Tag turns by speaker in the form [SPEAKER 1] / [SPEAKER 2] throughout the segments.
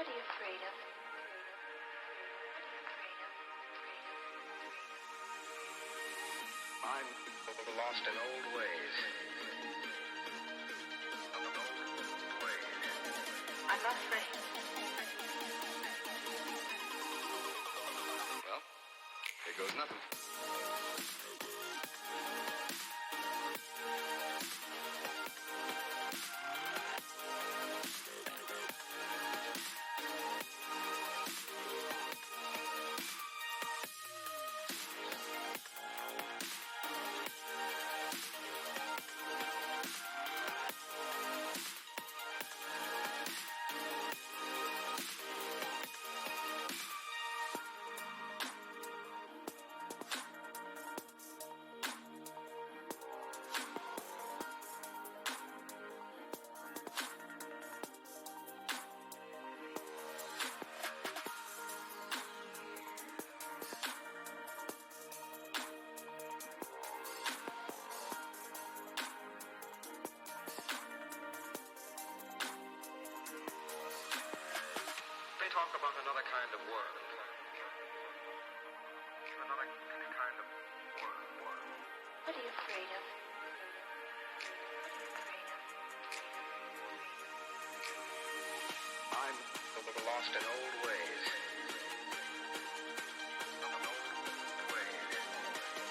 [SPEAKER 1] What are you afraid of?
[SPEAKER 2] I'm lost in old ways.
[SPEAKER 1] I'm not afraid.
[SPEAKER 2] Well, here goes nothing. They talk about another kind of world. Another kind of world.
[SPEAKER 1] What are you afraid of?
[SPEAKER 2] I'm lost in old ways.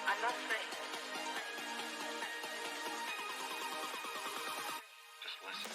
[SPEAKER 1] I'm not afraid.
[SPEAKER 2] Just listen.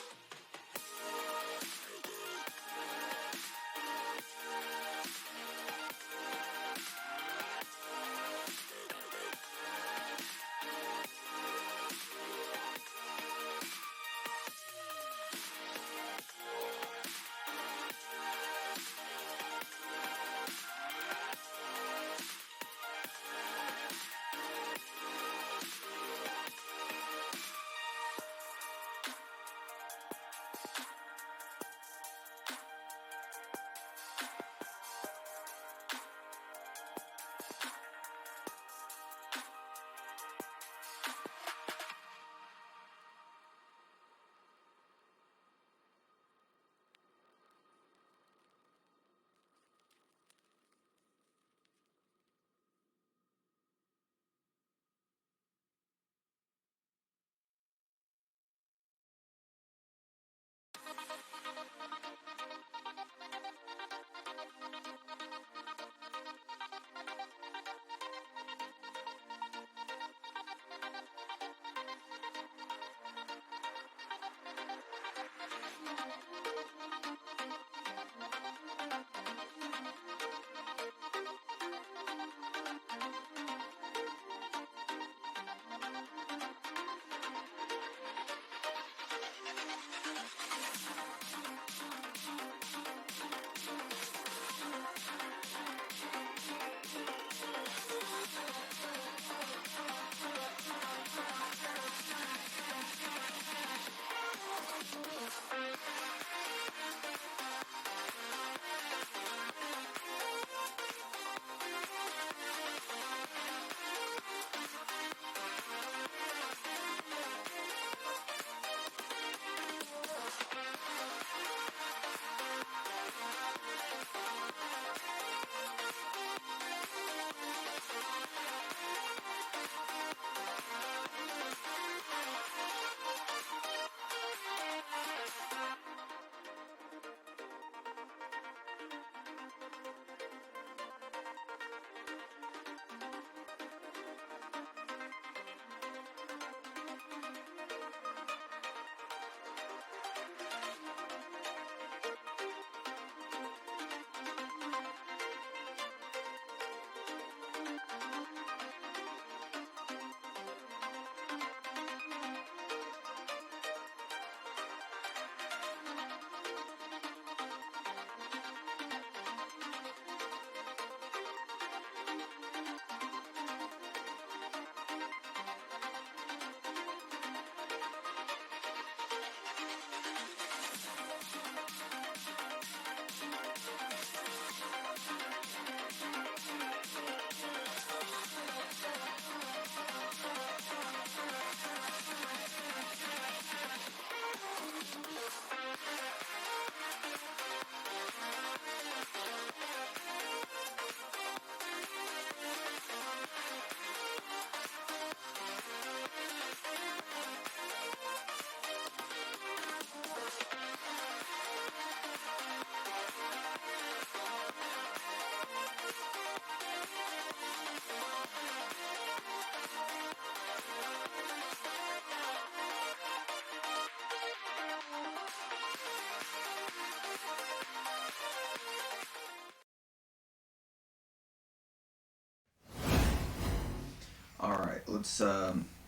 [SPEAKER 3] let's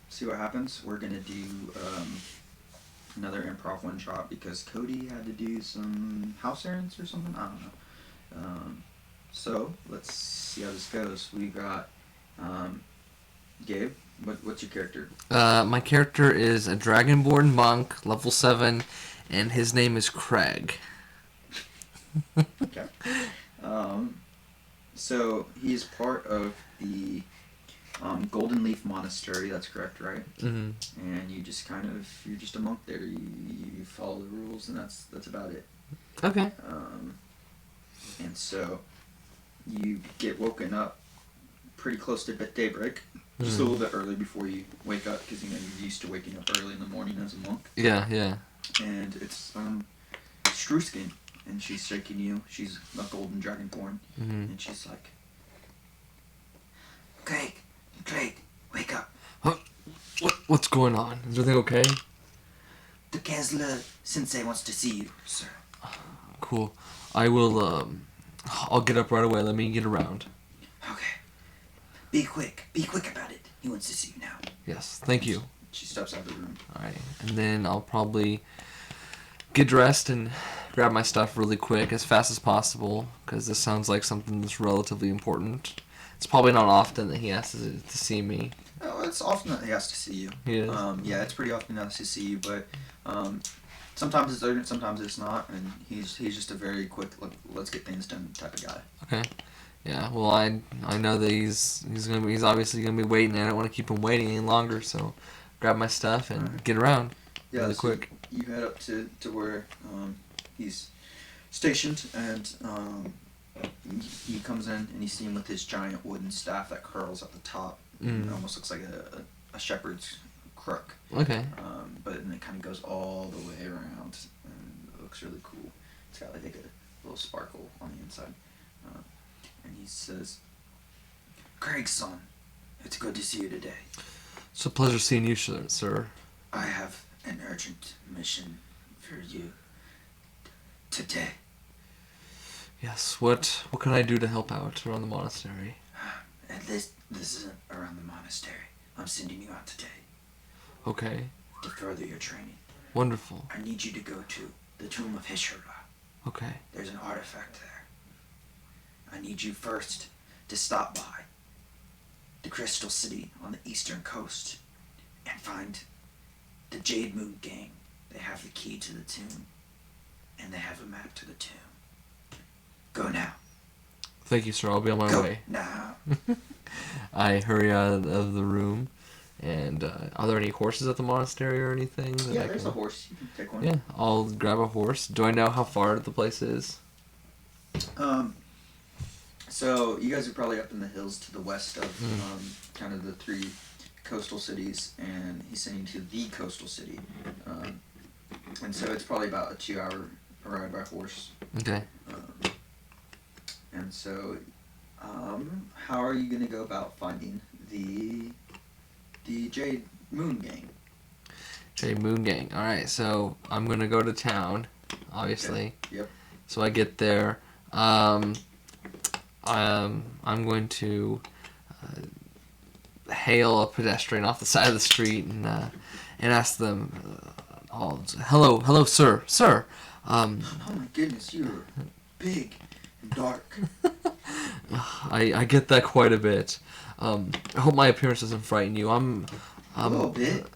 [SPEAKER 3] see what happens. We're gonna do another improv one shot because Cody had to do some house errands or something. I don't know. So let's see how this goes. We got Gabe. What's your character?
[SPEAKER 4] My character is a Dragonborn monk, level 7, and his name is Craig.
[SPEAKER 3] Okay. So he's part of the Golden Leaf Monastery. That's correct, right?
[SPEAKER 4] Mm-hmm.
[SPEAKER 3] And you're just a monk there. You follow the rules, and that's about it.
[SPEAKER 4] Okay.
[SPEAKER 3] And so you get woken up pretty close to daybreak, just a little bit early before you wake up, because you're used to waking up early in the morning as a monk.
[SPEAKER 4] Yeah, yeah.
[SPEAKER 3] And it's Struskin, and she's shaking you. She's a golden dragonborn, and she's like, Craig, wake up.
[SPEAKER 4] Huh? What's going on? Is everything okay?
[SPEAKER 3] The Kansler Sensei wants to see you, sir.
[SPEAKER 4] Cool. I will, I'll get up right away. Let me get around.
[SPEAKER 3] Okay. Be quick about it. He wants to see you now.
[SPEAKER 4] Yes, thank you.
[SPEAKER 3] She steps out of the room.
[SPEAKER 4] Alright, and then I'll probably get dressed and grab my stuff really quick, as fast as possible, because this sounds like something that's relatively important. It's probably not often that he has to see me.
[SPEAKER 3] Oh, it's often that he has to see you.
[SPEAKER 4] He is?
[SPEAKER 3] Yeah, it's pretty often that he has to see you, but sometimes it's urgent, sometimes it's not, and he's just a very quick, let's get things done type of guy.
[SPEAKER 4] Okay. Yeah, well, I know that he's obviously gonna be waiting. I don't want to keep him waiting any longer, so grab my stuff and get around really quick.
[SPEAKER 3] You head up to where he's stationed, and he comes in, and you see him with his giant wooden staff that curls at the top. It almost looks like a shepherd's crook.
[SPEAKER 4] Okay.
[SPEAKER 3] But then it kind of goes all the way around, and it looks really cool. It's got like a little sparkle on the inside. And he says, Craig's son, it's good to see you today.
[SPEAKER 4] It's a pleasure seeing you, sir.
[SPEAKER 3] I have an urgent mission for you today.
[SPEAKER 4] Yes, what can I do to help out around the monastery?
[SPEAKER 3] And this isn't around the monastery. I'm sending you out today
[SPEAKER 4] Okay,
[SPEAKER 3] to further your training.
[SPEAKER 4] wonderful.
[SPEAKER 3] I need you to go to the tomb of Hisherah.
[SPEAKER 4] Okay,
[SPEAKER 3] There's an artifact there. I need you first to stop by the Crystal City on the eastern coast and find the Jade Moon Gang. They have the key to the tomb, and they have a map to the tomb. Go now.
[SPEAKER 4] thank you, sir. I'll be on my
[SPEAKER 3] Go
[SPEAKER 4] way.
[SPEAKER 3] now.
[SPEAKER 4] I hurry out of the room. And are there any horses at the monastery or anything?
[SPEAKER 3] Yeah, there's a horse. You can take one.
[SPEAKER 4] Yeah, I'll grab a horse. Do I know how far the place is?
[SPEAKER 3] So you guys are probably up in the hills to the west of kind of the three coastal cities, and he's sending to the coastal city. And so it's probably about a 2-hour ride by horse.
[SPEAKER 4] Okay.
[SPEAKER 3] And so, how are you going to go about finding the Jade Moon Gang?
[SPEAKER 4] Jade Moon Gang. All right, so I'm gonna go to town, obviously.
[SPEAKER 3] Okay. Yep.
[SPEAKER 4] So I get there. I'm going to hail a pedestrian off the side of the street and ask them, hello, sir.
[SPEAKER 3] Oh my goodness, you're big and dark.
[SPEAKER 4] I get that quite a bit. I hope my appearance doesn't frighten you.
[SPEAKER 3] A little bit.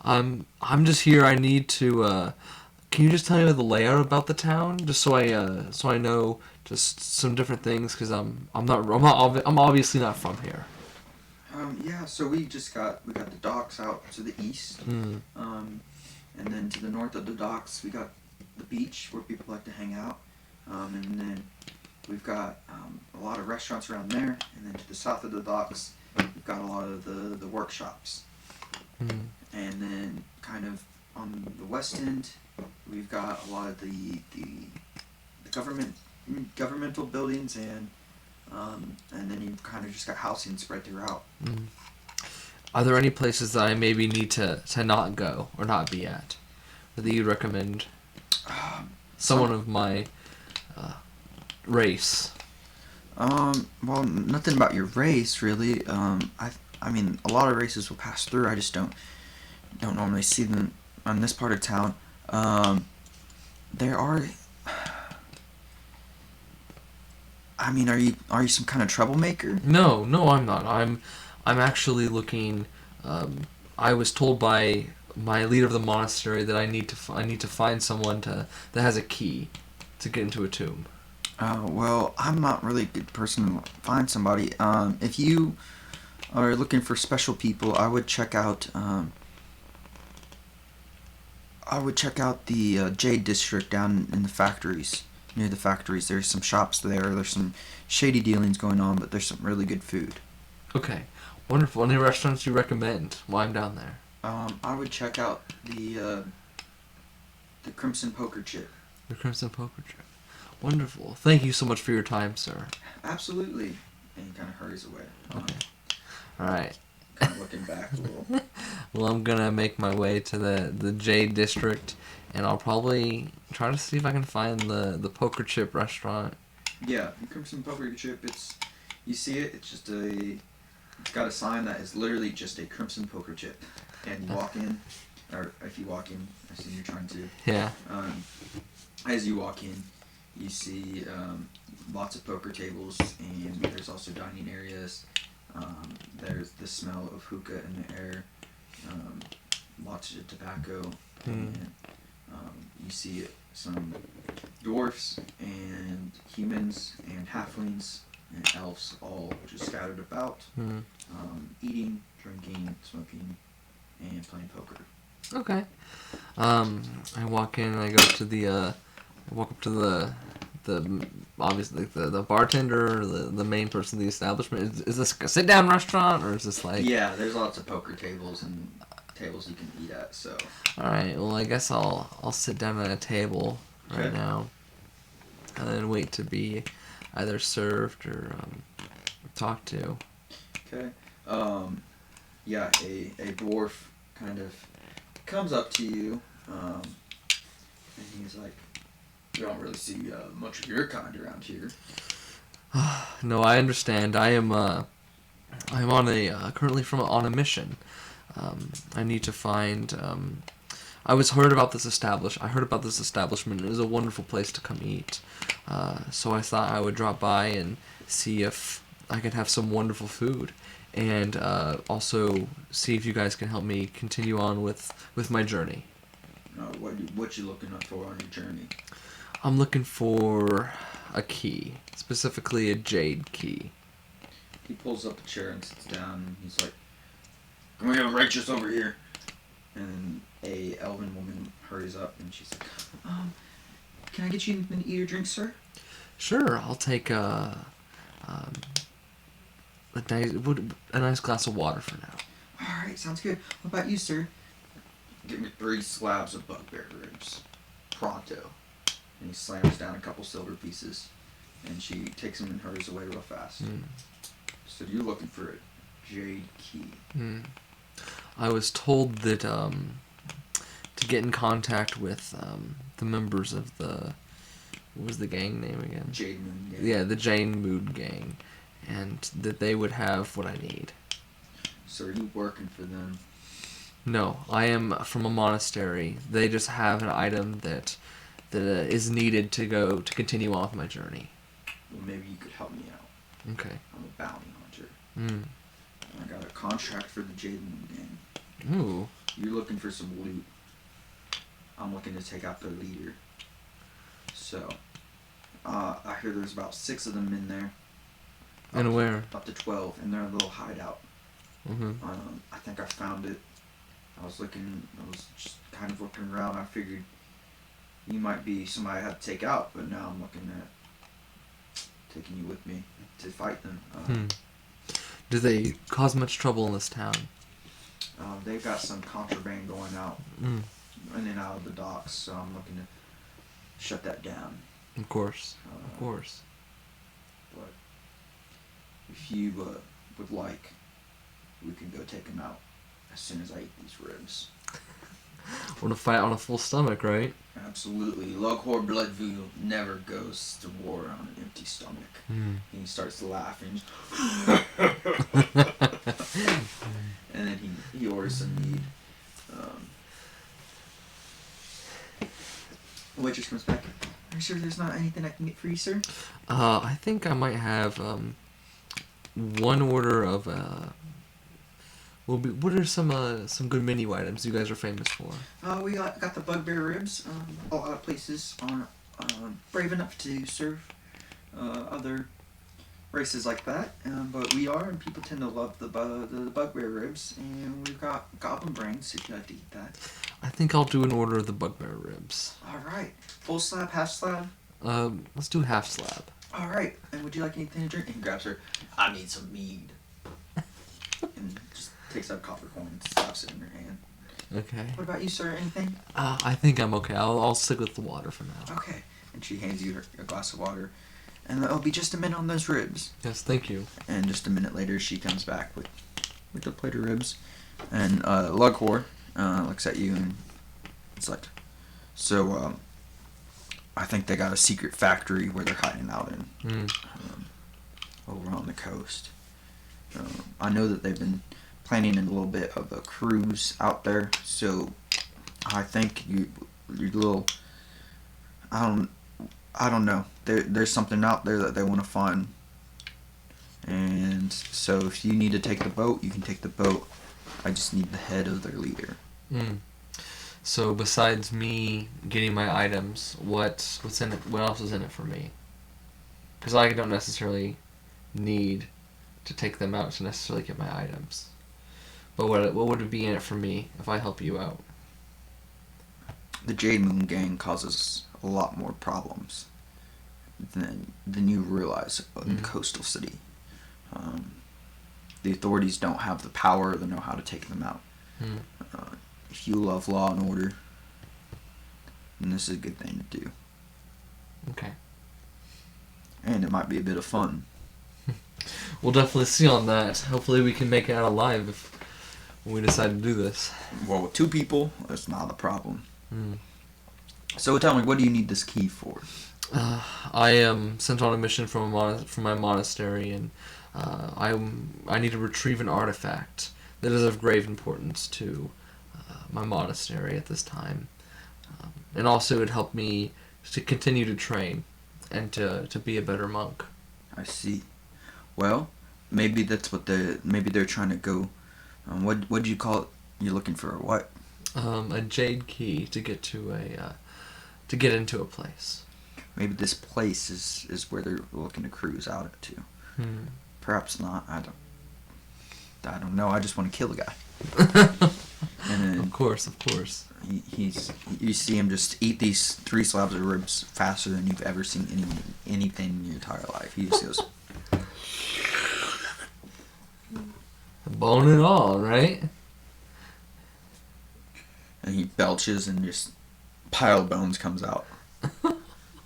[SPEAKER 4] I'm just here. I need to. Can you just tell me the layout about the town, just so I know just some different things? Because I'm obviously not from here.
[SPEAKER 3] Yeah. So we got the docks out to the east, and then to the north of the docks we got the beach where people like to hang out, and then we've got a lot of restaurants around there, and then to the south of the docks we've got a lot of the workshops. And then kind of on the west end, we've got a lot of the governmental buildings, and then you've kind of just got housing spread throughout.
[SPEAKER 4] Are there any places that I maybe need to not go or not be at that you recommend? Someone of my race.
[SPEAKER 3] Well, nothing about your race really. I mean, a lot of races will pass through. I just don't normally see them on this part of town. There are. I mean, are you some kind of troublemaker?
[SPEAKER 4] No, I'm not. I'm actually looking. I was told by my leader of the monastery that I need to find someone that has a key to get into a tomb.
[SPEAKER 3] Well, I'm not really a good person to find somebody. If you are looking for special people, I would check out. The Jade District down in the factories. Near the factories, there's some shops there. There's some shady dealings going on, but there's some really good food.
[SPEAKER 4] Okay, wonderful. Any restaurants you recommend while I'm down there?
[SPEAKER 3] I would check out the Crimson Poker Chip.
[SPEAKER 4] The Crimson Poker Chip. Wonderful. Thank you so much for your time, sir.
[SPEAKER 3] Absolutely. And he kind of hurries away.
[SPEAKER 4] Okay. All right.
[SPEAKER 3] Kind of looking back a little.
[SPEAKER 4] Well, I'm gonna make my way to the Jade District, and I'll probably try to see if I can find the Poker Chip restaurant.
[SPEAKER 3] Yeah, the Crimson Poker Chip. You see it. It's got a sign that is literally just a Crimson Poker Chip, and you walk in, or if you walk in, I assume you're trying to.
[SPEAKER 4] Yeah.
[SPEAKER 3] As you walk in, you see lots of poker tables, and there's also dining areas. There's the smell of hookah in the air, lots of tobacco, and you see some dwarfs and humans and halflings and elves all just scattered about, eating, drinking, smoking, and playing poker.
[SPEAKER 4] Okay. I walk in and I go to I walk up to the obviously the bartender, or the main person of the establishment. Is this a sit down restaurant, or is this like?
[SPEAKER 3] Yeah, there's lots of poker tables and tables you can eat at. So.
[SPEAKER 4] All right. Well, I guess I'll sit down at a table right now, and then wait to be either served or talked to.
[SPEAKER 3] Okay. Yeah, a dwarf kind of comes up to you, and he's like, "We don't really see much of your kind around here."
[SPEAKER 4] No, I understand. I'm on currently on a mission. I need to find. I heard about this establishment. It was a wonderful place to come eat. So I thought I would drop by and see if I could have some wonderful food, and also see if you guys can help me continue on with my journey.
[SPEAKER 3] What you looking up for on your journey?
[SPEAKER 4] I'm looking for a key, specifically a jade key.
[SPEAKER 3] He pulls up a chair and sits down, and he's like, "Come here, righteous over here." And a elven woman hurries up, and she's like, "Can I get you anything to eat or drink, sir?"
[SPEAKER 4] Sure, I'll take a nice glass of water for now.
[SPEAKER 3] All right, sounds good. What about you, sir? Give me 3 slabs of bugbear ribs, pronto. And he slams down a couple silver pieces, and she takes them and hurries away real fast. So you're looking for a jade key.
[SPEAKER 4] I was told that to get in contact with the members of what was the gang name again?
[SPEAKER 3] Jade Moon Gang.
[SPEAKER 4] Yeah, the Jane Mood Gang, and that they would have what I need.
[SPEAKER 3] So are you working for them?
[SPEAKER 4] No, I am from a monastery. They just have an item that is needed to continue on with my journey.
[SPEAKER 3] Well, maybe you could help me out.
[SPEAKER 4] Okay.
[SPEAKER 3] I'm a bounty hunter. I got a contract for the Jade Moon Gang.
[SPEAKER 4] Ooh.
[SPEAKER 3] You're looking for some loot. I'm looking to take out their leader. So, I hear there's about 6 of them in there.
[SPEAKER 4] And where?
[SPEAKER 3] Up to 12, and they're in a little hideout. I think I found it. I was just kind of looking around. I figured you might be somebody I had to take out, but now I'm looking at taking you with me to fight them.
[SPEAKER 4] Do they cause much trouble in this town?
[SPEAKER 3] They've got some contraband going out in and out of the docks, so I'm looking to shut that down.
[SPEAKER 4] Of course. Of course.
[SPEAKER 3] But if you would like, we can go take them out as soon as I eat these ribs.
[SPEAKER 4] Want to fight on a full stomach, right?
[SPEAKER 3] Absolutely. Loghor Bloodview never goes to war on an empty stomach. And he starts laughing. And then he orders some mead. The waitress comes back. Are you sure there's not anything I can get for you, sir?
[SPEAKER 4] I think I might have one order of what are some good menu items you guys are famous for?
[SPEAKER 3] We got the bugbear ribs. A lot of places aren't brave enough to serve other races like that, but we are, and people tend to love the bugbear ribs. And we've got goblin brains if you like to eat that.
[SPEAKER 4] I think I'll do an order of the bugbear ribs.
[SPEAKER 3] All right, full slab, half slab.
[SPEAKER 4] Let's do half slab.
[SPEAKER 3] All right, and would you like anything to drink? And he grabs her. I need some mead. And just takes out a copper coin and slaps it in her hand.
[SPEAKER 4] Okay.
[SPEAKER 3] What about you, sir? Anything?
[SPEAKER 4] I think I'm okay. I'll stick with the water for now.
[SPEAKER 3] Okay. And she hands you a glass of water. And it'll be just a minute on those ribs.
[SPEAKER 4] Yes, thank you.
[SPEAKER 3] And just a minute later, she comes back with the plate of ribs. And Lughor looks at you and it's like, so I think they got a secret factory where they're hiding out in, over on the coast. I know that they've been planning a little bit of a cruise out there, so I think your little, I don't know. There's something out there that they want to find, and so if you need to take the boat, you can take the boat. I just need the head of their leader.
[SPEAKER 4] So besides me getting my items, what's in it? What else is in it for me? Because I don't necessarily need to take them out to necessarily get my items. But what would it be in it for me if I help you out?
[SPEAKER 3] The Jade Moon Gang causes a lot more problems than you realize in the coastal city. The authorities don't have the power or the know-how to take them out. If you love law and order, then this is a good thing to do.
[SPEAKER 4] Okay.
[SPEAKER 3] And it might be a bit of fun.
[SPEAKER 4] We'll definitely see on that. Hopefully we can make it out alive when we decide to do this.
[SPEAKER 3] Well, with 2 people, that's not a problem. So tell me, what do you need this key for?
[SPEAKER 4] I am sent on a mission from my monastery, and I need to retrieve an artifact that is of grave importance to my monastery at this time, and also it would help me to continue to train and to be a better monk.
[SPEAKER 3] I see. Well, maybe that's what maybe they're trying to go. What do you call it? You're looking for what?
[SPEAKER 4] A jade key to get to get into a place.
[SPEAKER 3] Maybe this place is where they're looking to cruise out to. Perhaps not. I don't know. I just want to kill the guy. And then
[SPEAKER 4] Of course.
[SPEAKER 3] you see him just eat these 3 slabs of ribs faster than you've ever seen anything in your entire life. He just goes,
[SPEAKER 4] Bone and all, right?
[SPEAKER 3] and he belches and just pile of bones comes out.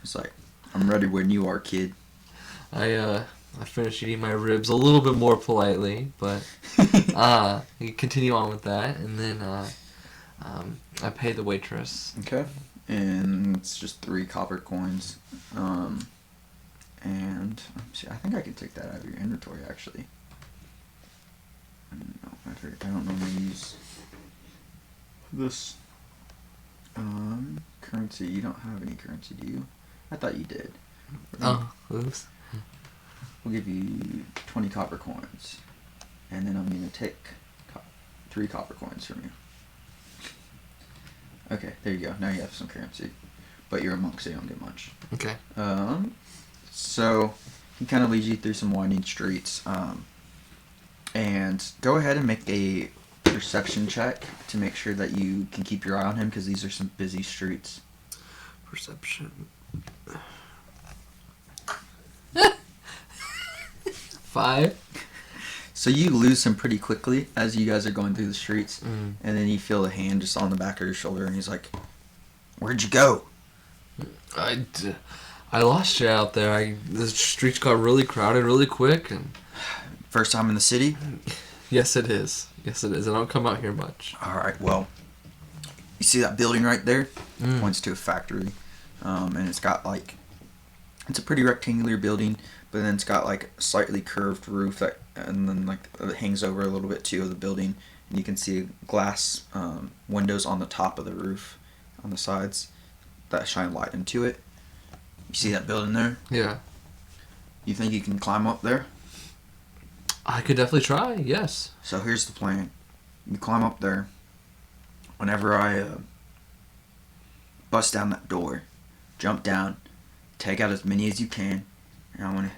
[SPEAKER 3] It's like, I'm ready when you are, kid.
[SPEAKER 4] I finished eating my ribs a little bit more politely, but you continue on with that, and then I pay the waitress.
[SPEAKER 3] Okay. And it's just 3 copper coins. And see, I think I can take that out of your inventory actually. I don't normally use this currency. You don't have any currency, do you? I thought you did.
[SPEAKER 4] Oh, oops.
[SPEAKER 3] We'll give you 20 copper coins, and then I'm gonna take 3 copper coins from you. Okay, there you go. Now you have some currency, but you're a monk, so you don't get much.
[SPEAKER 4] Okay.
[SPEAKER 3] So he kind of leads you through some winding streets. And go ahead and make a perception check to make sure that you can keep your eye on him, because these are some busy streets.
[SPEAKER 4] Perception. 5.
[SPEAKER 3] So you lose him pretty quickly as you guys are going through the streets, and then you feel a hand just on the back of your shoulder, and he's like, "Where'd you go?"
[SPEAKER 4] I lost you out there. The streets got really crowded really quick, and
[SPEAKER 3] First time in the city?
[SPEAKER 4] yes, it is. Yes, it is. I don't come out here much.
[SPEAKER 3] All right, well, you see that building right there? Points to a factory, and it's got like It's a pretty rectangular building, but then it's got like a slightly curved roof that, and then like it hangs over a little bit too of the building, and you can see glass windows on the top of the roof, on the sides, that shine light into it. You see that building there?
[SPEAKER 4] Yeah.
[SPEAKER 3] You think you can climb up there?
[SPEAKER 4] I could definitely try. Yes.
[SPEAKER 3] So here's the plan. You climb up there. Whenever I bust down that door, jump down, take out as many as you can, and I want to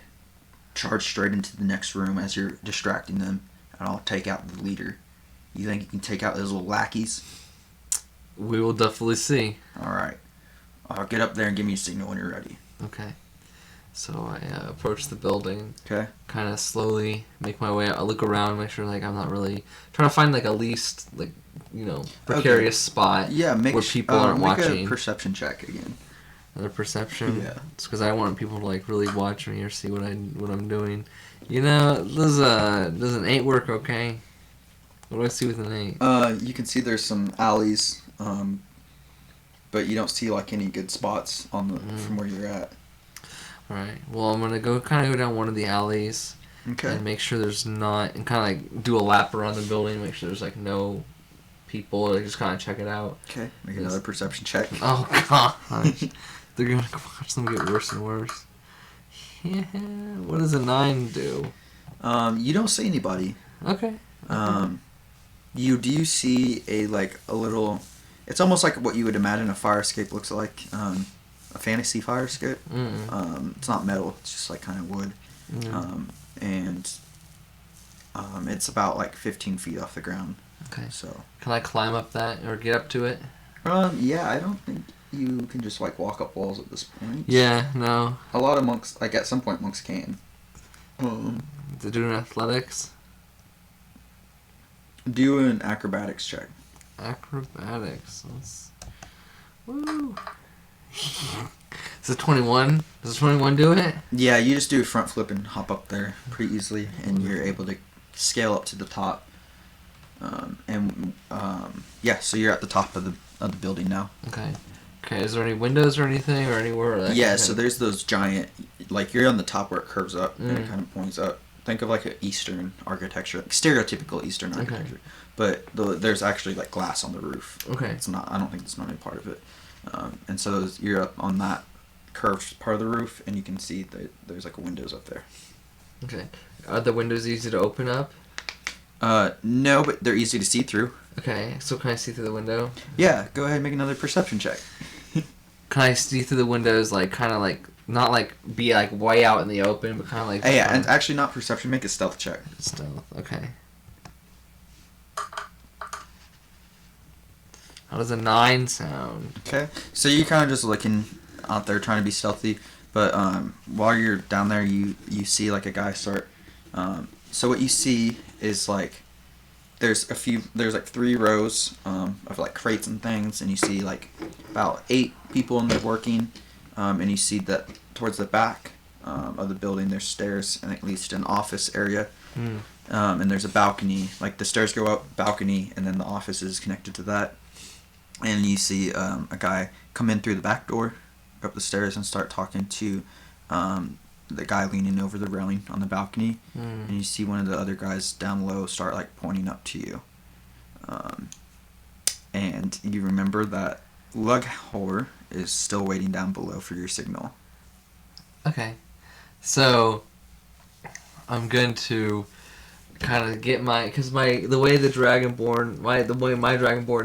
[SPEAKER 3] charge straight into the next room as you're distracting them, and I'll take out the leader. You think you can take out those little lackeys?
[SPEAKER 4] We will definitely see.
[SPEAKER 3] Alright. I'll get up there and give me a signal when you're ready.
[SPEAKER 4] Okay. So I approach the building.
[SPEAKER 3] Okay.
[SPEAKER 4] Kind of slowly make my way out. I look around, make sure like I'm not really trying to find like a least like precarious spot.
[SPEAKER 3] Yeah,
[SPEAKER 4] where people aren't
[SPEAKER 3] make
[SPEAKER 4] watching.
[SPEAKER 3] a perception check again.
[SPEAKER 4] Another perception.
[SPEAKER 3] Yeah.
[SPEAKER 4] It's because I want people to like really watch me or see what I'm doing. Does an 8 work okay? What do I see with an 8?
[SPEAKER 3] You can see there's some alleys, but you don't see like any good spots on the from where you're at.
[SPEAKER 4] All right. Well, I'm gonna go down one of the alleys.
[SPEAKER 3] Okay.
[SPEAKER 4] And make sure there's not, and kind of like do a lap around the building, make sure there's like no people, like just kind of check it out.
[SPEAKER 3] Okay. Make another perception check.
[SPEAKER 4] Oh gosh, they're gonna watch them get worse and worse. Yeah. What does a 9 do?
[SPEAKER 3] You don't see anybody.
[SPEAKER 4] Okay.
[SPEAKER 3] You see a little. It's almost like what you would imagine a fire escape looks like. A fantasy fire escape. It's not metal. It's just like kind of wood. And it's about like 15 feet off the ground.
[SPEAKER 4] Okay.
[SPEAKER 3] So.
[SPEAKER 4] Can I climb up that or get up to it?
[SPEAKER 3] Yeah, I don't think you can just like walk up walls at this point.
[SPEAKER 4] Yeah. No.
[SPEAKER 3] A lot of monks, like at some point, monks can.
[SPEAKER 4] To do an athletics.
[SPEAKER 3] Do an acrobatics check.
[SPEAKER 4] Acrobatics. Woo. Is it 21? Does 21 do it?
[SPEAKER 3] Yeah, you just do a front flip and hop up there pretty easily, and you're able to scale up to the top. Yeah, so you're at the top of the building now.
[SPEAKER 4] Okay. Okay. Is there any windows or anything or anywhere? That
[SPEAKER 3] Yeah, so there's those giant, like you're on the top where it curves up and it kind of points up. Think of like an Eastern architecture, like stereotypical Eastern architecture. But there's actually like glass on the roof.
[SPEAKER 4] Okay.
[SPEAKER 3] It's not. I don't think it's not any part of it. And so you're up on that curved part of the roof, and you can see that there's like windows up there.
[SPEAKER 4] Okay. Are the windows easy to open up?
[SPEAKER 3] No, but they're easy to see through.
[SPEAKER 4] Okay. So can I see through the window?
[SPEAKER 3] Yeah. Go ahead and make another perception check.
[SPEAKER 4] Can I see through the windows, like kind of like not like be like way out in the open, but kind of like.
[SPEAKER 3] Yeah, and actually not perception. Make a stealth check.
[SPEAKER 4] Stealth. Okay. How does a 9 sound?
[SPEAKER 3] Okay. So you're kind of just looking out there, trying to be stealthy, but while you're down there, you see like a guy start. So what you see is like there's like 3 rows of like crates and things, and you see like about 8 people in there working, and you see that towards the back of the building there's stairs and at least an office area, and there's a balcony. Like the stairs go up, balcony, and then the office is connected to that. And you see a guy come in through the back door, go up the stairs, and start talking to the guy leaning over the railing on the balcony. And you see one of the other guys down low start like pointing up to you. And you remember that Lughor is still waiting down below for your signal.
[SPEAKER 4] Okay. So I'm going to kind of get because the way the Dragonborn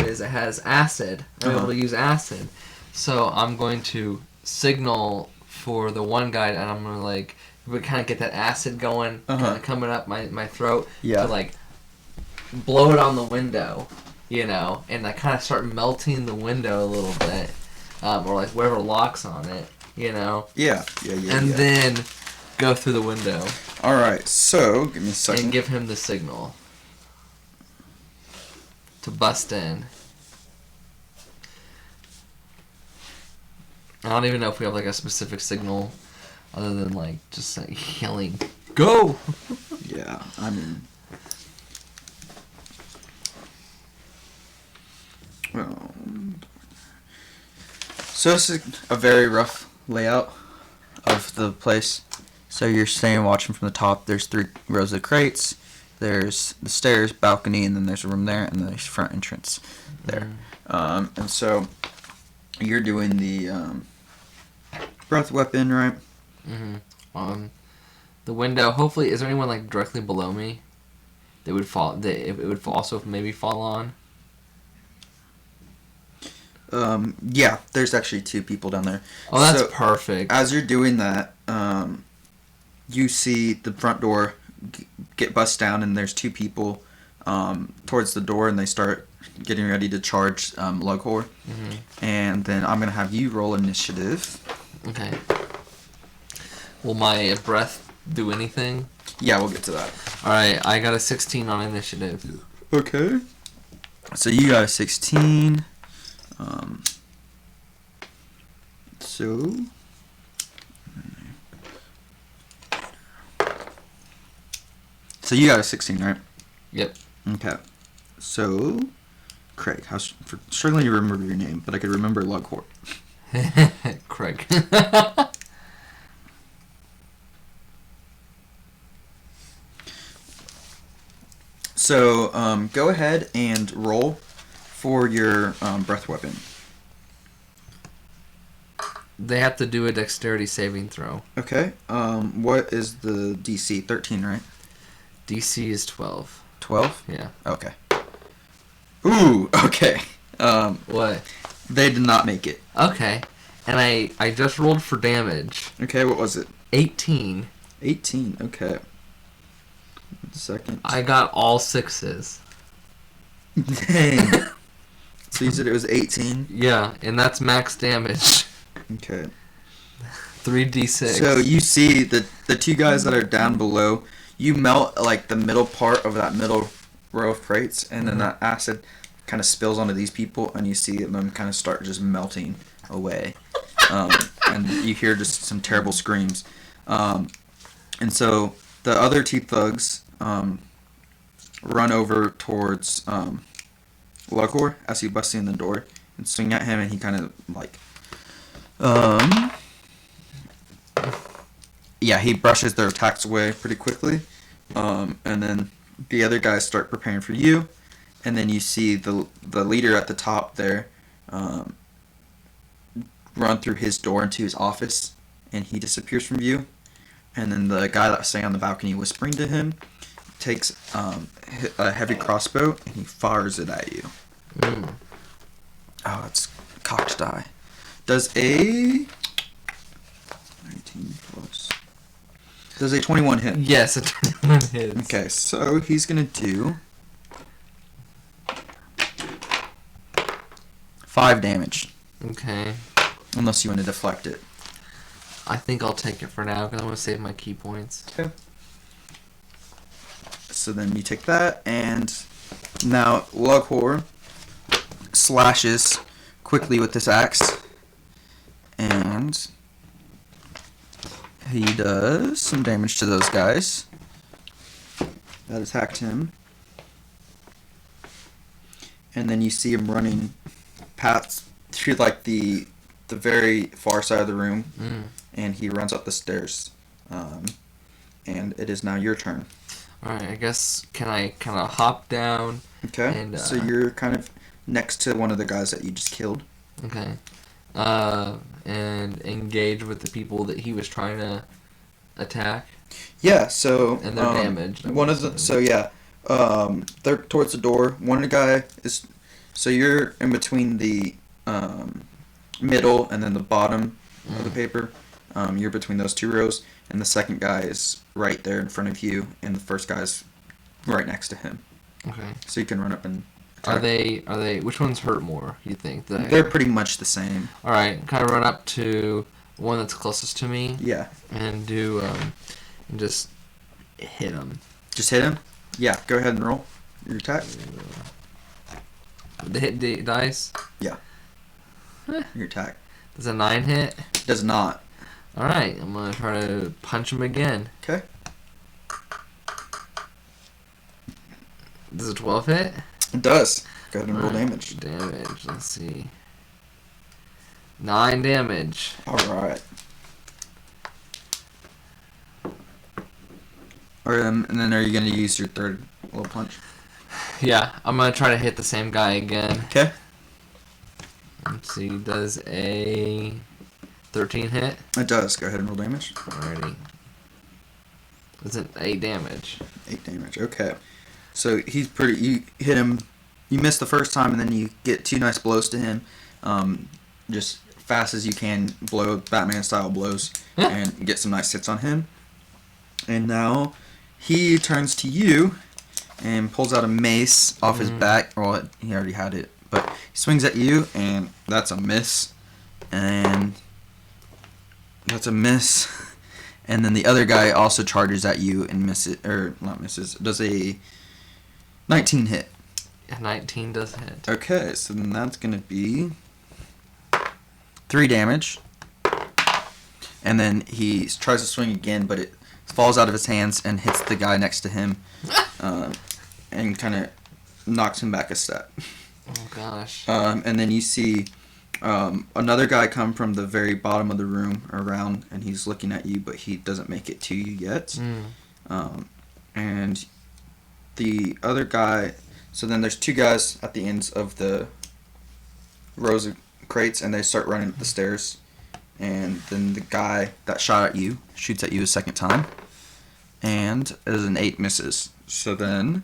[SPEAKER 4] is, it has acid. I'm able to use acid, so I'm going to signal for the one guy, and I'm gonna like kind of get that acid going, kind of coming up my throat, to like blow it on the window, and I kind of start melting the window a little bit, or like whatever locks on it,
[SPEAKER 3] Yeah.
[SPEAKER 4] and then go through the window.
[SPEAKER 3] All right, so give me a second.
[SPEAKER 4] And give him the signal to bust in. I don't even know if we have like a specific signal other than like just like yelling, "Go!"
[SPEAKER 3] Yeah, I mean, so this is a very rough layout. of the place. So you're staying watching from the top. There's 3 rows of crates. There's the stairs, balcony, and then there's a room there, and then there's front entrance there. And so you're doing the breath weapon, right?
[SPEAKER 4] The window. Hopefully, is there anyone like directly below me that would fall? That it would also maybe fall on.
[SPEAKER 3] Yeah, there's actually 2 people down there.
[SPEAKER 4] Oh, that's
[SPEAKER 3] So,
[SPEAKER 4] perfect.
[SPEAKER 3] As you're doing that, you see the front door get bust down, and there's 2 people towards the door, and they start getting ready to charge Lughor. And then I'm gonna have you roll initiative.
[SPEAKER 4] Okay. Will my breath do anything?
[SPEAKER 3] Yeah, we'll get to that.
[SPEAKER 4] All right, I got a 16 on initiative.
[SPEAKER 3] Okay. So you got a 16. So you got a 16, right?
[SPEAKER 4] Yep.
[SPEAKER 3] Okay. So, Craig, struggling to remember your name, but I could remember Lughor.
[SPEAKER 4] Craig.
[SPEAKER 3] So, go ahead and roll for your breath weapon.
[SPEAKER 4] They have to do a dexterity saving throw.
[SPEAKER 3] Okay. What is the DC? 13, right?
[SPEAKER 4] DC is 12.
[SPEAKER 3] 12?
[SPEAKER 4] Yeah.
[SPEAKER 3] Okay. Ooh, okay.
[SPEAKER 4] What?
[SPEAKER 3] They did not make it.
[SPEAKER 4] Okay. And I just rolled for damage.
[SPEAKER 3] Okay, what was it?
[SPEAKER 4] 18.
[SPEAKER 3] 18, okay. Second.
[SPEAKER 4] I got all 6s.
[SPEAKER 3] Dang. So you said it was 18?
[SPEAKER 4] Yeah, and that's max damage.
[SPEAKER 3] Okay.
[SPEAKER 4] 3d6.
[SPEAKER 3] So you see the 2 guys that are down below, you melt like the middle part of that middle row of crates, and then that acid kind of spills onto these people, and you see them kind of start just melting away. And you hear just some terrible screams. And so the other 2 thugs run over towards Lughor as he busts in the door and swing at him, and he kind of like yeah, he brushes their attacks away pretty quickly. And then the other guys start preparing for you, and then you see the leader at the top there run through his door into his office, and he disappears from view. And then the guy that's staying on the balcony whispering to him takes a heavy crossbow, and he fires it at you. Oh, it's cocked die. Does a 19 plus. Does a 21 hit?
[SPEAKER 4] Yes, a 21 hits.
[SPEAKER 3] Okay, so he's gonna do 5 damage.
[SPEAKER 4] Okay.
[SPEAKER 3] Unless you want to deflect it.
[SPEAKER 4] I think I'll take it for now because I want to save my key points.
[SPEAKER 3] Okay. So then you take that, and now Lughor slashes quickly with this axe, and he does some damage to those guys that attacked him. And then you see him running past to like the very far side of the room, and he runs up the stairs. And it is now your turn.
[SPEAKER 4] Alright, I guess, can I kind of hop down?
[SPEAKER 3] Okay.
[SPEAKER 4] And,
[SPEAKER 3] so you're kind of next to one of the guys that you just killed.
[SPEAKER 4] Okay. And engage with the people that he was trying to attack.
[SPEAKER 3] Yeah, so
[SPEAKER 4] And they're damaged.
[SPEAKER 3] They're towards the door. One guy is, so you're in between the middle and then the bottom of the paper. You're between those 2 rows, and the second guy is right there in front of you, and the first guy's right next to him.
[SPEAKER 4] Okay.
[SPEAKER 3] So you can run up and
[SPEAKER 4] Are
[SPEAKER 3] attack.
[SPEAKER 4] they which ones hurt more, you think?
[SPEAKER 3] They're pretty much the same.
[SPEAKER 4] Alright, kind of run up to one that's closest to me
[SPEAKER 3] Yeah.
[SPEAKER 4] and do and just hit him.
[SPEAKER 3] Just hit him? Yeah, go ahead and roll your attack.
[SPEAKER 4] The hit dice.
[SPEAKER 3] Yeah. Your attack.
[SPEAKER 4] Does a 9 hit?
[SPEAKER 3] Does not.
[SPEAKER 4] Alright, I'm gonna try to punch him again.
[SPEAKER 3] Okay.
[SPEAKER 4] Does a 12 hit?
[SPEAKER 3] It does. Go ahead and roll
[SPEAKER 4] Alright,
[SPEAKER 3] damage.
[SPEAKER 4] Damage, let's see. 9 damage.
[SPEAKER 3] Alright. And then are you gonna use your third little punch?
[SPEAKER 4] Yeah, I'm gonna try to hit the same guy again.
[SPEAKER 3] Okay.
[SPEAKER 4] Let's see, does a 13 hit?
[SPEAKER 3] It does. Go ahead and roll damage.
[SPEAKER 4] Alrighty. Is it 8 damage?
[SPEAKER 3] 8 damage. Okay. So he's pretty. You hit him. You miss the first time, and then you get 2 nice blows to him. Just fast as you can, blow Batman style blows, and get some nice hits on him. And now he turns to you and pulls out a mace off his back. Well, he already had it, but he swings at you, and that's a miss. And that's a miss. And then the other guy also charges at you and misses, or not misses, does a 19 hit.
[SPEAKER 4] A 19 does hit.
[SPEAKER 3] Okay, so then that's going to be 3 damage. And then he tries to swing again, but it falls out of his hands and hits the guy next to him and kind of knocks him back a step.
[SPEAKER 4] Oh, gosh.
[SPEAKER 3] And then you see another guy come from the very bottom of the room around, and he's looking at you, but he doesn't make it to you yet. And the other guy, so then there's 2 guys at the ends of the rows of crates, and they start running up the stairs. And then the guy that shot at you shoots at you a second time, and as an 8 misses. So then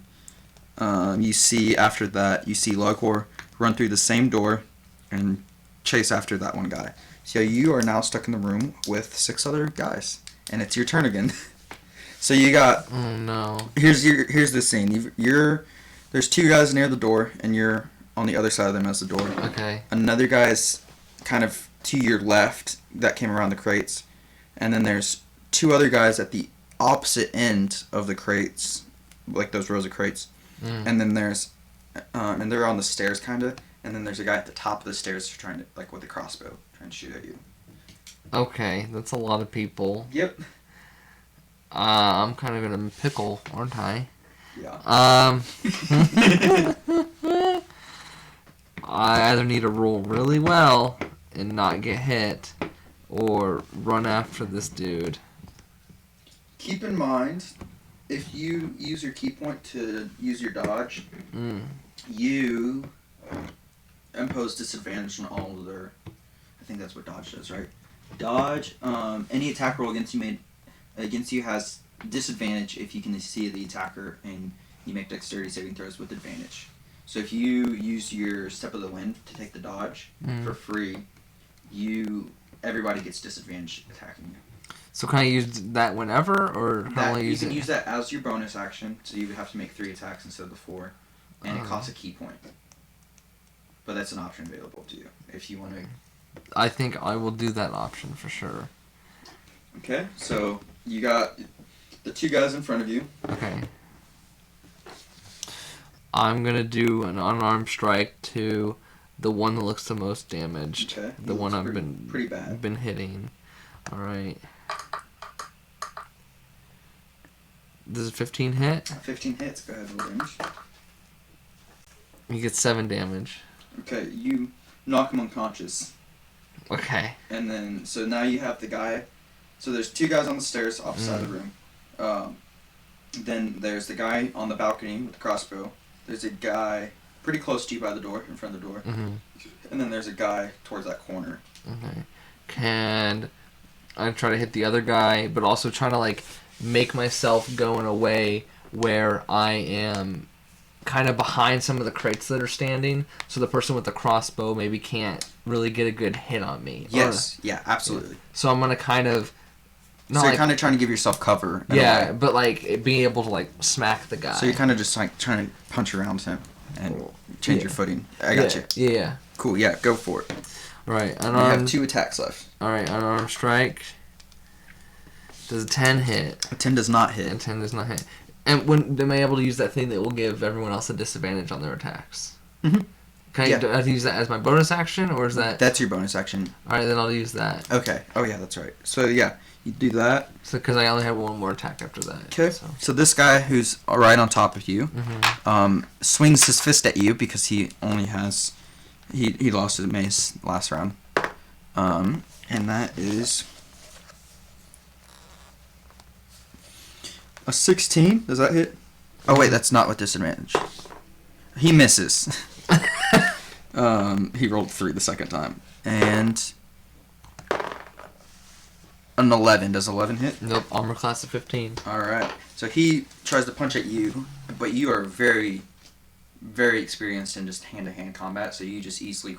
[SPEAKER 3] you see after that, you see Logor run through the same door and chase after that one guy. So you are now stuck in the room with 6 other guys, and it's your turn again. So you got.
[SPEAKER 4] Oh no.
[SPEAKER 3] Here's the scene. There's 2 guys near the door, and you're on the other side of them as the door.
[SPEAKER 4] Okay.
[SPEAKER 3] Another guy is kind of to your left that came around the crates, and then there's 2 other guys at the opposite end of the crates, like those rows of crates. And then there's and they're on the stairs kind of, and then there's a guy at the top of the stairs trying to, like, with a crossbow trying to shoot at you.
[SPEAKER 4] Okay, that's a lot of people.
[SPEAKER 3] Yep.
[SPEAKER 4] I'm kind of in a pickle, aren't I?
[SPEAKER 3] Yeah.
[SPEAKER 4] I either need to roll really well and not get hit, or run after this dude.
[SPEAKER 3] Keep in mind, if you use your key point to use your dodge, you impose disadvantage on all of their. I think that's what dodge does, right? Dodge. Any attack roll against you has disadvantage if you can see the attacker, and you make dexterity saving throws with advantage. So if you use your Step of the Wind to take the dodge for free, everybody gets disadvantage attacking you.
[SPEAKER 4] So can I use that whenever, or can I only
[SPEAKER 3] You
[SPEAKER 4] use
[SPEAKER 3] can
[SPEAKER 4] it?
[SPEAKER 3] use that as your bonus action, so you would have to make 3 attacks instead of the 4, and it costs a key point. But that's an option available to you if you want to.
[SPEAKER 4] I think I will do that option for sure.
[SPEAKER 3] Okay, so you got the 2 guys in front of you.
[SPEAKER 4] Okay. I'm gonna do an unarmed strike to the one that looks the most damaged.
[SPEAKER 3] Okay.
[SPEAKER 4] The one I've
[SPEAKER 3] pretty bad.
[SPEAKER 4] been hitting. All right. Does a 15 hit?
[SPEAKER 3] 15 hits. Go ahead, roll damage.
[SPEAKER 4] He gets 7 damage.
[SPEAKER 3] Okay, you knock him unconscious.
[SPEAKER 4] Okay.
[SPEAKER 3] And then, so now you have the guy. So there's 2 guys on the stairs opposite side of the room. Then there's the guy on the balcony with the crossbow. There's a guy pretty close to you by the door, in front of the door. And then there's a guy towards that corner.
[SPEAKER 4] Okay. Can I try to hit the other guy, but also try to, like, make myself go in a way where I am kind of behind some of the crates that are standing, so the person with the crossbow maybe can't really get a good hit on me.
[SPEAKER 3] Yes, yeah, absolutely.
[SPEAKER 4] So I'm gonna kind of.
[SPEAKER 3] So you're kind of trying to give yourself cover.
[SPEAKER 4] Yeah, but like being able to like smack the guy.
[SPEAKER 3] So you're kind of just like trying to punch around him and change your footing. I got you.
[SPEAKER 4] Yeah.
[SPEAKER 3] Cool. Yeah, go for it.
[SPEAKER 4] Right.
[SPEAKER 3] You have 2 attacks left.
[SPEAKER 4] All right. Unarmed strike. Does a 10 hit?
[SPEAKER 3] A 10 does not hit.
[SPEAKER 4] And 10 does not hit. And when am I able to use that thing that will give everyone else a disadvantage on their attacks?
[SPEAKER 3] Mm-hmm.
[SPEAKER 4] Can I use that as my bonus action, or is that?
[SPEAKER 3] That's your bonus action.
[SPEAKER 4] All right, then I'll use that.
[SPEAKER 3] Okay. Oh yeah, that's right. So yeah, you do that.
[SPEAKER 4] So because I only have 1 more attack after that.
[SPEAKER 3] Okay. So this guy who's right on top of you, swings his fist at you because he only has, he lost his mace last round, and that is A 16? Does that hit? Oh wait, that's not with disadvantage. He misses. He rolled 3 the second time. And an 11. Does 11 hit?
[SPEAKER 4] Nope, armor class of 15.
[SPEAKER 3] Alright. So he tries to punch at you, but you are very, very experienced in just hand-to-hand combat, so you just easily...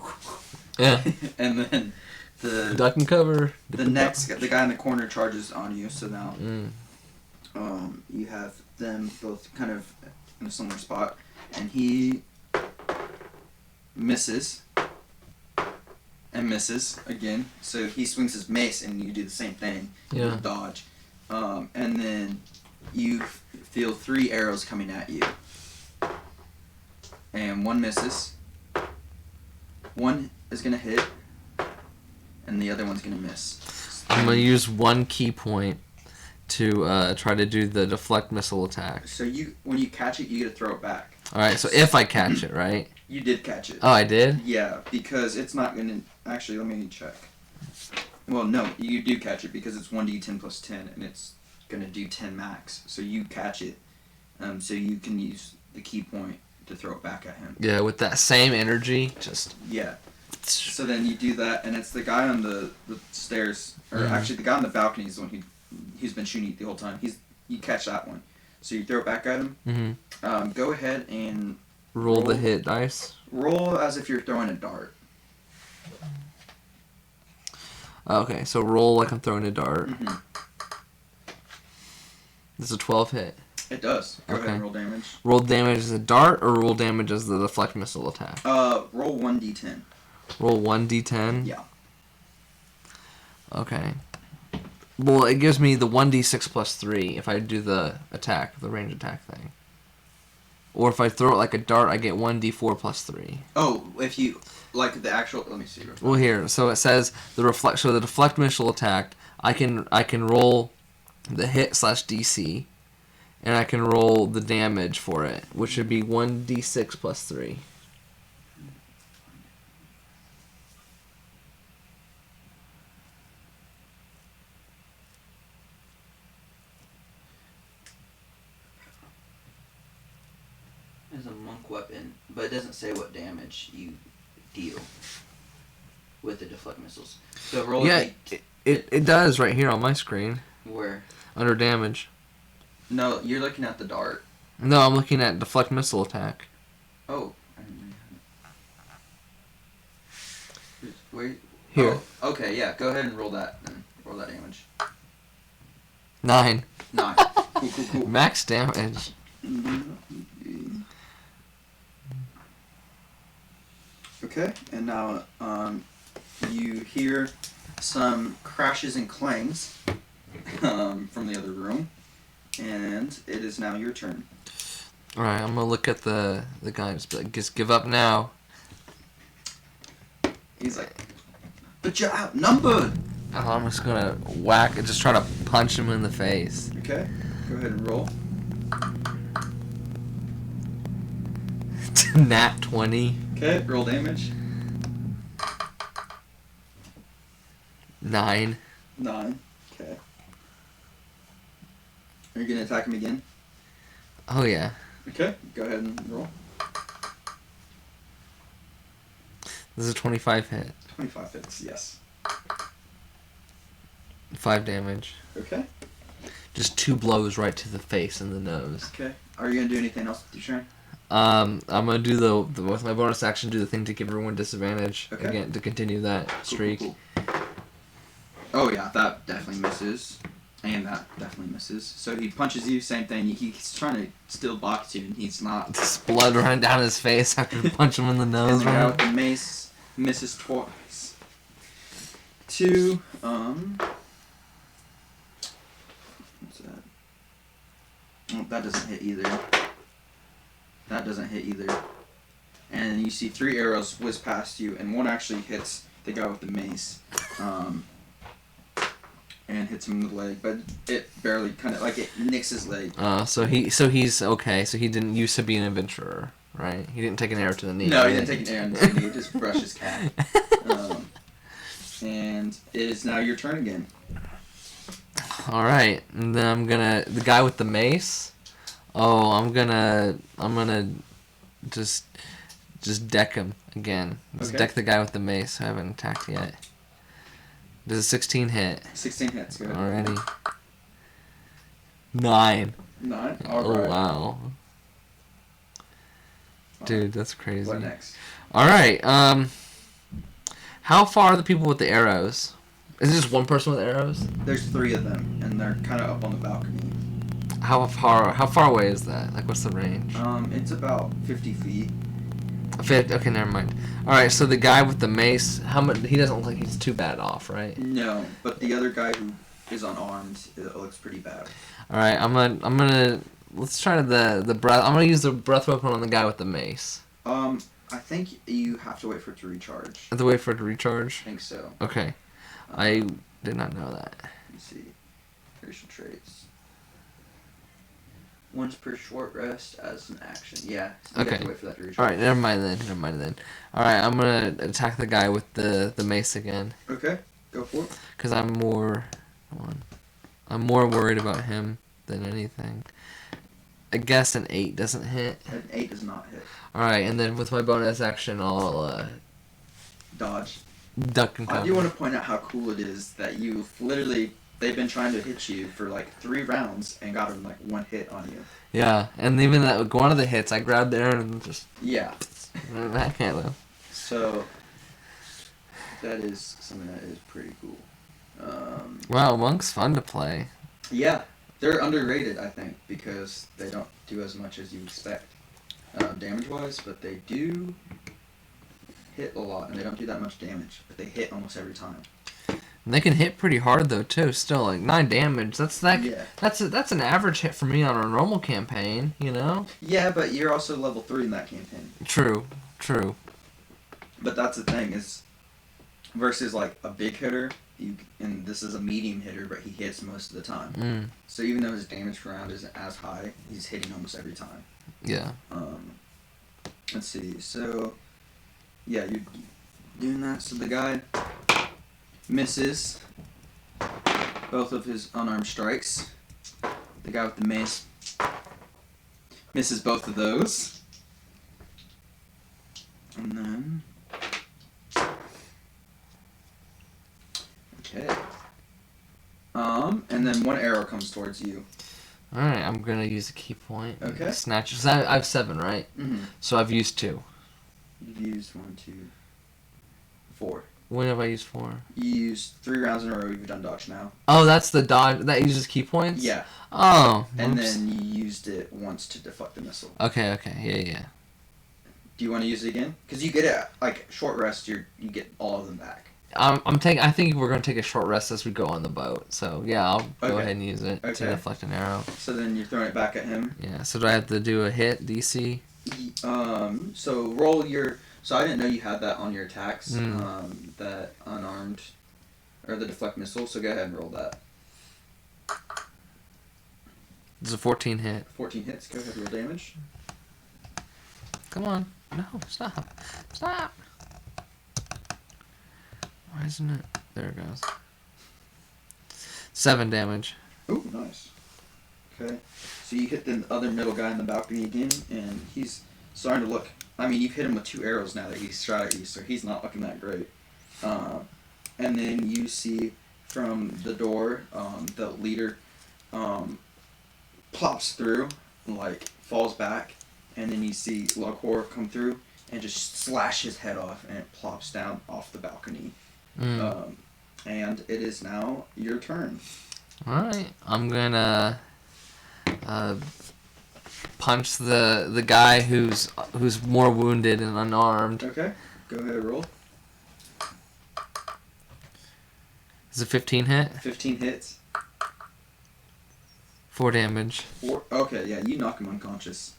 [SPEAKER 4] Yeah.
[SPEAKER 3] And then
[SPEAKER 4] Duck and cover.
[SPEAKER 3] the guy in the corner charges on you, so now you have them both kind of in a similar spot, and he misses and misses again. So he swings his mace, and you do the same thing.
[SPEAKER 4] Yeah.
[SPEAKER 3] You dodge, and then you feel 3 arrows coming at you, and 1 misses. 1 is gonna hit, and the other one's gonna miss.
[SPEAKER 4] I'm gonna use 1 key point to try to do the deflect missile attack.
[SPEAKER 3] So when you catch it, you get to throw it back.
[SPEAKER 4] Alright, so if I catch it, right?
[SPEAKER 3] You did catch it.
[SPEAKER 4] Oh, I did?
[SPEAKER 3] Yeah, because it's not gonna... Actually, let me check. Well, no, you do catch it because it's 1d10 plus 10, and it's gonna do 10 max. So you catch it, so you can use the key point to throw it back at him.
[SPEAKER 4] Yeah, with that same energy, just...
[SPEAKER 3] Yeah. So then you do that, and it's the guy on the stairs, or actually the guy on the balcony is the one he's been shooting at the whole time. You catch that one. So you throw it back at him.
[SPEAKER 4] Mm-hmm.
[SPEAKER 3] Go ahead and...
[SPEAKER 4] Roll the hit dice.
[SPEAKER 3] Roll as if you're throwing a dart.
[SPEAKER 4] Okay, so roll like I'm throwing a dart.
[SPEAKER 3] Mm-hmm.
[SPEAKER 4] This is a 12 hit.
[SPEAKER 3] It does. Go ahead
[SPEAKER 4] Okay.
[SPEAKER 3] and roll damage.
[SPEAKER 4] Roll damage as a dart or roll damage as the deflect missile attack?
[SPEAKER 3] Roll 1d10.
[SPEAKER 4] Roll 1d10?
[SPEAKER 3] Yeah.
[SPEAKER 4] Okay. Well, it gives me the 1d6 plus 3 if I do the attack, the range attack thing. Or if I throw it like a dart, I get 1d4 plus 3.
[SPEAKER 3] Oh, if you... Like the actual... Let me see. Real quick.
[SPEAKER 4] Well, here, so it says the deflect missile attack, I can roll the hit / DC, and I can roll the damage for it, which would be 1d6 plus 3.
[SPEAKER 3] It's a monk weapon, but it doesn't say what damage you deal with the deflect missiles. So roll
[SPEAKER 4] Yeah, it does right here on my screen.
[SPEAKER 3] Where?
[SPEAKER 4] Under damage.
[SPEAKER 3] No, you're looking at the dart.
[SPEAKER 4] No, I'm looking at deflect missile attack.
[SPEAKER 3] Oh. Where?
[SPEAKER 4] Here.
[SPEAKER 3] Oh, okay, yeah. Go ahead and roll that. Then. Roll that damage.
[SPEAKER 4] 9.
[SPEAKER 3] 9. Cool.
[SPEAKER 4] Max damage.
[SPEAKER 3] Okay, and now you hear some crashes and clangs from the other room, and it is now your turn.
[SPEAKER 4] Alright, I'm gonna look at the guy and just be like, just give up now.
[SPEAKER 3] He's like, but you're outnumbered!
[SPEAKER 4] Oh, I'm just gonna whack and just try to punch him in the face.
[SPEAKER 3] Okay, go ahead and roll.
[SPEAKER 4] Nat 20.
[SPEAKER 3] Okay, roll damage.
[SPEAKER 4] 9.
[SPEAKER 3] 9. Okay. Are you gonna attack him again?
[SPEAKER 4] Oh yeah.
[SPEAKER 3] Okay, go ahead and roll.
[SPEAKER 4] This is a 25 hit.
[SPEAKER 3] 25 hits, yes.
[SPEAKER 4] 5 damage.
[SPEAKER 3] Okay.
[SPEAKER 4] Just 2 blows right to the face and the nose.
[SPEAKER 3] Okay. Are you gonna do anything else with your turn?
[SPEAKER 4] I'm gonna do the with my bonus action, do the thing to give everyone disadvantage
[SPEAKER 3] Okay.
[SPEAKER 4] again to continue that streak.
[SPEAKER 3] Cool. Oh yeah, that definitely misses, and that definitely misses. So he punches you, same thing. He's trying to still box you, and he's not.
[SPEAKER 4] Just blood running down his face after you punch him in the
[SPEAKER 3] And
[SPEAKER 4] nose.
[SPEAKER 3] the guy
[SPEAKER 4] Right?
[SPEAKER 3] with the mace misses twice. 2. What's that? Oh, that doesn't hit either. That doesn't hit either. And you see 3 arrows whiz past you, and one actually hits the guy with the mace, and hits him in the leg, but it barely kind of like it nicks his leg.
[SPEAKER 4] So he's okay. So he didn't used to be an adventurer, right? He didn't take an arrow to the knee.
[SPEAKER 3] No,
[SPEAKER 4] right?
[SPEAKER 3] he didn't take an arrow in the knee. He just brushed his cap. And it is now your turn again.
[SPEAKER 4] All right, and then the guy with the mace. Oh, I'm gonna just deck him again. Just
[SPEAKER 3] Okay.
[SPEAKER 4] deck the guy with the mace who I haven't attacked yet. Does a 16 hit?
[SPEAKER 3] 16 hits. Good.
[SPEAKER 4] Already. 9.
[SPEAKER 3] 9. All
[SPEAKER 4] Oh
[SPEAKER 3] right.
[SPEAKER 4] wow, dude, that's crazy.
[SPEAKER 3] What next?
[SPEAKER 4] All right. How far are the people with the arrows? Is it just one person with arrows?
[SPEAKER 3] There's 3 of them, and they're kind of up on the balcony.
[SPEAKER 4] How far away is that? Like, what's the range?
[SPEAKER 3] It's about 50 feet.
[SPEAKER 4] Okay, never mind. All right, so the guy with the mace, how much? He doesn't look like he's too bad off, right?
[SPEAKER 3] No, but the other guy who is unarmed, it looks pretty bad.
[SPEAKER 4] All right, I'm gonna let's try the breath. I'm gonna use the breath weapon on the guy with the mace.
[SPEAKER 3] I think you have to wait for it to recharge.
[SPEAKER 4] I have to wait for it to recharge.
[SPEAKER 3] I think so.
[SPEAKER 4] Okay, I did not know that.
[SPEAKER 3] Let me see. Facial traits. Once per short rest as an action. Yeah. So you have
[SPEAKER 4] Okay.
[SPEAKER 3] to wait for that to recharge.
[SPEAKER 4] All right, never mind then. All right, I'm gonna attack the guy with the mace again.
[SPEAKER 3] Okay. Go for it.
[SPEAKER 4] Because I'm more worried about him than anything. I guess an 8 doesn't hit.
[SPEAKER 3] An 8 does not hit.
[SPEAKER 4] Alright, and then with my bonus action, I'll
[SPEAKER 3] Dodge.
[SPEAKER 4] duck and
[SPEAKER 3] I
[SPEAKER 4] cover.
[SPEAKER 3] do want to point out how cool it is that they've been trying to hit you for like 3 rounds and got them like 1 hit on you.
[SPEAKER 4] Yeah, and even that one of the hits, I grabbed the arrow and just
[SPEAKER 3] Yeah.
[SPEAKER 4] backhand though.
[SPEAKER 3] So that is something that is pretty cool.
[SPEAKER 4] Wow, Monk's fun to play.
[SPEAKER 3] Yeah, they're underrated, I think, because they don't do as much as you expect damage-wise, but they do hit a lot, and they don't do that much damage, but they hit almost every time.
[SPEAKER 4] And they can hit pretty hard though too. Still, like 9 damage. That's an average hit for me on a normal campaign. You know.
[SPEAKER 3] Yeah, but you're also level 3 in that campaign.
[SPEAKER 4] True.
[SPEAKER 3] But that's the thing is, versus like a big hitter, and this is a medium hitter, but he hits most of the time. So even though his damage per round isn't as high, he's hitting almost every time.
[SPEAKER 4] Yeah.
[SPEAKER 3] Let's see. So, yeah, you're doing that. So the guy misses both of his unarmed strikes. The guy with the mace misses both of those. And then... Okay. And then 1 arrow comes towards you.
[SPEAKER 4] Alright, I'm gonna use a key point.
[SPEAKER 3] Okay.
[SPEAKER 4] Snatch. 'Cause I have 7, right?
[SPEAKER 3] Mm-hmm.
[SPEAKER 4] So I've used 2.
[SPEAKER 3] You've used 1, 2, 4.
[SPEAKER 4] When have I used 4?
[SPEAKER 3] You used 3 rounds in a row. You've done dodge now.
[SPEAKER 4] Oh, that's the dodge. That uses key points?
[SPEAKER 3] Yeah.
[SPEAKER 4] Oh.
[SPEAKER 3] And
[SPEAKER 4] whoops.
[SPEAKER 3] then you used it once to deflect the missile.
[SPEAKER 4] Okay. Yeah.
[SPEAKER 3] Do you want to use it again? Because you get it, like, short rest, you get all of them back.
[SPEAKER 4] I think we're gonna take a short rest as we go on the boat. So yeah, I'll go
[SPEAKER 3] Okay.
[SPEAKER 4] ahead and use it to
[SPEAKER 3] Okay.
[SPEAKER 4] deflect an arrow.
[SPEAKER 3] So then you're throwing it back at him.
[SPEAKER 4] Yeah. So do I have to do a hit DC?
[SPEAKER 3] So roll your... So I didn't know you had that on your attacks,
[SPEAKER 4] Mm.
[SPEAKER 3] that unarmed, or the deflect missile, so go ahead and roll that.
[SPEAKER 4] It's a 14 hit.
[SPEAKER 3] 14 hits, go ahead and roll damage.
[SPEAKER 4] Come on. No, stop. Why isn't it? There it goes. 7 damage.
[SPEAKER 3] Ooh, nice. Okay. So you hit the other middle guy in the balcony again, and he's starting to look... I mean, you've hit him with 2 arrows now that he's shot at you, so he's not looking that great. And then you see from the door, the leader plops through, like, falls back, and then you see Laghor come through and just slash his head off, and it plops down off the balcony. And it is now your turn.
[SPEAKER 4] Alright. I'm gonna punch the guy who's more wounded and unarmed.
[SPEAKER 3] Okay, go ahead and roll.
[SPEAKER 4] Is it 15 hit?
[SPEAKER 3] 15 hits.
[SPEAKER 4] 4 damage.
[SPEAKER 3] 4. Okay, yeah, you knock him unconscious.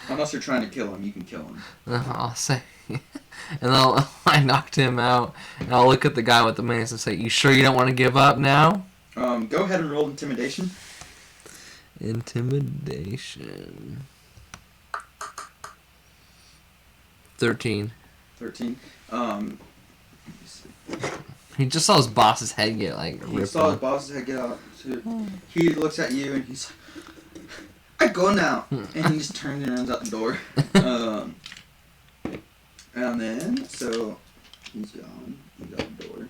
[SPEAKER 3] Unless you're trying to kill him, you can kill him.
[SPEAKER 4] I'll say. And I knocked him out. And I'll look at the guy with the mace and say, "You sure you don't want to give up now?"
[SPEAKER 3] Go ahead and roll intimidation.
[SPEAKER 4] Intimidation. 13.
[SPEAKER 3] 13. Let me see.
[SPEAKER 4] He just saw his boss's head get like
[SPEAKER 3] He
[SPEAKER 4] ripped
[SPEAKER 3] saw his
[SPEAKER 4] off.
[SPEAKER 3] boss's head get out. So he looks at you and he's like, I go now. And he just turns and runs out the door. And then, so he's gone. He's out the door.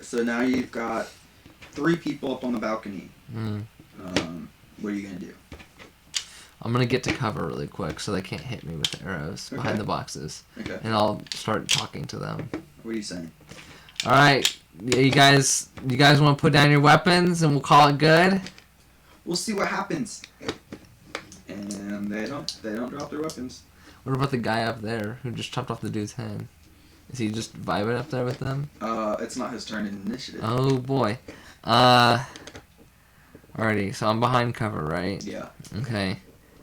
[SPEAKER 3] So now you've got 3 people up on the balcony. What are you going to do?
[SPEAKER 4] I'm gonna get to cover really quick so they can't hit me with the arrows behind the boxes.
[SPEAKER 3] Okay.
[SPEAKER 4] And I'll start talking to them.
[SPEAKER 3] What are you saying?
[SPEAKER 4] All right, you guys want to put down your weapons and we'll call it good?
[SPEAKER 3] We'll see what happens. And they don't drop their weapons.
[SPEAKER 4] What about the guy up there who just chopped off the dude's head? Is he just vibing up there with them?
[SPEAKER 3] It's not his turn in initiative.
[SPEAKER 4] Oh boy. Alrighty, so I'm behind cover, right?
[SPEAKER 3] Yeah.
[SPEAKER 4] Okay.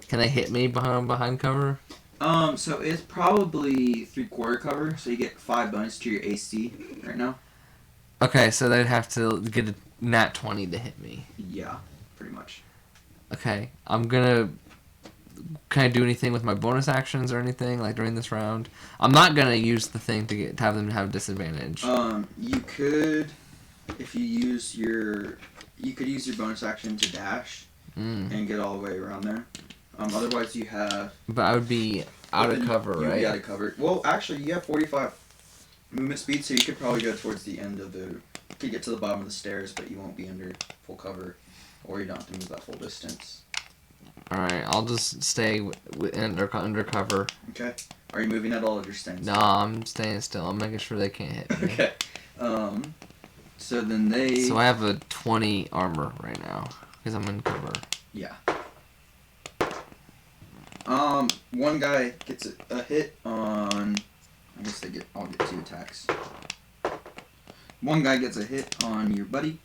[SPEAKER 4] Can they hit me behind cover?
[SPEAKER 3] So it's probably 3/4 cover, so you get 5 bonus to your AC right now.
[SPEAKER 4] Okay, so they'd have to get a nat 20 to hit me.
[SPEAKER 3] Yeah, pretty much.
[SPEAKER 4] Okay, can I do anything with my bonus actions or anything like during this round? I'm not gonna use the thing to have them have disadvantage.
[SPEAKER 3] You could, if you use your bonus action to dash and get all the way around there. Otherwise you have.
[SPEAKER 4] But I would be out of cover, right?
[SPEAKER 3] You'd be out of cover. Well, actually, you have 45 movement speed, so you could probably go towards the end of the. You could get to the bottom of the stairs, but you won't be under full cover, or you don't have to move that full distance.
[SPEAKER 4] Alright, I'll just stay under cover.
[SPEAKER 3] Okay. Are you moving at all, or just staying
[SPEAKER 4] No,
[SPEAKER 3] still?
[SPEAKER 4] I'm staying still. I'm making sure they can't hit me.
[SPEAKER 3] Okay. So then they.
[SPEAKER 4] So I have a 20 armor right now because I'm in cover.
[SPEAKER 3] Yeah. One guy gets a hit on. I guess I'll get 2 attacks. One guy gets a hit on your buddy,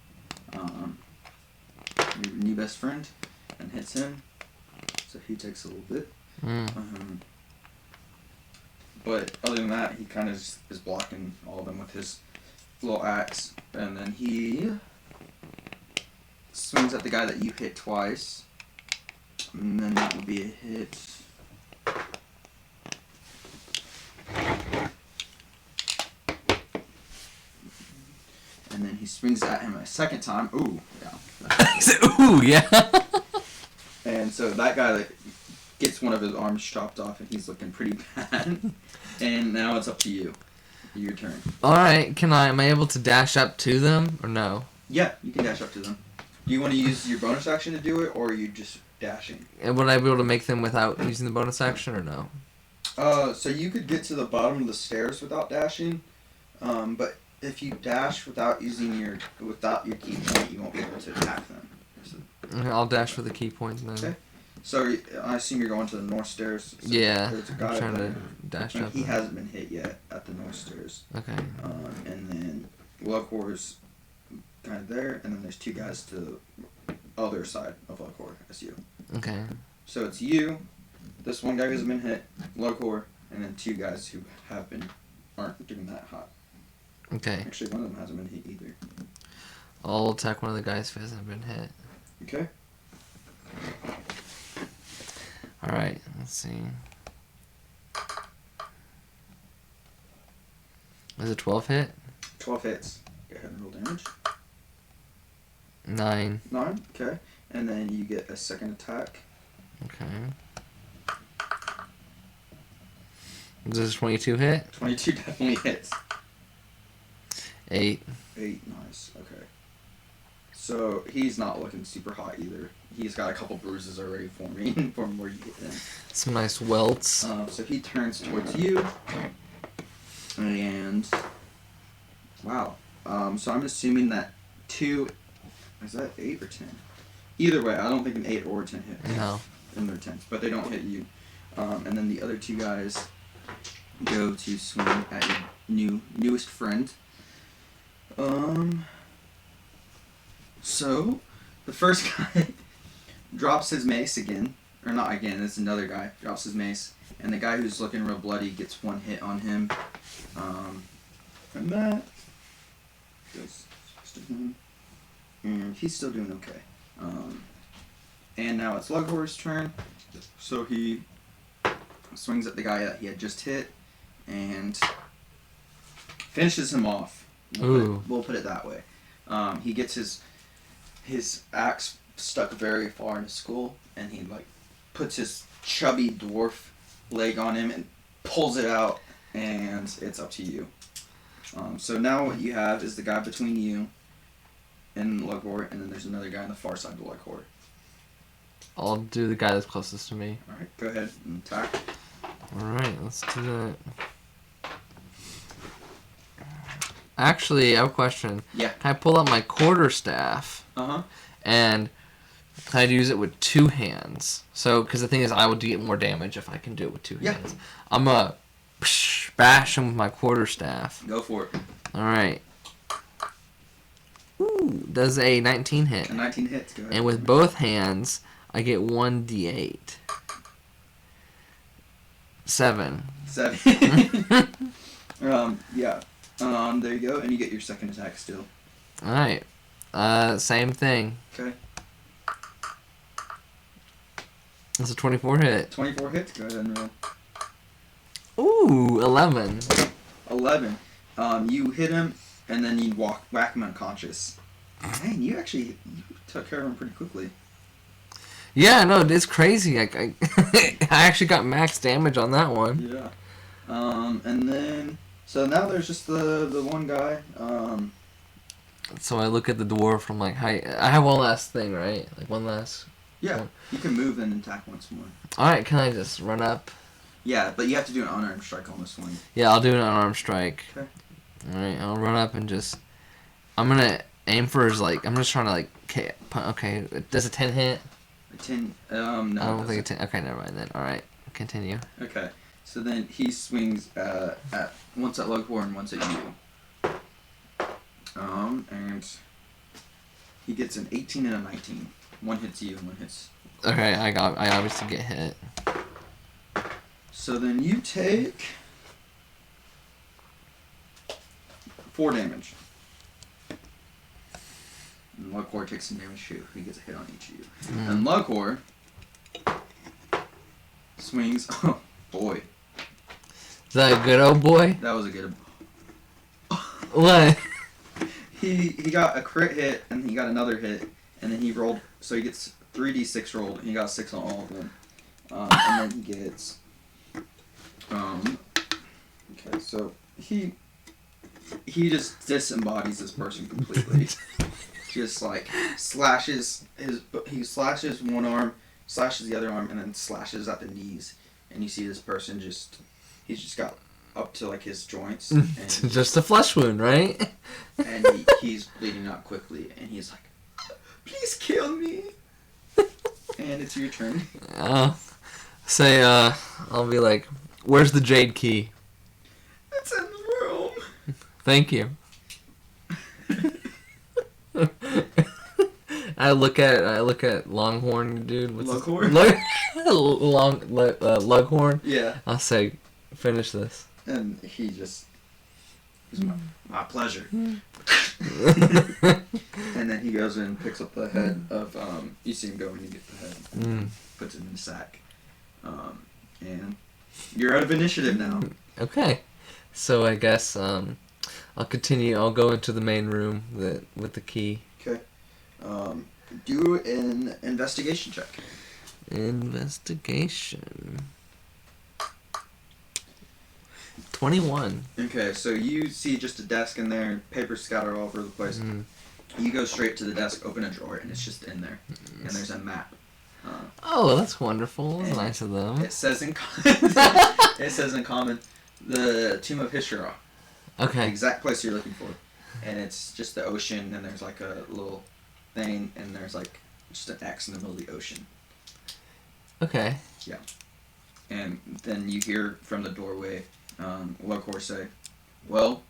[SPEAKER 3] your new best friend, and hits him. So he takes a little bit. But other than that, he kind of is blocking all of them with his little axe, and then he swings at the guy that you hit twice, and then that would be a hit. And then he swings at him a second time. Ooh, yeah.
[SPEAKER 4] He said, ooh, yeah.
[SPEAKER 3] And so that guy like, gets one of his arms chopped off, and he's looking pretty bad. And now it's up to you. Your turn.
[SPEAKER 4] Alright, am I able to dash up to them or no?
[SPEAKER 3] Yeah, you can dash up to them. Do you want to use your bonus action to do it, or are you just dashing?
[SPEAKER 4] And would I be able to make them without using the bonus action or no?
[SPEAKER 3] So you could get to the bottom of the stairs without dashing, but if you dash without your key point, you won't be able to attack them. So,
[SPEAKER 4] Okay, I'll dash for the key point then.
[SPEAKER 3] okay. So I assume you're going to the north stairs. So
[SPEAKER 4] Yeah,
[SPEAKER 3] there's a
[SPEAKER 4] I'm
[SPEAKER 3] guy
[SPEAKER 4] trying
[SPEAKER 3] there.
[SPEAKER 4] to dash
[SPEAKER 3] And
[SPEAKER 4] up.
[SPEAKER 3] he hasn't been hit yet at the north stairs.
[SPEAKER 4] Okay.
[SPEAKER 3] And then Lughor's kind of there, and then there's 2 guys to the other side of Lughor. That's you.
[SPEAKER 4] Okay.
[SPEAKER 3] So it's you, this one guy who hasn't been hit, Lughor, and then 2 guys who aren't doing that hot.
[SPEAKER 4] Okay.
[SPEAKER 3] Actually, one of them hasn't been hit either.
[SPEAKER 4] I'll attack one of the guys who hasn't been hit.
[SPEAKER 3] Okay.
[SPEAKER 4] Alright, let's see. Is it 12 hit?
[SPEAKER 3] 12 hits. Go ahead and roll damage.
[SPEAKER 4] 9.
[SPEAKER 3] 9. Okay. And then you get a second attack.
[SPEAKER 4] Okay. Does this 22 hit?
[SPEAKER 3] 22 definitely hits.
[SPEAKER 4] 8.
[SPEAKER 3] 8. Nice. Okay. So he's not looking super hot either. He's got a couple bruises already forming from where you hit him.
[SPEAKER 4] Some nice welts.
[SPEAKER 3] So he turns towards you. And wow. So I'm assuming that 2. Is that 8 or 10? Either way, I don't think an 8 or 10 hits.
[SPEAKER 4] No.
[SPEAKER 3] And they're 10s, but they don't hit you. And then the other 2 guys go to swing at your newest friend. So the first guy drops his mace again, or not again. It's another guy drops his mace, and the guy who's looking real bloody gets 1 hit on him. From that, goes to him, and he's still doing okay. And now it's Lughor's turn, so he swings at the guy that he had just hit, and finishes him off.
[SPEAKER 4] Ooh.
[SPEAKER 3] We'll put it that way. He gets his axe stuck very far in his skull, and he like puts his chubby dwarf leg on him and pulls it out, and it's up to you. So now what you have is the guy between you and Lughor, and then there's another guy on the far side of Lughor.
[SPEAKER 4] I'll do the guy that's closest to me.
[SPEAKER 3] Alright, go ahead and attack.
[SPEAKER 4] Alright, let's do that. Actually, I have a question.
[SPEAKER 3] Yeah.
[SPEAKER 4] Can I pull out my quarterstaff
[SPEAKER 3] Uh-huh.
[SPEAKER 4] and can I use it with 2 hands? So, because the thing is, I would get more damage if I can do it with 2
[SPEAKER 3] Yeah.
[SPEAKER 4] hands. I'm gonna bash him with my quarterstaff.
[SPEAKER 3] Go for it.
[SPEAKER 4] Alright. Ooh, does a 19 hit.
[SPEAKER 3] A 19 hits, go ahead.
[SPEAKER 4] And with both hands, I get 1d8. 7.
[SPEAKER 3] 7. Yeah. There you go, and you get your second attack still.
[SPEAKER 4] Alright. Same thing.
[SPEAKER 3] Okay.
[SPEAKER 4] It's a 24 hit.
[SPEAKER 3] 24 hits, go ahead and roll.
[SPEAKER 4] Ooh, 11.
[SPEAKER 3] 11. You hit him, and then you whack him unconscious. Man, you took care of him pretty quickly.
[SPEAKER 4] Yeah, no, it's crazy. I actually got max damage on that one.
[SPEAKER 3] Yeah. And then, so now there's just the one guy.
[SPEAKER 4] So I look at the dwarf, I'm like, hi. I have one last thing, right? Like one last...
[SPEAKER 3] Yeah, you can move and attack once more.
[SPEAKER 4] Alright, can I just run up?
[SPEAKER 3] Yeah, but you have to do an unarmed strike on this one.
[SPEAKER 4] Yeah, I'll do an unarmed strike.
[SPEAKER 3] Okay.
[SPEAKER 4] Alright, I'll run up and just... I'm gonna aim for his, like... I'm just trying to, like... Okay, does a 10 hit?
[SPEAKER 3] A 10, no.
[SPEAKER 4] I don't think a 10... Okay, never mind then. Alright, continue.
[SPEAKER 3] Okay, so then he swings at once at Lughor and once at you. And he gets an 18 and a 19. One hits you and one hits...
[SPEAKER 4] Okay, I obviously get hit.
[SPEAKER 3] So then you take 4 damage. And Lughor takes some damage too. He gets a hit on each of you. And Lughor swings. Oh boy,
[SPEAKER 4] Is that a good old boy?
[SPEAKER 3] that was a good.
[SPEAKER 4] What?
[SPEAKER 3] He got a crit hit and he got another hit and then he rolled. So he gets 3d6 rolled and he got 6 on all of them. And then he gets. Okay, so he just disembodies this person completely. Just like slashes one arm, slashes the other arm, and then slashes at the knees. And you see this person he's just got up to like his joints, and
[SPEAKER 4] Just a flesh wound, right?
[SPEAKER 3] and he's bleeding out quickly, and he's like, "Please kill me." And it's your turn.
[SPEAKER 4] I'll be like, where's the jade key?
[SPEAKER 3] It's in the room.
[SPEAKER 4] Thank you. I look at Longhorn, dude. What's
[SPEAKER 3] Lughor?
[SPEAKER 4] Lughorn.
[SPEAKER 3] Yeah.
[SPEAKER 4] I'll say, finish this.
[SPEAKER 3] And he's my pleasure. And then he goes and picks up the head of you see him go and he gets the head and puts it in the sack. And you're out of initiative now.
[SPEAKER 4] Okay. So I guess I'll continue. I'll go into the main room with the key.
[SPEAKER 3] Okay. Do an investigation check.
[SPEAKER 4] Investigation. 21.
[SPEAKER 3] Okay, so you see just a desk in there, papers scattered all over the place. You go straight to the desk, open a drawer, and it's just in there. And there's a map.
[SPEAKER 4] Oh, that's wonderful. That's nice of them.
[SPEAKER 3] It says in common the Tomb of Hisherah. The
[SPEAKER 4] Okay.
[SPEAKER 3] exact place you're looking for. And it's just the ocean, and there's like a little thing, and there's like just an X in the middle of the ocean.
[SPEAKER 4] Okay.
[SPEAKER 3] Yeah. And then you hear from the doorway Lughor say, "Well,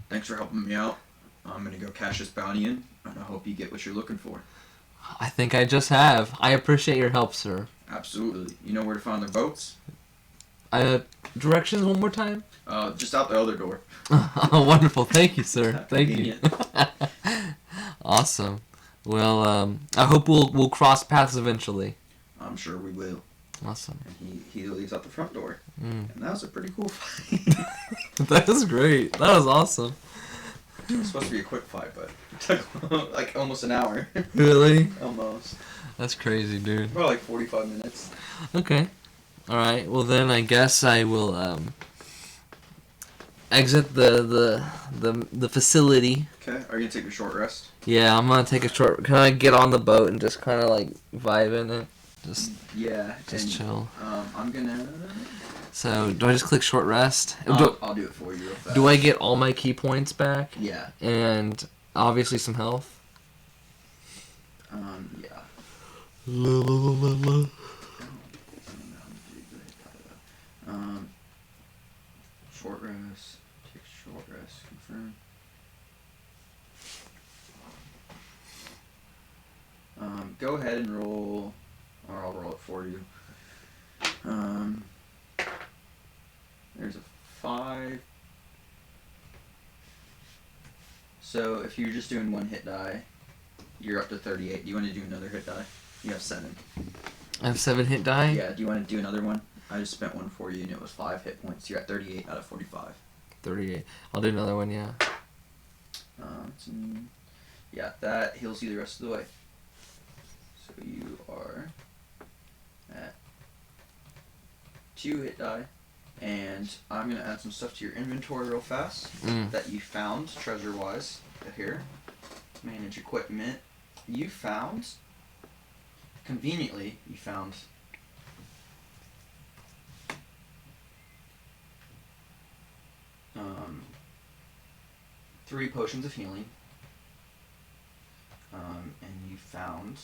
[SPEAKER 3] thanks for helping me out. I'm going to go cash this bounty in, and I hope you get what you're looking for."
[SPEAKER 4] I think I just have. I appreciate your help, sir.
[SPEAKER 3] Absolutely. You know where to find their boats?
[SPEAKER 4] Directions one more time?
[SPEAKER 3] Just out the other door.
[SPEAKER 4] Oh, wonderful. Thank you, sir. Thank you.
[SPEAKER 3] Convenient.
[SPEAKER 4] Awesome. Well, I hope we'll cross paths eventually.
[SPEAKER 3] I'm sure we will.
[SPEAKER 4] Awesome.
[SPEAKER 3] And he leaves out the front door.
[SPEAKER 4] Mm.
[SPEAKER 3] And that was a pretty cool fight.
[SPEAKER 4] That was great. That was awesome.
[SPEAKER 3] It was supposed to be a quick fight, but it took like almost an hour.
[SPEAKER 4] Really?
[SPEAKER 3] Almost.
[SPEAKER 4] That's crazy, dude.
[SPEAKER 3] Probably like 45 minutes.
[SPEAKER 4] Okay. All right. Well, then I guess I will exit the facility.
[SPEAKER 3] Okay, are you gonna take a short rest?
[SPEAKER 4] Yeah, I'm gonna take a short. Can I get on the boat and just kind of like vibe in it? Just
[SPEAKER 3] Just
[SPEAKER 4] chill.
[SPEAKER 3] I'm gonna.
[SPEAKER 4] So do I just click short rest?
[SPEAKER 3] I'll do it for you real fast.
[SPEAKER 4] Do I get all my key points back?
[SPEAKER 3] Yeah.
[SPEAKER 4] And obviously some health.
[SPEAKER 3] Yeah.
[SPEAKER 4] La, la, la, la, la.
[SPEAKER 3] Short rest. Take short rest. Confirm. Go ahead and roll, or I'll roll it for you. There's a 5. So if you're just doing one hit die, you're up to 38. Do you want to do another hit die? You have 7.
[SPEAKER 4] I have 7 hit die?
[SPEAKER 3] Yeah, do you want to do another one? I just spent one for you and it was 5 hit points. You're at 38 out of 45.
[SPEAKER 4] 38. I'll do another one, yeah.
[SPEAKER 3] Yeah, that heals you the rest of the way. So you are at 2 hit die. And I'm going to add some stuff to your inventory real fast that you found treasure-wise. Here. Manage equipment. You found, conveniently, 3 potions of healing. And you found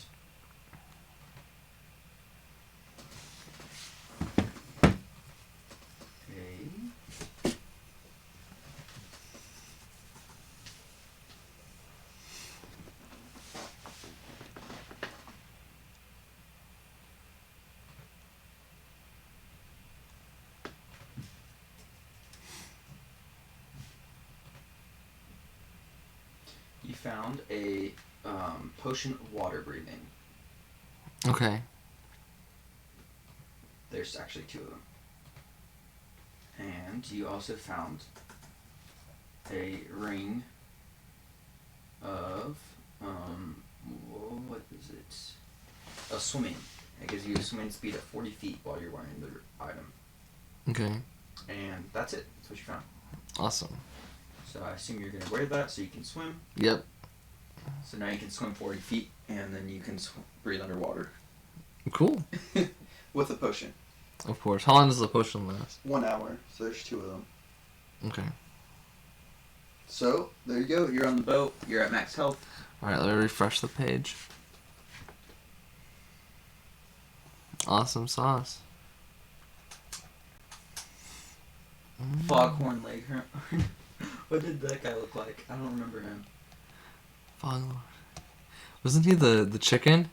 [SPEAKER 3] a potion of water breathing.
[SPEAKER 4] Okay.
[SPEAKER 3] There's actually 2 of them. And you also found a ring of, what is it? A swimming. It gives you a swimming speed at 40 feet while you're wearing the item.
[SPEAKER 4] Okay.
[SPEAKER 3] And that's it. That's what you found.
[SPEAKER 4] Awesome.
[SPEAKER 3] So I assume you're going to wear that so you can swim.
[SPEAKER 4] Yep.
[SPEAKER 3] So now you can swim 40 feet and then you can breathe underwater.
[SPEAKER 4] Cool.
[SPEAKER 3] With a potion.
[SPEAKER 4] Of course. How long does the potion last?
[SPEAKER 3] 1 hour. So there's 2 of them.
[SPEAKER 4] Okay.
[SPEAKER 3] So, there you go. You're on the boat. You're at max health.
[SPEAKER 4] Alright, let me refresh the page. Awesome sauce.
[SPEAKER 3] Foghorn Leghorn. What did that guy look like? I don't remember him.
[SPEAKER 4] Foghorn. Wasn't he the chicken?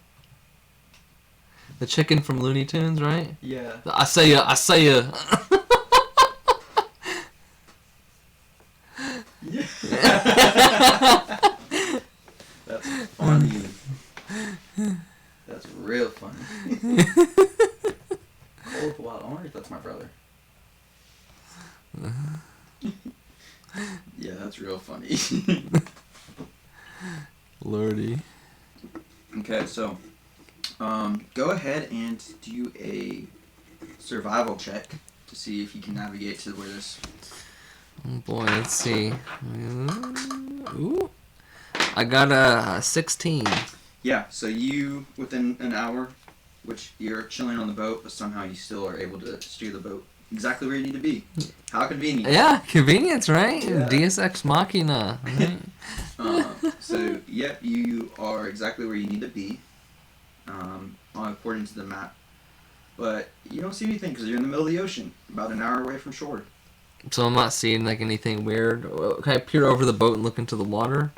[SPEAKER 4] The chicken from Looney Tunes, right?
[SPEAKER 3] Yeah.
[SPEAKER 4] I say ya.
[SPEAKER 3] Yeah. That's funny. That's real funny. Cold Wild Orange? That's my brother. Yeah, that's real funny.
[SPEAKER 4] Lordy.
[SPEAKER 3] Okay, so go ahead and do a survival check to see if you can navigate to where this.
[SPEAKER 4] Oh boy, let's see. Ooh. I got a 16.
[SPEAKER 3] Yeah, so you, within an hour, which you're chilling on the boat, but somehow you still are able to steer the boat exactly where you need to be. How convenient.
[SPEAKER 4] Yeah, convenience, right?
[SPEAKER 3] Yeah.
[SPEAKER 4] Deus Ex Machina. Right?
[SPEAKER 3] So, yep, you are exactly where you need to be, according to the map. But you don't see anything because you're in the middle of the ocean, about an hour away from shore.
[SPEAKER 4] So I'm not seeing like anything weird. Can I peer over the boat and look into the water?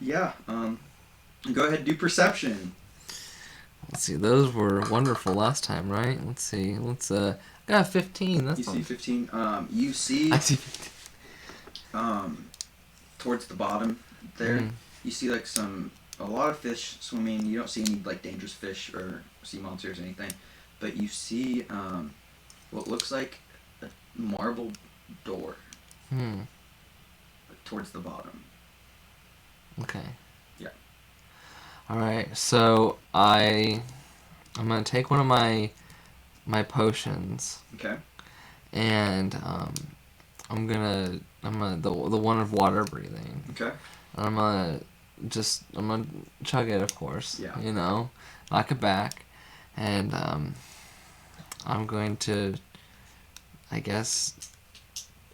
[SPEAKER 3] Yeah, go ahead and do perception.
[SPEAKER 4] Let's see, those were wonderful last time, right? Let's see. I got a 15. That's
[SPEAKER 3] You see
[SPEAKER 4] not...
[SPEAKER 3] 15. You see
[SPEAKER 4] I see 15.
[SPEAKER 3] towards the bottom there,
[SPEAKER 4] Mm.
[SPEAKER 3] you see like a lot of fish swimming. You don't see any like dangerous fish or sea monsters or anything, but you see what looks like a marble door towards the bottom.
[SPEAKER 4] Okay.
[SPEAKER 3] Yeah.
[SPEAKER 4] All right. So I'm gonna take one of my potions,
[SPEAKER 3] Okay.
[SPEAKER 4] and I'm gonna the one of water breathing.
[SPEAKER 3] Okay.
[SPEAKER 4] I'm gonna chug it, of course.
[SPEAKER 3] Yeah.
[SPEAKER 4] You know, knock it back, and I'm going to, I guess,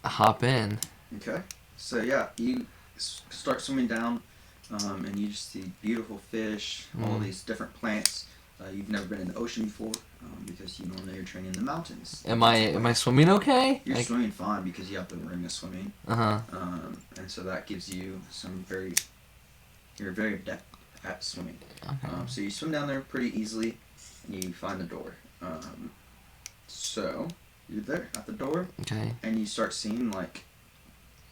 [SPEAKER 4] hop in.
[SPEAKER 3] Okay. So yeah, you start swimming down, and you just see beautiful fish, all these different plants. You've never been in the ocean before, because you normally are training in the mountains.
[SPEAKER 4] Am I swimming okay?
[SPEAKER 3] You're swimming fine because you have the ring of swimming.
[SPEAKER 4] Uh-huh.
[SPEAKER 3] And so that gives you you're very adept at swimming.
[SPEAKER 4] Okay.
[SPEAKER 3] So you swim down there pretty easily, and you find the door. So you're there at the door,
[SPEAKER 4] Okay.
[SPEAKER 3] and you start seeing like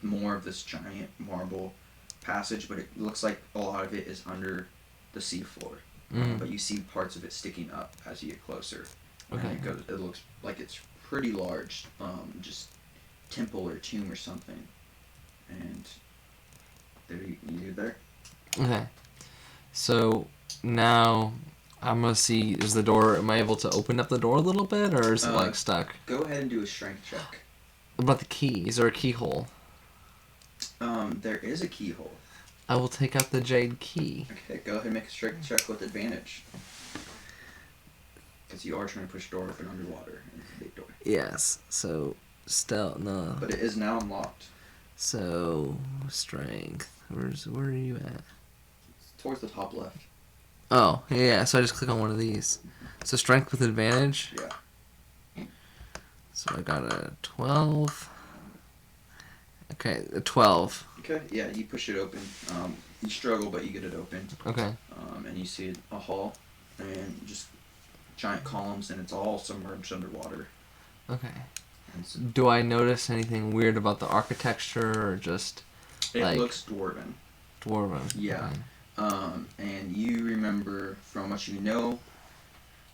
[SPEAKER 3] more of this giant marble passage, but it looks like a lot of it is under the seafloor. But you see parts of it sticking up as you get closer.
[SPEAKER 4] Okay.
[SPEAKER 3] And it looks like it's pretty large, just temple or tomb or something. And you're there.
[SPEAKER 4] Okay. So now I'm gonna see, is the door, am I able to open up the door a little bit, or is it like stuck?
[SPEAKER 3] Go ahead and do a strength check.
[SPEAKER 4] What about the key? Is there a keyhole?
[SPEAKER 3] There is a keyhole.
[SPEAKER 4] I will take out the jade key.
[SPEAKER 3] Okay, go ahead and make a strength check with advantage. Because you are trying to push the door open underwater. And it's a big door.
[SPEAKER 4] Yes. So no.
[SPEAKER 3] But it is now unlocked.
[SPEAKER 4] So strength. Where are you at?
[SPEAKER 3] It's towards the top left.
[SPEAKER 4] Oh, yeah. So I just click on one of these. So strength with advantage.
[SPEAKER 3] Yeah.
[SPEAKER 4] So I got a 12. Okay, a 12.
[SPEAKER 3] Okay, yeah, you push it open. You struggle, but you get it open.
[SPEAKER 4] Okay.
[SPEAKER 3] And you see a hall, and just giant columns, and it's all submerged underwater.
[SPEAKER 4] Okay.
[SPEAKER 3] And so
[SPEAKER 4] Do I notice anything weird about the architecture, or just
[SPEAKER 3] it
[SPEAKER 4] like
[SPEAKER 3] looks dwarven.
[SPEAKER 4] dwarven?
[SPEAKER 3] Yeah.
[SPEAKER 4] Okay.
[SPEAKER 3] And you remember from what you know,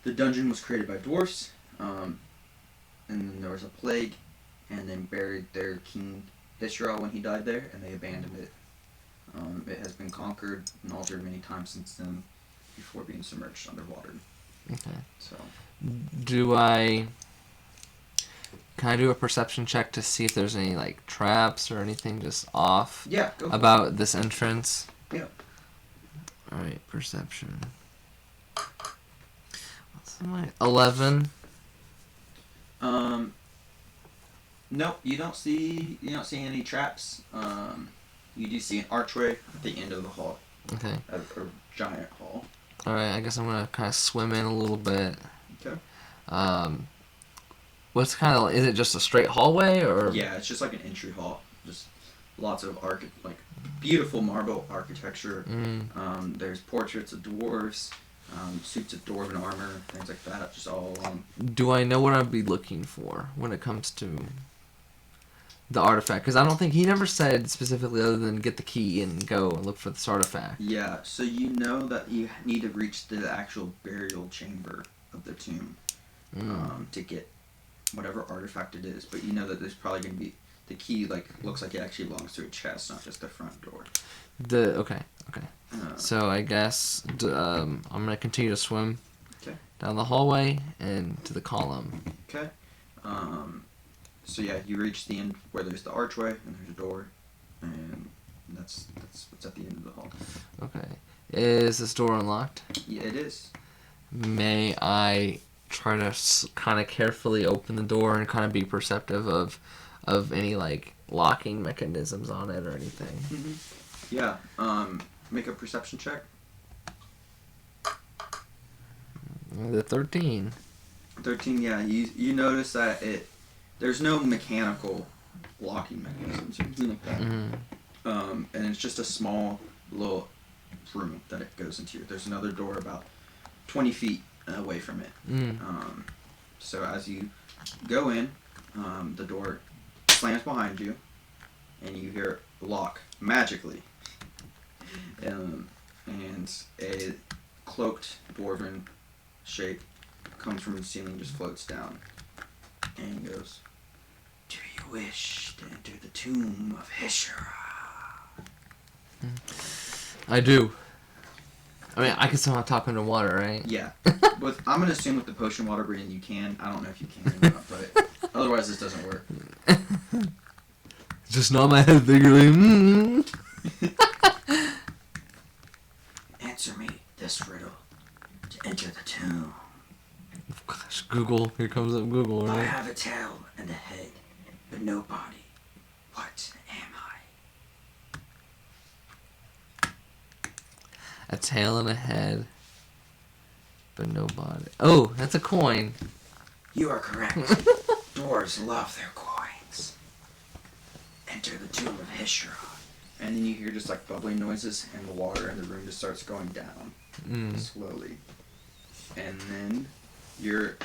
[SPEAKER 3] the dungeon was created by dwarfs, and then there was a plague, and then buried their king Hisherah when he died there, and they abandoned it. It has been conquered and altered many times since then, before being submerged underwater.
[SPEAKER 4] Okay.
[SPEAKER 3] So.
[SPEAKER 4] Can I do a perception check to see if there's any like traps or anything just off?
[SPEAKER 3] Yeah. Go for
[SPEAKER 4] about this entrance?
[SPEAKER 3] Yeah.
[SPEAKER 4] All right, perception. What's my 11?
[SPEAKER 3] Nope, you don't see any traps. You do see an archway at the end of the hall.
[SPEAKER 4] Okay.
[SPEAKER 3] A giant hall.
[SPEAKER 4] All right, I guess I'm gonna kind of swim in a little bit.
[SPEAKER 3] Okay.
[SPEAKER 4] What's kind of, is it just a straight hallway, or?
[SPEAKER 3] Yeah, it's just like an entry hall. Just lots of beautiful marble architecture. There's portraits of dwarves, suits of dwarven armor, things like that, just all along.
[SPEAKER 4] Do I know what I'd be looking for when it comes to the artifact? Because I don't think he never said specifically other than get the key and go and look for this artifact.
[SPEAKER 3] Yeah, so you know that you need to reach the actual burial chamber of the tomb to get whatever artifact it is. But you know that there's probably going to be the key. Looks like it actually belongs to a chest, not just the front door.
[SPEAKER 4] Okay. So I guess I'm gonna continue to swim.
[SPEAKER 3] Okay.
[SPEAKER 4] Down the hallway and to the column.
[SPEAKER 3] Okay. So yeah, you reach the end where there's the archway and there's a door, and that's what's at the end of the hall.
[SPEAKER 4] Okay. Is this door unlocked?
[SPEAKER 3] Yeah, it is.
[SPEAKER 4] May I try to kind of carefully open the door and kind of be perceptive of any like locking mechanisms on it or anything?
[SPEAKER 3] Mm-hmm. Yeah. Make a perception check.
[SPEAKER 4] The 13.
[SPEAKER 3] 13. Yeah. You notice that there's no mechanical locking mechanisms or anything like that.
[SPEAKER 4] Mm-hmm.
[SPEAKER 3] And it's just a small little room that it goes into. There's another door about 20 feet away from it. So as you go in, the door slams behind you, and you hear it lock magically. And a cloaked dwarven shape comes from the ceiling, just floats down, and goes, "Do you wish to enter the tomb of Hisherah?"
[SPEAKER 4] I do. I mean, I can somehow talk underwater, right?
[SPEAKER 3] Yeah. I'm gonna assume with the potion water breathing you can. I don't know if you can or not, but otherwise this doesn't work.
[SPEAKER 4] Just nod my head vigorously.
[SPEAKER 3] Answer me this riddle to enter the tomb.
[SPEAKER 4] Gosh, Google. Here comes up Google,
[SPEAKER 3] I
[SPEAKER 4] right?
[SPEAKER 3] have a tail and a head, but no body. What am I?
[SPEAKER 4] A tail and a head, but no body. Oh, that's a coin.
[SPEAKER 3] You are correct. Dwarves love their coins. Enter the tomb of Hisherah. And then you hear just like bubbling noises, and the water in the room just starts going down slowly. And then you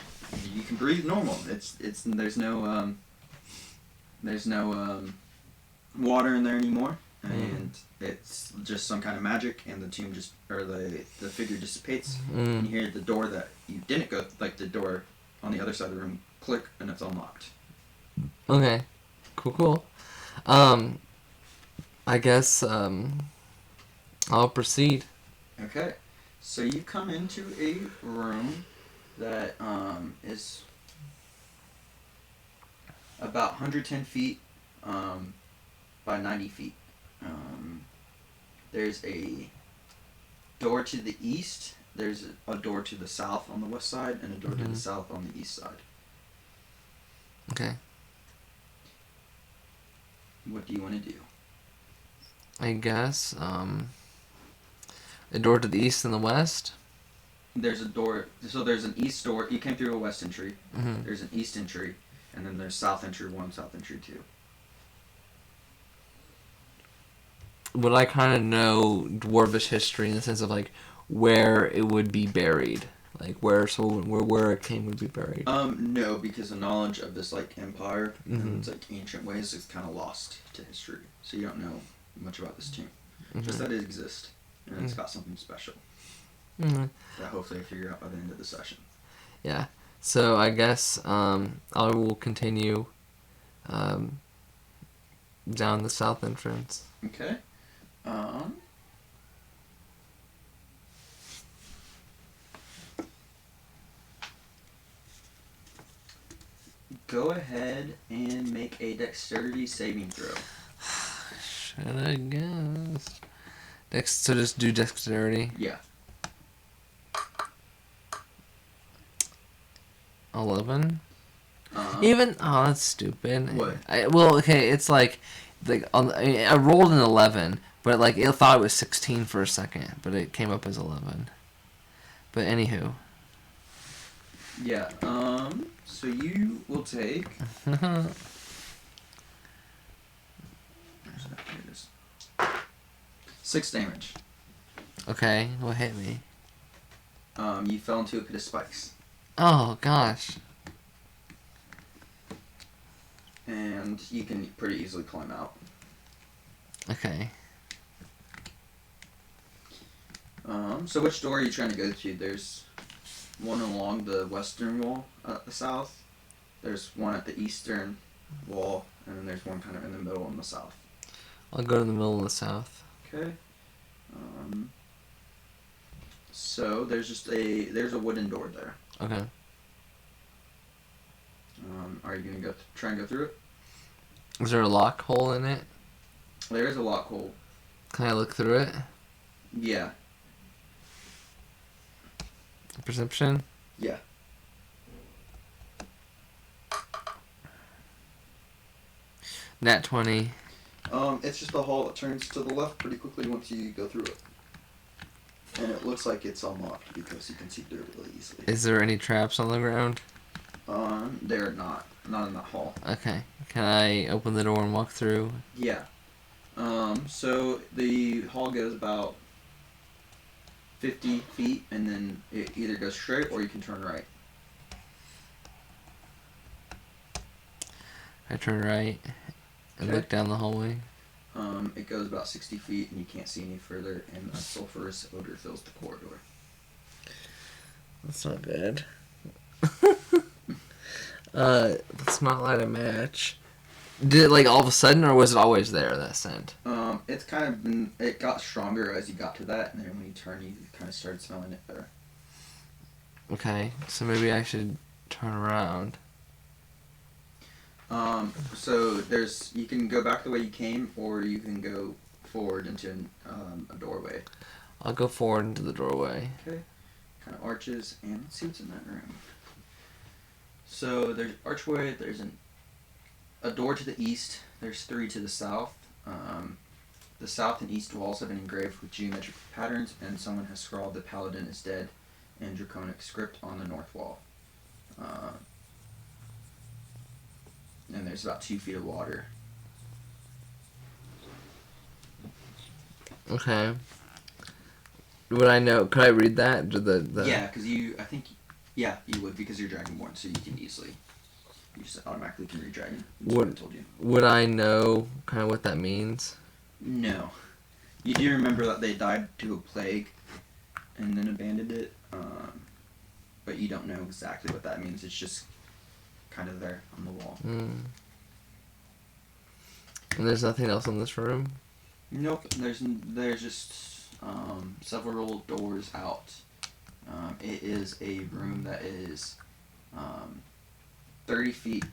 [SPEAKER 3] can breathe normal. There's no water in there anymore, and it's just some kind of magic, and the tomb the figure dissipates. And you hear the door that you didn't go, like the door on the other side of the room, click, and it's unlocked.
[SPEAKER 4] Okay. Cool. I guess I'll proceed.
[SPEAKER 3] Okay, so you come into a room that is about 110 feet by 90 feet. There's a door to the east, there's a door to the south on the west side, and a door to the south on the east side.
[SPEAKER 4] Okay.
[SPEAKER 3] What do you want to do?
[SPEAKER 4] I guess a door to the east and the west.
[SPEAKER 3] There's a door, so there's an east door. You came through a west entry.
[SPEAKER 4] Mm-hmm.
[SPEAKER 3] There's an east entry, and then there's south entry 1, south entry 2.
[SPEAKER 4] Would I kind of know dwarvish history in the sense of like where it would be buried, like where a king would be buried?
[SPEAKER 3] No, because the knowledge of this like empire and its like ancient ways is kind of lost to history. So you don't know much about this tomb. Just that it exists, and it's got something special that hopefully I figure out by the end of the session.
[SPEAKER 4] Yeah. So I guess I will continue down the south entrance.
[SPEAKER 3] Okay. Go ahead and make a dexterity saving throw.
[SPEAKER 4] Should I guess? So just do dexterity.
[SPEAKER 3] Yeah.
[SPEAKER 4] 11. Even that's stupid.
[SPEAKER 3] What?
[SPEAKER 4] Okay, it's like I rolled an 11, but like it thought it was 16 for a second, but it came up as 11. But anywho.
[SPEAKER 3] Yeah. So you will take. Where's that? Here it is. 6 damage.
[SPEAKER 4] Okay, what hit me?
[SPEAKER 3] You fell into a pit of spikes.
[SPEAKER 4] Oh gosh.
[SPEAKER 3] And you can pretty easily climb out.
[SPEAKER 4] Okay.
[SPEAKER 3] So which door are you trying to go to? There's one along the western wall at the south. There's one at the eastern wall, and then there's one kind of in the middle in the south.
[SPEAKER 4] I'll go to the middle of the south.
[SPEAKER 3] Okay. So there's a wooden door there.
[SPEAKER 4] Okay.
[SPEAKER 3] Are you gonna try and go through it?
[SPEAKER 4] Is there a lock hole in it?
[SPEAKER 3] There is a lock hole.
[SPEAKER 4] Can I look through it?
[SPEAKER 3] Yeah.
[SPEAKER 4] Perception?
[SPEAKER 3] Yeah.
[SPEAKER 4] Nat 20.
[SPEAKER 3] It's just a hall that turns to the left pretty quickly once you go through it. And it looks like it's unlocked because you can see through it really easily.
[SPEAKER 4] Is there any traps on the ground?
[SPEAKER 3] They're not in that hall.
[SPEAKER 4] Okay. Can I open the door and walk through?
[SPEAKER 3] Yeah. So the hall goes about 50 feet, and then it either goes straight or you can turn right.
[SPEAKER 4] I turn right and
[SPEAKER 3] Okay.
[SPEAKER 4] look down the hallway.
[SPEAKER 3] It goes about 60 feet, and you can't see any further, and a sulfurous odor fills the corridor.
[SPEAKER 4] That's not good. Let's not light a match. Did it like all of a sudden, or was it always there, that scent?
[SPEAKER 3] It's kind of been, it got stronger as you got to that, and then when you turn, you kind of started smelling it better.
[SPEAKER 4] Okay, so maybe I should turn around.
[SPEAKER 3] So you can go back the way you came, or you can go forward into a doorway.
[SPEAKER 4] I'll go forward into the doorway.
[SPEAKER 3] Okay. Kind of arches, and let's see what's in that room. So there's archway, there's a door to the east, there's 3 to the south. The south and east walls have been engraved with geometric patterns, and someone has scrawled "The Paladin is dead" in draconic script on the north wall. And there's about 2 feet of water.
[SPEAKER 4] Okay. Would I know? Could I read that?
[SPEAKER 3] Yeah, because you would, because you're Dragonborn, so you can easily. You just automatically can read Dragon. That's what I told you.
[SPEAKER 4] Would I know kind of what that means?
[SPEAKER 3] No. You do remember that they died to a plague and then abandoned it, but you don't know exactly what that means. It's just kind of there on the wall.
[SPEAKER 4] And there's nothing else in this room?
[SPEAKER 3] Nope. There's just several doors out. It is a room that is 30 feet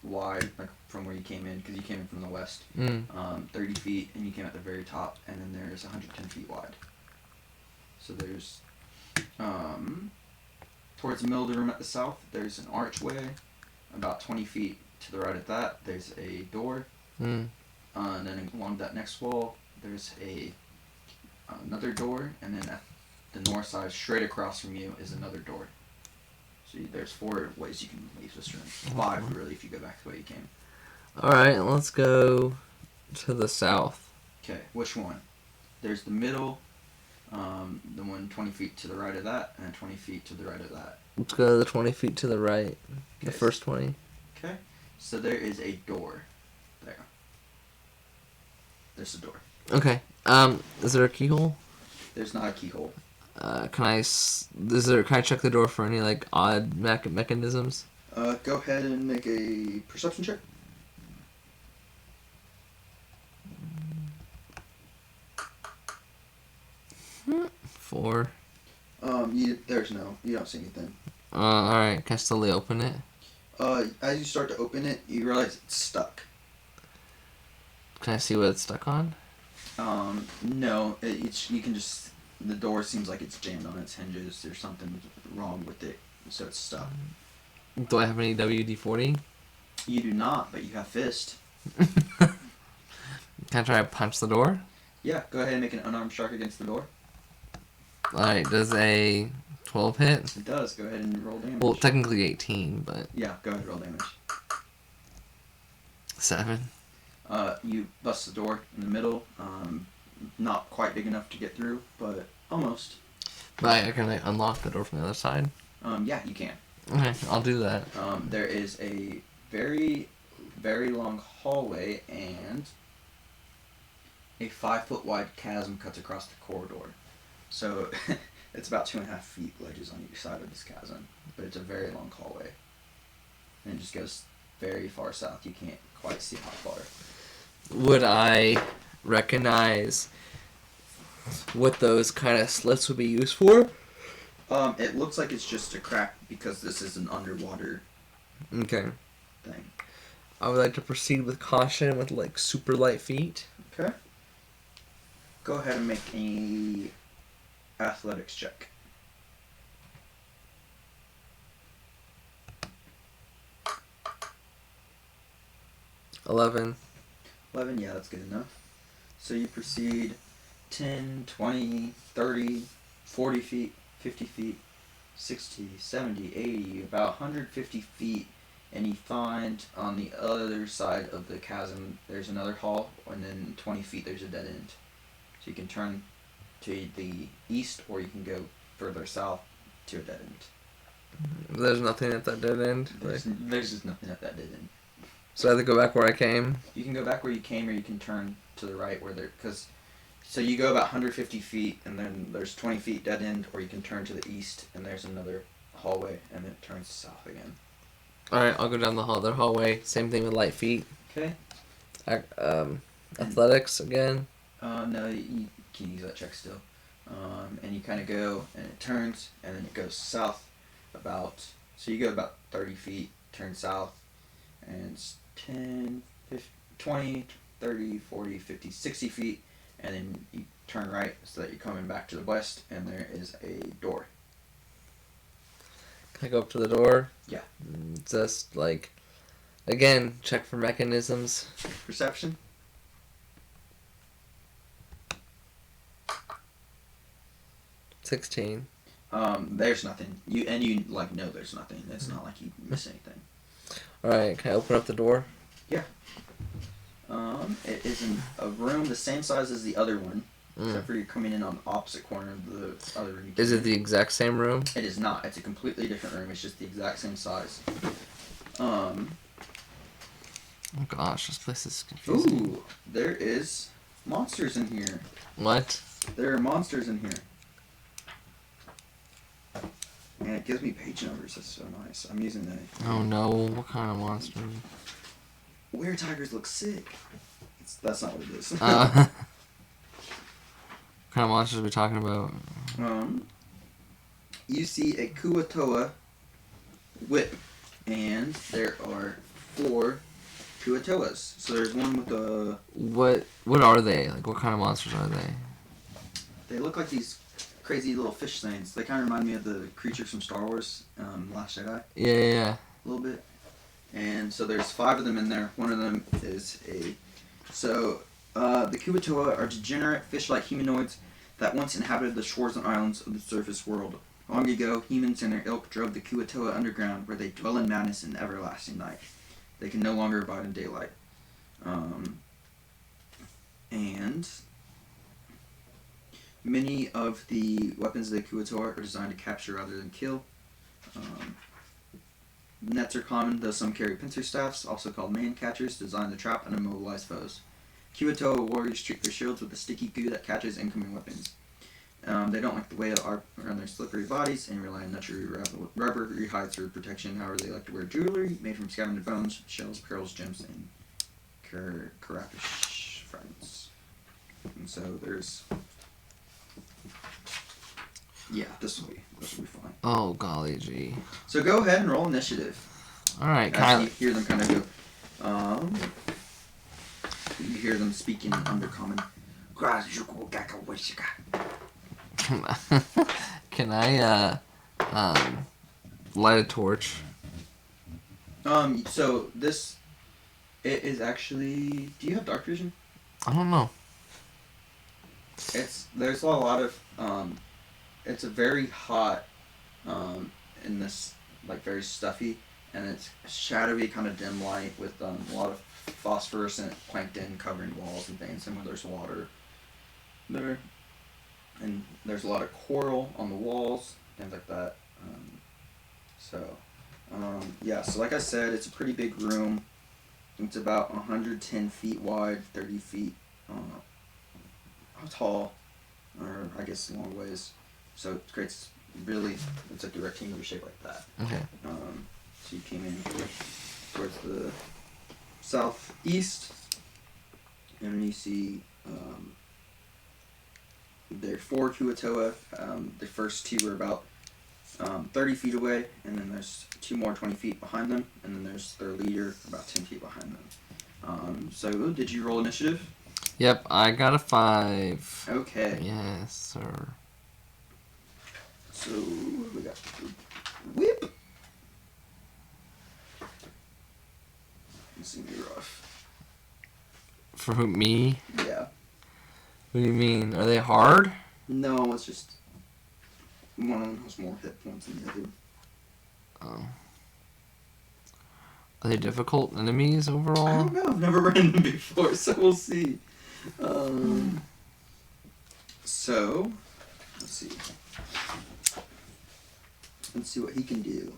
[SPEAKER 3] wide, like from where you came in, because you came in from the west. 30 feet, and you came at the very top, and then there's 110 feet wide. So there's towards the middle of the room at the south, there's an archway. About 20 feet to the right of that, there's a door. And then along that next wall, there's another door, and then at the north side, straight across from you, is another door. So there's 4 ways you can leave this room. 5, really, if you go back the way you came.
[SPEAKER 4] Alright, let's go to the south.
[SPEAKER 3] Okay, which one? There's the middle, the one 20 feet to the right of that, and 20 feet to the right of that.
[SPEAKER 4] Let's go to the 20 feet to the right. The
[SPEAKER 3] Okay.
[SPEAKER 4] first 20.
[SPEAKER 3] Okay, so there is a door there. There's a door.
[SPEAKER 4] Okay. Is there a keyhole?
[SPEAKER 3] There's not a keyhole.
[SPEAKER 4] Can I check the door for any like odd mechanisms?
[SPEAKER 3] Go ahead and make a perception check.
[SPEAKER 4] Four.
[SPEAKER 3] You don't see anything.
[SPEAKER 4] Alright, can I slowly open it?
[SPEAKER 3] As you start to open it, you realize it's stuck.
[SPEAKER 4] Can I see what it's stuck on?
[SPEAKER 3] No, you can just, the door seems like it's jammed on its hinges. There's something wrong with it, so it's stuck.
[SPEAKER 4] Do I have any WD-40?
[SPEAKER 3] You do not, but you have fist.
[SPEAKER 4] Can I try to punch the door?
[SPEAKER 3] Yeah, go ahead and make an unarmed strike against the door.
[SPEAKER 4] Alright, does a 12 hit?
[SPEAKER 3] It does. Go ahead and roll damage.
[SPEAKER 4] Well, technically 18, but...
[SPEAKER 3] Yeah, go ahead and roll damage.
[SPEAKER 4] 7.
[SPEAKER 3] You bust the door in the middle. Not quite big enough to get through, but almost.
[SPEAKER 4] But I can like, unlock the door from the other side?
[SPEAKER 3] Yeah, you can.
[SPEAKER 4] Okay, I'll do that.
[SPEAKER 3] There is a very, very long hallway, and a 5-foot wide chasm cuts across the corridor. So it's about 2.5 feet ledges on each side of this chasm, but it's a very long hallway, and it just goes very far south. You can't quite see how far.
[SPEAKER 4] Would I recognize what those kind of slits would be used for?
[SPEAKER 3] It looks like it's just a crack because this is an underwater
[SPEAKER 4] Okay.
[SPEAKER 3] thing.
[SPEAKER 4] I would like to proceed with caution with like super light feet.
[SPEAKER 3] Okay. Go ahead and make a athletics check.
[SPEAKER 4] $11.
[SPEAKER 3] 11, yeah, that's good enough. So you proceed 10, 20, 30, 40 feet, 50 feet, 60, 70, 80, about 150 feet, and you find on the other side of the chasm there's another hall, and then 20 feet there's a dead end. So you can turn to the east, or you can go further south to a dead end.
[SPEAKER 4] There's nothing at that dead end.
[SPEAKER 3] There's just nothing at that dead end.
[SPEAKER 4] So I have to go back where I came.
[SPEAKER 3] You can go back where you came, or you can turn to the right so you go about 150 feet, and then there's 20 feet dead end, or you can turn to the east, and there's another hallway, and then it turns south again.
[SPEAKER 4] Alright, I'll go down the other hallway. Same thing with light feet.
[SPEAKER 3] Okay.
[SPEAKER 4] Athletics again.
[SPEAKER 3] No, you can use that check still. And you kind of go, and it turns, and then it goes south about, so you go about 30 feet, turn south, and it's 10, 15, 20, 30, 40, 50, 60 feet, and then you turn right so that you're coming back to the west, and there is a door.
[SPEAKER 4] Can I go up to the door?
[SPEAKER 3] Yeah.
[SPEAKER 4] Just like, again, check for mechanisms.
[SPEAKER 3] Perception?
[SPEAKER 4] $16.
[SPEAKER 3] There's nothing. You like know there's nothing. It's not like you miss anything.
[SPEAKER 4] Alright, can I open up the door?
[SPEAKER 3] Yeah. It is in a room the same size as the other one, except for you're coming in on the opposite corner of the other room.
[SPEAKER 4] Is it the exact same room?
[SPEAKER 3] It is not. It's a completely different room. It's just the exact same size.
[SPEAKER 4] Oh gosh, this place is confusing.
[SPEAKER 3] Ooh, there is monsters in here.
[SPEAKER 4] What?
[SPEAKER 3] There are monsters in here. And it gives me page numbers. That's so nice. I'm using the
[SPEAKER 4] Oh no, what kind of monster?
[SPEAKER 3] Were tigers look sick. That's not what it is.
[SPEAKER 4] What kind of monsters are we talking about?
[SPEAKER 3] You see a Kuatoa whip, and there are 4 Kuatoas. So there's one with a...
[SPEAKER 4] What are they? Like, what kind of monsters are they?
[SPEAKER 3] They look like these crazy little fish things. They kind of remind me of the creatures from Star Wars, Last Jedi.
[SPEAKER 4] Yeah.
[SPEAKER 3] A little bit. And so there's 5 of them in there. One of them is a... So, the Kuatoa are degenerate fish-like humanoids that once inhabited the shores and islands of the surface world. Long ago, humans and their ilk drove the Kuatoa underground, where they dwell in madness and everlasting night. They can no longer abide in daylight. And many of the weapons of the Kuatoa are designed to capture rather than kill. Nets are common, though some carry pincer staffs, also called man catchers, designed to trap and immobilize foes. Kuatoa warriors treat their shields with a sticky goo that catches incoming weapons. They don't like the weight around their slippery bodies and rely on natural rubbery hides for protection. However, they like to wear jewelry made from scavenged bones, shells, pearls, gems, and carapace fragments. And so there's... Yeah, this will be fine.
[SPEAKER 4] Oh, golly gee.
[SPEAKER 3] So go ahead and roll initiative.
[SPEAKER 4] Alright,
[SPEAKER 3] As you hear them kind of go, you hear them speaking in Undercommon.
[SPEAKER 4] Can I, light a torch?
[SPEAKER 3] So this, it is actually, do you have dark vision?
[SPEAKER 4] I don't know.
[SPEAKER 3] There's a lot of, it's a very hot, in this, like, very stuffy, and it's shadowy, kind of dim light with a lot of phosphorescent plankton covering walls and things, and where there's water there. And there's a lot of coral on the walls, things like that. Yeah, so like I said, it's a pretty big room. It's about 110 feet wide, 30 feet tall, or I guess long ways. So it creates it's like a rectangular shape like that.
[SPEAKER 4] Okay.
[SPEAKER 3] So you came in towards the southeast, and then you see there are 4 Kuatoa. The first 2 are about 30 feet away, and then there's 2 more 20 feet behind them, and then there's their leader about 10 feet behind them. So did you roll initiative?
[SPEAKER 4] Yep, I got a 5.
[SPEAKER 3] Okay.
[SPEAKER 4] Yes, sir.
[SPEAKER 3] So what do we got? Whip. This is gonna be rough.
[SPEAKER 4] For who, me?
[SPEAKER 3] Yeah.
[SPEAKER 4] What do you mean? Are they hard?
[SPEAKER 3] No, it's just one of them has more hit points than the other.
[SPEAKER 4] Oh. Are they difficult enemies overall?
[SPEAKER 3] I don't know. I've never ran them before, so we'll see. So let's see. Let's see what he can do.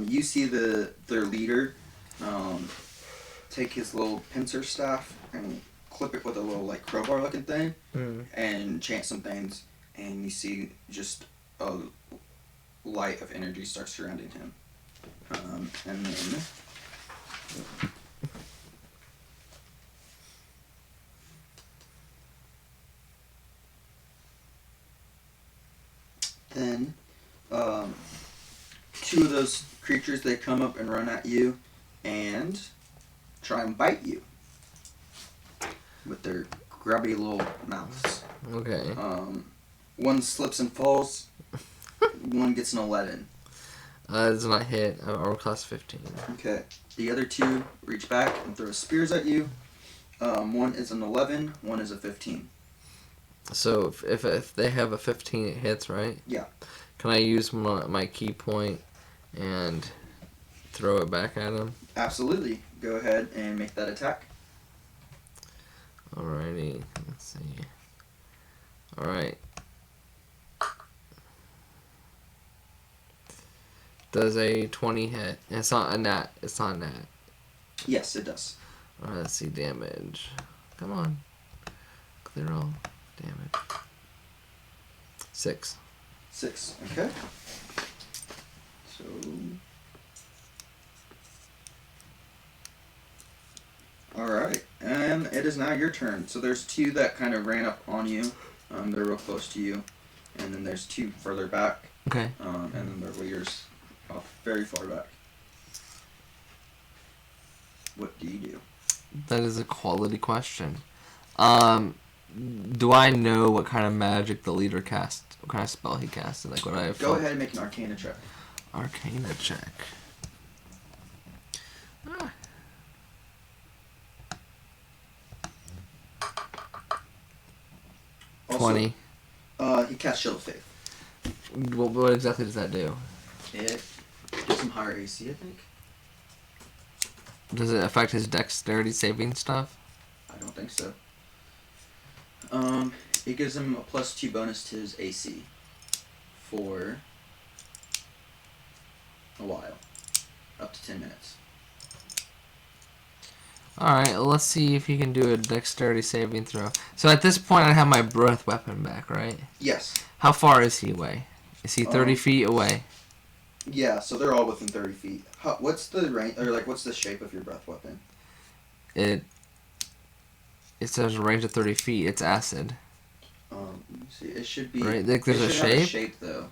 [SPEAKER 3] You see their leader take his little pincer staff and clip it with a little like crowbar looking thing and chant some things, and you see just a light of energy starts surrounding him. And then two of those creatures, they come up and run at you and try and bite you with their grubby little mouths.
[SPEAKER 4] Okay.
[SPEAKER 3] One slips and falls. One gets an 11.
[SPEAKER 4] Does not hit. Armor class 15.
[SPEAKER 3] Okay. The other two reach back and throw spears at you. One is an 11. One is a 15.
[SPEAKER 4] So if they have a 15, it hits, right?
[SPEAKER 3] Yeah.
[SPEAKER 4] Can I use my key point and throw it back at him?
[SPEAKER 3] Absolutely. Go ahead and make that attack.
[SPEAKER 4] Alrighty. Let's see. Alright. Does a 20 hit? It's not a nat. It's not a nat.
[SPEAKER 3] Yes, it does.
[SPEAKER 4] Alright, let's see damage. Come on. Clear all damage. 6.
[SPEAKER 3] 6. Okay. So. Alright. And it is now your turn. So there's two that kind of ran up on you. They're real close to you. And then there's two further back.
[SPEAKER 4] Okay.
[SPEAKER 3] And then their leaders off very far back. What do you do?
[SPEAKER 4] That is a quality question. Do I know what kind of magic the leader cast? What kind of spell he casted? Like what I have.
[SPEAKER 3] Go ahead and make an Arcana check.
[SPEAKER 4] Arcana check. Ah.
[SPEAKER 3] Also,
[SPEAKER 4] 20.
[SPEAKER 3] He cast Shield of Faith.
[SPEAKER 4] What exactly does that do?
[SPEAKER 3] It gives him higher AC, I think.
[SPEAKER 4] Does it affect his dexterity saving stuff?
[SPEAKER 3] I don't think so. It gives him a +2 bonus to his AC for a while, up to 10 minutes.
[SPEAKER 4] Alright, let's see if he can do a dexterity saving throw. So at this point I have my breath weapon back, right?
[SPEAKER 3] Yes.
[SPEAKER 4] How far is he away? Is he 30 feet away?
[SPEAKER 3] Yeah, so they're all within 30 feet. What's the range, or like, what's the shape of your breath weapon?
[SPEAKER 4] It says a range of 30 feet. It's acid.
[SPEAKER 3] Let me see. It should be.
[SPEAKER 4] Right, like there's
[SPEAKER 3] it
[SPEAKER 4] a
[SPEAKER 3] should have
[SPEAKER 4] shape?
[SPEAKER 3] a shape though.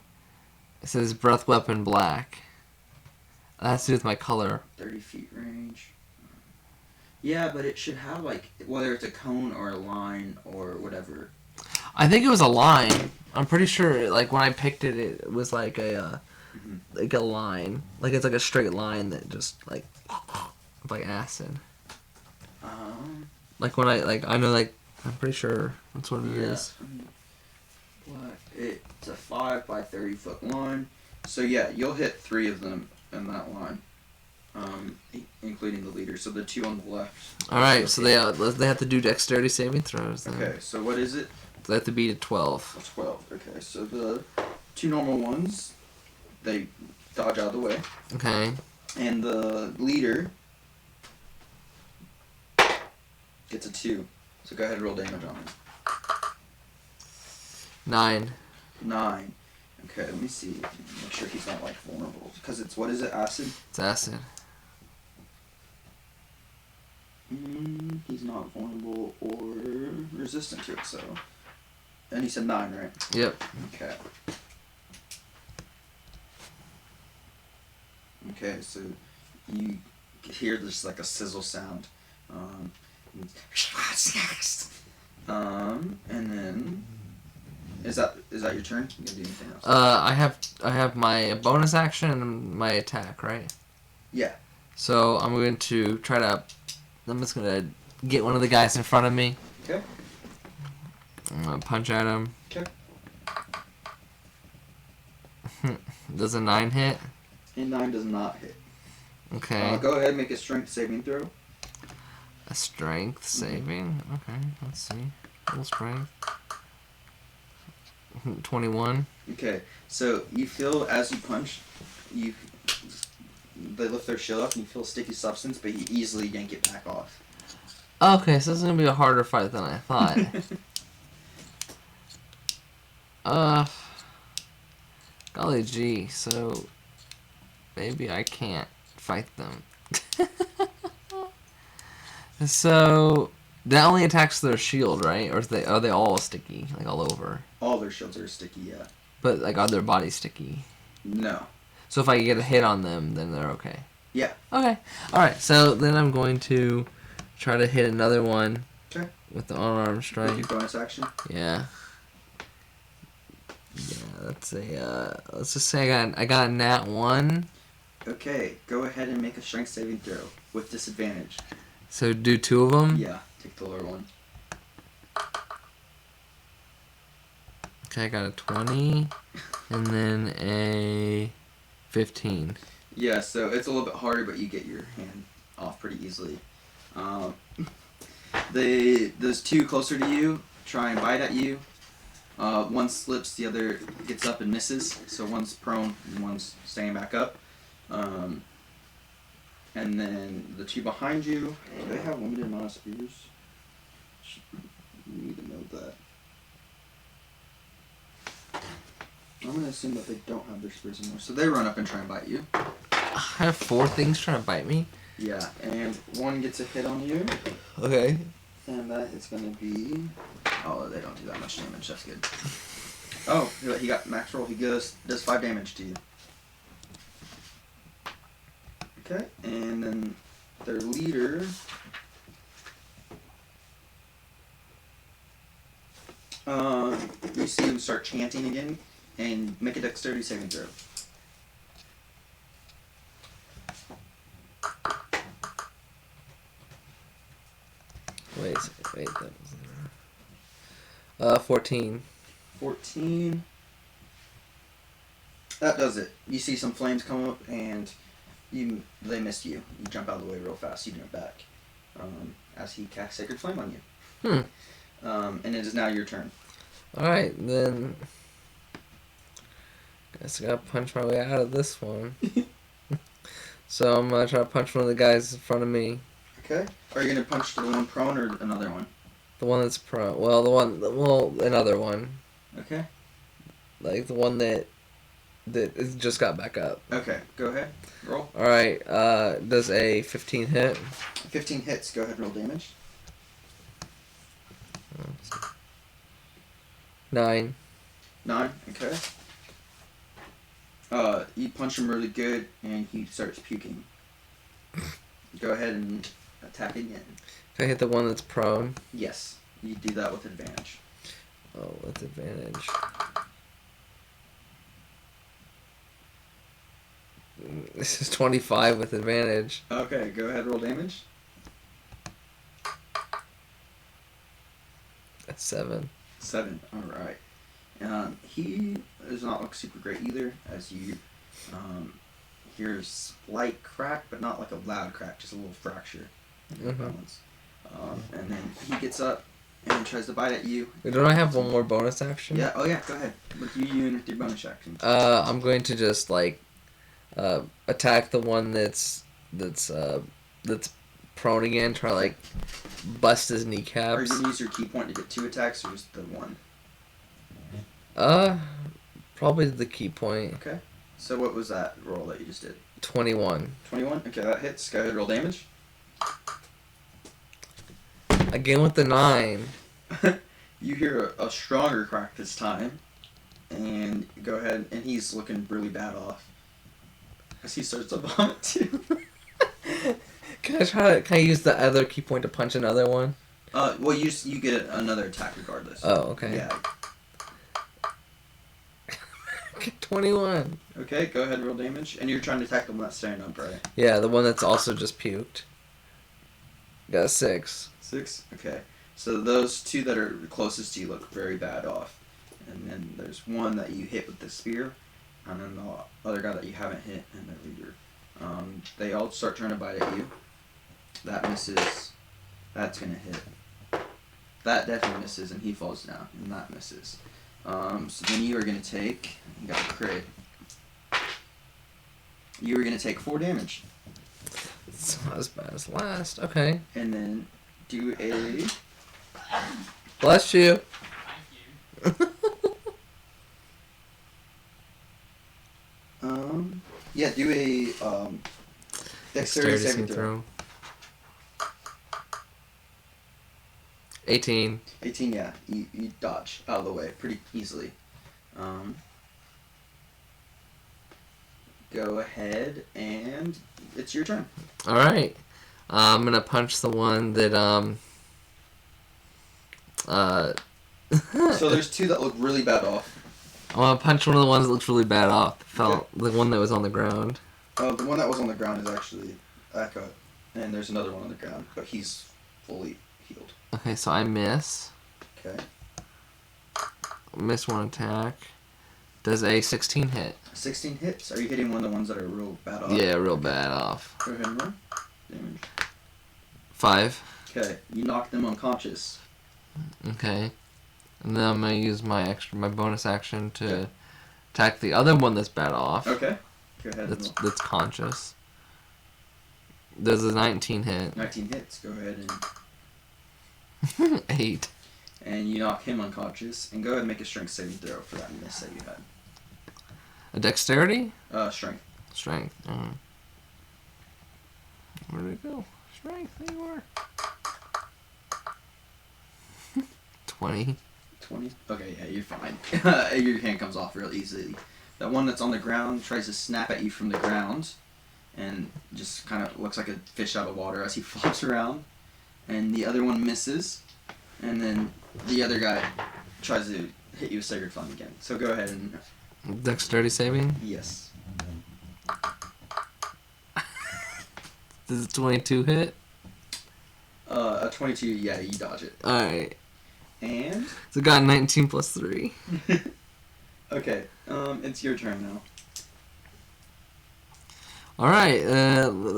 [SPEAKER 4] It says breath weapon black. That has to do with my color.
[SPEAKER 3] 30 feet range. Yeah, but it should have like whether it's a cone or a line or whatever.
[SPEAKER 4] I think it was a line. I'm pretty sure. Like when I picked it, it was like a like a line. Like it's like a straight line that just like acid. Like when I know like I'm pretty sure that's what it is.
[SPEAKER 3] What? It's a 5 by 30 foot line. So yeah, you'll hit 3 of them in that line. Including the leader, so the 2 on the left.
[SPEAKER 4] All right, so they have to do dexterity saving throws. Then.
[SPEAKER 3] Okay, so what is it?
[SPEAKER 4] They have to beat a 12.
[SPEAKER 3] 12. Okay, so the 2 normal ones, they dodge out of the way,
[SPEAKER 4] Okay.
[SPEAKER 3] and the leader gets a 2. So go ahead and roll damage on him.
[SPEAKER 4] 9.
[SPEAKER 3] 9. Okay, let me see. Make sure he's not like vulnerable, because it's what is it? Acid.
[SPEAKER 4] It's acid.
[SPEAKER 3] He's not vulnerable or resistant to it, so. And he said 9, right?
[SPEAKER 4] Yep.
[SPEAKER 3] Okay. Okay, so you hear this like a sizzle sound. And then is that your turn? You gonna do anything else?
[SPEAKER 4] I have my bonus action and my attack, right?
[SPEAKER 3] Yeah.
[SPEAKER 4] So I'm going to try to. I'm just gonna get one of the guys in front of me.
[SPEAKER 3] Okay.
[SPEAKER 4] I'm gonna punch at him.
[SPEAKER 3] Okay.
[SPEAKER 4] Does a 9 hit?
[SPEAKER 3] And 9 does not hit.
[SPEAKER 4] Okay.
[SPEAKER 3] Go ahead and make a strength saving throw.
[SPEAKER 4] A strength saving? Okay, let's see. Full strength. 21.
[SPEAKER 3] Okay, so you feel as you punch, you they lift their shield up and you feel sticky substance, but you easily yank it back off.
[SPEAKER 4] Okay, so this is gonna be a harder fight than I thought. Golly gee, so maybe I can't fight them. So that only attacks their shield, right? Or are they all sticky, like all over?
[SPEAKER 3] All their shields are sticky, yeah.
[SPEAKER 4] But like, are their bodies sticky?
[SPEAKER 3] No.
[SPEAKER 4] So if I get a hit on them, then they're okay.
[SPEAKER 3] Yeah.
[SPEAKER 4] Okay. All right. So then I'm going to try to hit another one.
[SPEAKER 3] Okay.
[SPEAKER 4] With the unarmed
[SPEAKER 3] With
[SPEAKER 4] strike.
[SPEAKER 3] your bonus action.
[SPEAKER 4] Yeah. Yeah. That's a. Let's just say I got a nat 1.
[SPEAKER 3] Okay. Go ahead and make a strength saving throw with disadvantage.
[SPEAKER 4] So do 2 of them.
[SPEAKER 3] Yeah. Take the lower one.
[SPEAKER 4] Okay, I got a 20, and then a 15.
[SPEAKER 3] Yeah. So it's a little bit harder, but you get your hand off pretty easily. Those 2 closer to you try and bite at you. One slips, the other gets up and misses. So one's prone and one's staying back up. And then the 2 behind you, do they have limited amount of spears? You need to know that. I'm going to assume that they don't have their spears anymore. So they run up and try and bite you.
[SPEAKER 4] I have 4 things trying to bite me.
[SPEAKER 3] Yeah, and one gets a hit on you.
[SPEAKER 4] Okay.
[SPEAKER 3] And that is going to be... Oh, they don't do that much damage. That's good. Oh, he got max roll. He does 5 damage to you. Okay, and then their leader... you see him start chanting again, and make a dexterity saving throw.
[SPEAKER 4] Wait, that was 14.
[SPEAKER 3] 14. That does it. You see some flames come up, and they missed you. You jump out of the way real fast. You do it back. As he casts Sacred Flame on you. And it is now your turn.
[SPEAKER 4] Alright, then... Guess I gotta punch my way out of this one. So I'm gonna try to punch one of the guys in front of me.
[SPEAKER 3] Okay. Are you gonna punch the one prone or another one?
[SPEAKER 4] The one that's prone. Well, another one.
[SPEAKER 3] Okay.
[SPEAKER 4] Like the one that is just got back up.
[SPEAKER 3] Okay, go ahead. Roll.
[SPEAKER 4] Alright, does a 15 hit?
[SPEAKER 3] 15 hits. Go ahead and roll damage.
[SPEAKER 4] 9.
[SPEAKER 3] 9. Okay. You punch him really good, and he starts puking. Go ahead and attack again.
[SPEAKER 4] Can I hit the one that's prone?
[SPEAKER 3] Yes. You do that with advantage.
[SPEAKER 4] Oh, with advantage. This is 25 with advantage.
[SPEAKER 3] Okay, go ahead, roll damage.
[SPEAKER 4] That's 7.
[SPEAKER 3] 7. Alright. He does not look super great either, as you hear a slight crack, but not like a loud crack, just a little fracture in your bones. And then he gets up and tries to bite at you.
[SPEAKER 4] Wait, don't I have one more bonus action?
[SPEAKER 3] Yeah, oh yeah, go ahead. With you with your bonus action.
[SPEAKER 4] I'm going to just like attack the one that's prone again, try to like bust his
[SPEAKER 3] Are you
[SPEAKER 4] kneecaps.
[SPEAKER 3] going to use your key point to get 2 attacks, or just the 1?
[SPEAKER 4] Probably the key point.
[SPEAKER 3] Okay. So what was that roll that you just did?
[SPEAKER 4] 21.
[SPEAKER 3] 21? Okay, that hits. Go ahead, roll damage.
[SPEAKER 4] Again with the 9.
[SPEAKER 3] You hear a stronger crack this time. And go ahead, and he's looking really bad off. As he starts to vomit too.
[SPEAKER 4] Can I use the other key point to punch another one?
[SPEAKER 3] Well, you get another attack regardless.
[SPEAKER 4] Oh, okay.
[SPEAKER 3] Yeah.
[SPEAKER 4] 21.
[SPEAKER 3] Okay, go ahead and roll damage. And you're trying to attack the one that's standing up, right?
[SPEAKER 4] Yeah, the one that's also just puked. Got a 6.
[SPEAKER 3] 6? Okay. So those 2 that are closest to you look very bad off. And then there's one that you hit with the spear. And then the other guy that you haven't hit, and their leader. They all start trying to bite at you. That misses. That's going to hit. That definitely misses, and he falls down. And that misses. So then you are going to take... You got a crit. You were gonna take 4 damage,
[SPEAKER 4] It's not as bad as last. Okay.
[SPEAKER 3] and then do a
[SPEAKER 4] Bless you.
[SPEAKER 3] yeah, do a dexterity saving throw.
[SPEAKER 4] 18.
[SPEAKER 3] 18, yeah, you dodge out of the way pretty easily. Go ahead, and it's your turn.
[SPEAKER 4] All right. I'm gonna punch the one that
[SPEAKER 3] So there's 2 that look really bad off.
[SPEAKER 4] I want to punch one of the ones that looks really bad off. The one that was on the ground.
[SPEAKER 3] The one that was on the ground is actually Echo, and there's another one on the ground, but he's fully healed.
[SPEAKER 4] Okay, so I miss.
[SPEAKER 3] Okay.
[SPEAKER 4] Miss one attack. Does a 16 hit?
[SPEAKER 3] 16 hits. Are you hitting one of the ones that are real bad off?
[SPEAKER 4] Yeah, real bad off.
[SPEAKER 3] Go ahead and roll damage.
[SPEAKER 4] 5.
[SPEAKER 3] Okay, you knock them unconscious.
[SPEAKER 4] Okay. And then I'm gonna use my bonus action to attack the other one that's bad off.
[SPEAKER 3] Okay. Go ahead.
[SPEAKER 4] That's conscious. Does a 19 hit?
[SPEAKER 3] 19 hits. Go ahead
[SPEAKER 4] 8.
[SPEAKER 3] and you knock him unconscious. And go ahead and make a strength saving throw for that miss that you had.
[SPEAKER 4] A dexterity?
[SPEAKER 3] Strength.
[SPEAKER 4] Strength. Where did it go? Strength. There you are. 20.
[SPEAKER 3] 20? Okay, yeah, you're fine. Your hand comes off real easily. That one that's on the ground tries to snap at you from the ground and just kind of looks like a fish out of water as he flops around. And the other one misses. And then the other guy tries to hit you with Sacred Flame again. So go ahead and...
[SPEAKER 4] Dexterity saving?
[SPEAKER 3] Yes.
[SPEAKER 4] Does a 22 hit?
[SPEAKER 3] A 22, yeah, you dodge it.
[SPEAKER 4] Alright.
[SPEAKER 3] And...
[SPEAKER 4] So got 19 plus 3.
[SPEAKER 3] Okay, it's your turn now.
[SPEAKER 4] Alright,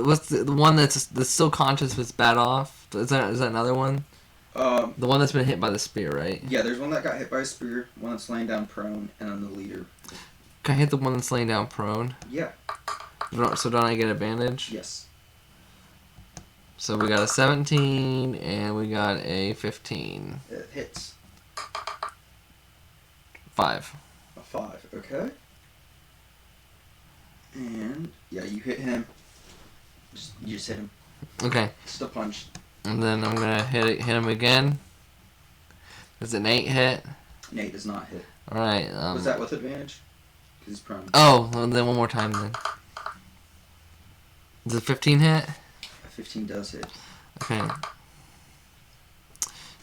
[SPEAKER 4] what's the one that's still conscious but it's bad off? Is that another one? The one that's been hit by the spear, right?
[SPEAKER 3] Yeah, there's one that got hit by a spear, one that's laying down prone, and then the leader.
[SPEAKER 4] Can I hit the one that's laying down prone?
[SPEAKER 3] Yeah.
[SPEAKER 4] So don't I get advantage?
[SPEAKER 3] Yes.
[SPEAKER 4] So we got a 17 and we got a 15.
[SPEAKER 3] It hits.
[SPEAKER 4] 5.
[SPEAKER 3] A 5, okay. And, yeah, you hit him. You just hit him.
[SPEAKER 4] Okay.
[SPEAKER 3] Just a punch.
[SPEAKER 4] And then I'm gonna hit him again. Does an 8 hit?
[SPEAKER 3] Nate does not hit.
[SPEAKER 4] Alright.
[SPEAKER 3] Was that with advantage? Because he's prone.
[SPEAKER 4] Oh, well, then one more time then. Does a 15 hit?
[SPEAKER 3] A 15 does hit.
[SPEAKER 4] Okay.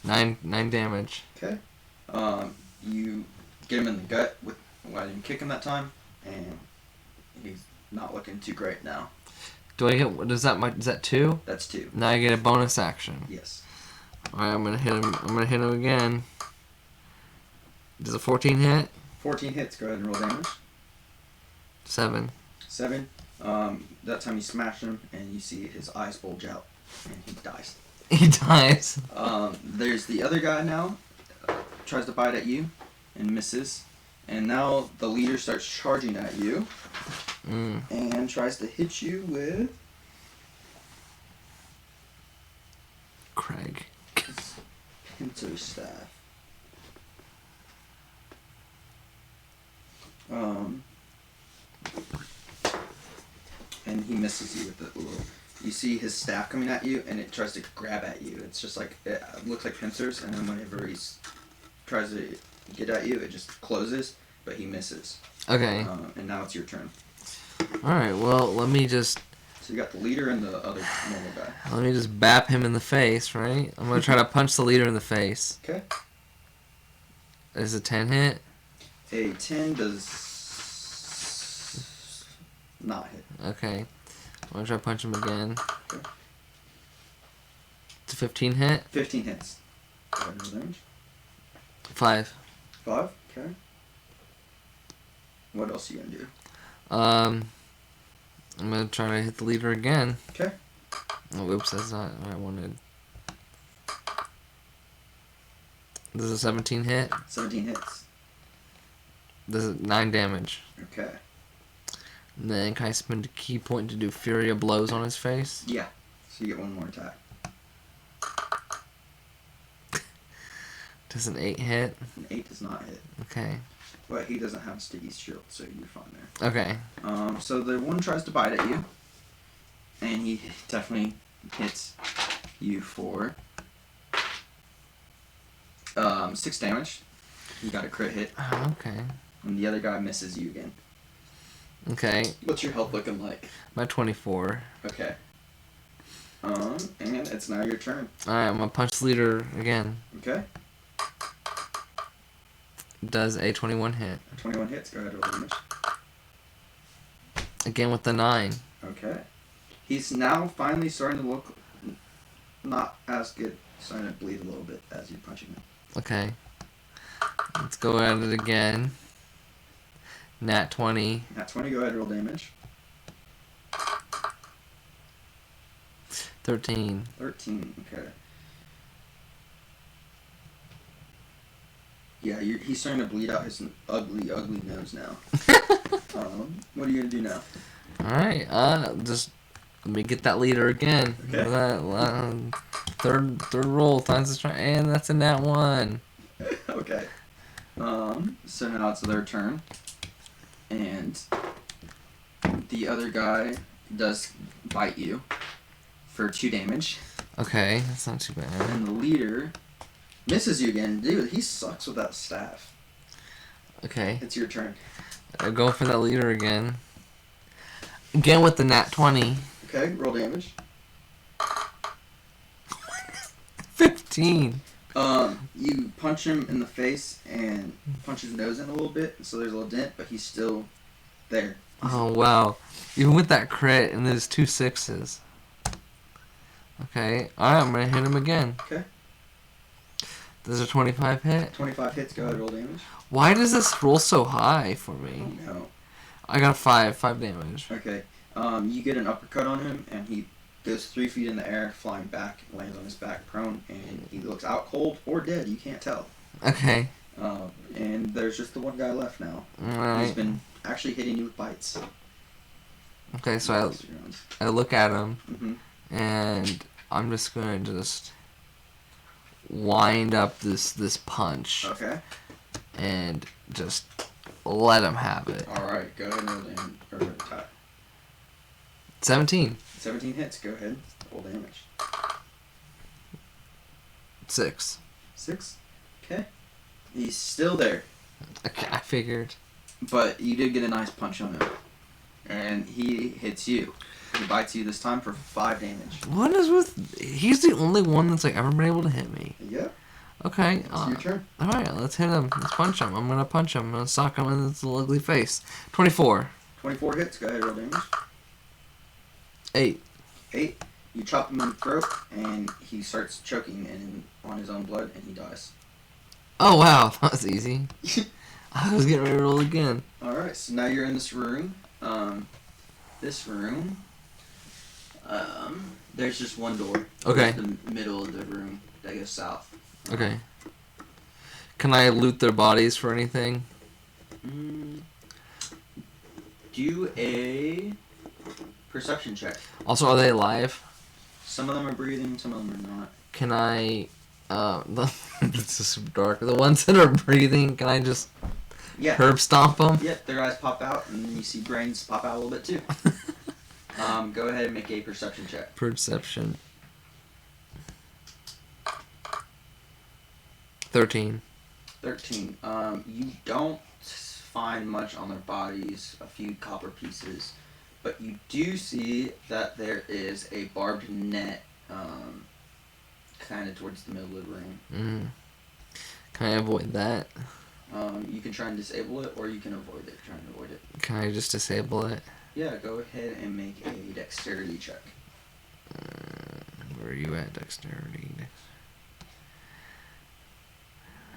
[SPEAKER 4] 9 damage.
[SPEAKER 3] Okay. You get him in the gut with why didn't kick him that time, and he's not looking too great now.
[SPEAKER 4] Do I get? Is that 2?
[SPEAKER 3] That's 2.
[SPEAKER 4] Now I get a bonus action.
[SPEAKER 3] Yes.
[SPEAKER 4] All right, I'm gonna hit him again. Does a 14 hit?
[SPEAKER 3] 14 hits. Go ahead and roll damage.
[SPEAKER 4] 7.
[SPEAKER 3] 7. That time you smash him, and you see his eyes bulge out, and he dies.
[SPEAKER 4] He dies.
[SPEAKER 3] There's the other guy now. Tries to bite at you, and misses. And now the leader starts charging at you, and tries to hit you with
[SPEAKER 4] Craig.
[SPEAKER 3] his pincer staff. And he misses you with the little. You see his staff coming at you, and it tries to grab at you. It's just like it looks like pincers, and then whenever he tries to get at you, it just closes, but he misses.
[SPEAKER 4] Okay.
[SPEAKER 3] And now it's your turn.
[SPEAKER 4] All right. Well, let me just
[SPEAKER 3] So you got the leader and the other normal guy.
[SPEAKER 4] let me just bap him in the face, right? I'm gonna try to punch the leader in the face.
[SPEAKER 3] Okay.
[SPEAKER 4] Is a 10 hit?
[SPEAKER 3] A 10 does not hit.
[SPEAKER 4] Okay. I'm gonna try to punch him again.
[SPEAKER 3] Okay.
[SPEAKER 4] It's a 15 hit?
[SPEAKER 3] 15 hits. Go ahead and roll damage.
[SPEAKER 4] 5.
[SPEAKER 3] 5. Okay. What else are you gonna do?
[SPEAKER 4] I'm gonna try to hit the leader again.
[SPEAKER 3] Okay.
[SPEAKER 4] Oh, oops, that's not what I wanted. This is a 17 hit.
[SPEAKER 3] 17 hits.
[SPEAKER 4] This is 9 damage.
[SPEAKER 3] Okay.
[SPEAKER 4] And then can I spend a key point to do Fury of Blows on his face?
[SPEAKER 3] Yeah. So you get one more attack.
[SPEAKER 4] Does an 8 hit?
[SPEAKER 3] An 8 does not hit.
[SPEAKER 4] Okay.
[SPEAKER 3] But he doesn't have sticky shield, so you're fine there.
[SPEAKER 4] Okay.
[SPEAKER 3] So the one tries to bite at you. And he definitely hits you for 6 damage. You got a crit hit.
[SPEAKER 4] Oh, okay.
[SPEAKER 3] And the other guy misses you again.
[SPEAKER 4] Okay.
[SPEAKER 3] What's your health looking like?
[SPEAKER 4] I'm at 24.
[SPEAKER 3] Okay. And it's now your turn.
[SPEAKER 4] Alright, I'm gonna punch the leader again.
[SPEAKER 3] Okay.
[SPEAKER 4] Does a 21 hit.
[SPEAKER 3] 21 hits. Go ahead, roll damage.
[SPEAKER 4] Again with the 9.
[SPEAKER 3] Okay. He's now finally starting to look not as good. Starting to bleed a little bit as you're punching him.
[SPEAKER 4] Okay. Let's go at it again. Nat 20.
[SPEAKER 3] Nat 20, go ahead, roll damage.
[SPEAKER 4] 13.
[SPEAKER 3] 13, okay. Yeah, he's starting to bleed out his ugly, ugly nose now. What are you going to do now?
[SPEAKER 4] Alright, just let me get that leader again.
[SPEAKER 3] Okay.
[SPEAKER 4] Third roll times the strength, and that's a nat 1.
[SPEAKER 3] Okay. So now it's their turn. And the other guy does bite you for 2 damage.
[SPEAKER 4] Okay, that's not too bad.
[SPEAKER 3] And the leader misses you again. Dude, he sucks with that staff.
[SPEAKER 4] Okay,
[SPEAKER 3] It's your turn.
[SPEAKER 4] I'll go for that leader again. Again with the nat 20.
[SPEAKER 3] Okay, roll damage.
[SPEAKER 4] 15.
[SPEAKER 3] You punch him in the face and punch his nose in a little bit, so there's a little dent, but he's still there.
[SPEAKER 4] Oh, wow. Even with that crit and there's 2 6s. Okay, alright, I'm gonna hit him again.
[SPEAKER 3] Okay.
[SPEAKER 4] Does a 25 hit?
[SPEAKER 3] 25 hits, go ahead, roll damage.
[SPEAKER 4] Why does this roll so high for me?
[SPEAKER 3] Oh no.
[SPEAKER 4] I got 5 damage.
[SPEAKER 3] Okay. You get an uppercut on him, and he goes 3 feet in the air, flying back, lands on his back prone, and he looks out cold or dead, you can't tell.
[SPEAKER 4] Okay.
[SPEAKER 3] And there's just the one guy left now. He's
[SPEAKER 4] Alright.
[SPEAKER 3] been actually hitting you with bites.
[SPEAKER 4] Okay, so I look at him,
[SPEAKER 3] Mm-hmm.
[SPEAKER 4] and I'm just gonna just wind up this punch
[SPEAKER 3] Okay.
[SPEAKER 4] and just let him have it.
[SPEAKER 3] Alright, go ahead and roll damage. Or attack.
[SPEAKER 4] 17.
[SPEAKER 3] 17 hits, go ahead, roll damage.
[SPEAKER 4] 6.
[SPEAKER 3] 6. Okay. He's still there,
[SPEAKER 4] Okay, I figured.
[SPEAKER 3] but you did get a nice punch on him. And he hits you. He bites you this time for 5 damage.
[SPEAKER 4] What is with... He's the only one that's like ever been able to hit me.
[SPEAKER 3] Yep.
[SPEAKER 4] Okay.
[SPEAKER 3] It's your turn.
[SPEAKER 4] Alright, let's hit him. Let's punch him. I'm gonna punch him. I'm gonna sock him in his little ugly face. 24.
[SPEAKER 3] 24 hits, go ahead, roll damage.
[SPEAKER 4] 8.
[SPEAKER 3] 8. You chop him in the throat, and he starts choking on his own blood, and he dies.
[SPEAKER 4] Oh, wow. That was easy. I was getting ready to roll again.
[SPEAKER 3] Alright, so now you're in this room. There's just one door.
[SPEAKER 4] Okay.
[SPEAKER 3] The middle of the room that goes south.
[SPEAKER 4] Okay. Can I loot their bodies for anything?
[SPEAKER 3] Do a perception check.
[SPEAKER 4] Also, are they alive?
[SPEAKER 3] Some of them are breathing, some of them are not.
[SPEAKER 4] Can I... this is super dark. The ones that are breathing, can I just
[SPEAKER 3] Yeah.
[SPEAKER 4] herb stomp them?
[SPEAKER 3] Yeah, their eyes pop out, and then you see brains pop out a little bit too. Go ahead and make a perception check.
[SPEAKER 4] Perception. 13.
[SPEAKER 3] 13. You don't find much on their bodies, a few copper pieces, but you do see that there is a barbed net kind of towards the middle of the room.
[SPEAKER 4] Can I avoid that?
[SPEAKER 3] You can try and disable it, or you can avoid it. Try and avoid it.
[SPEAKER 4] Can I just disable it?
[SPEAKER 3] Yeah, go ahead and make a dexterity check.
[SPEAKER 4] Where are you at, dexterity?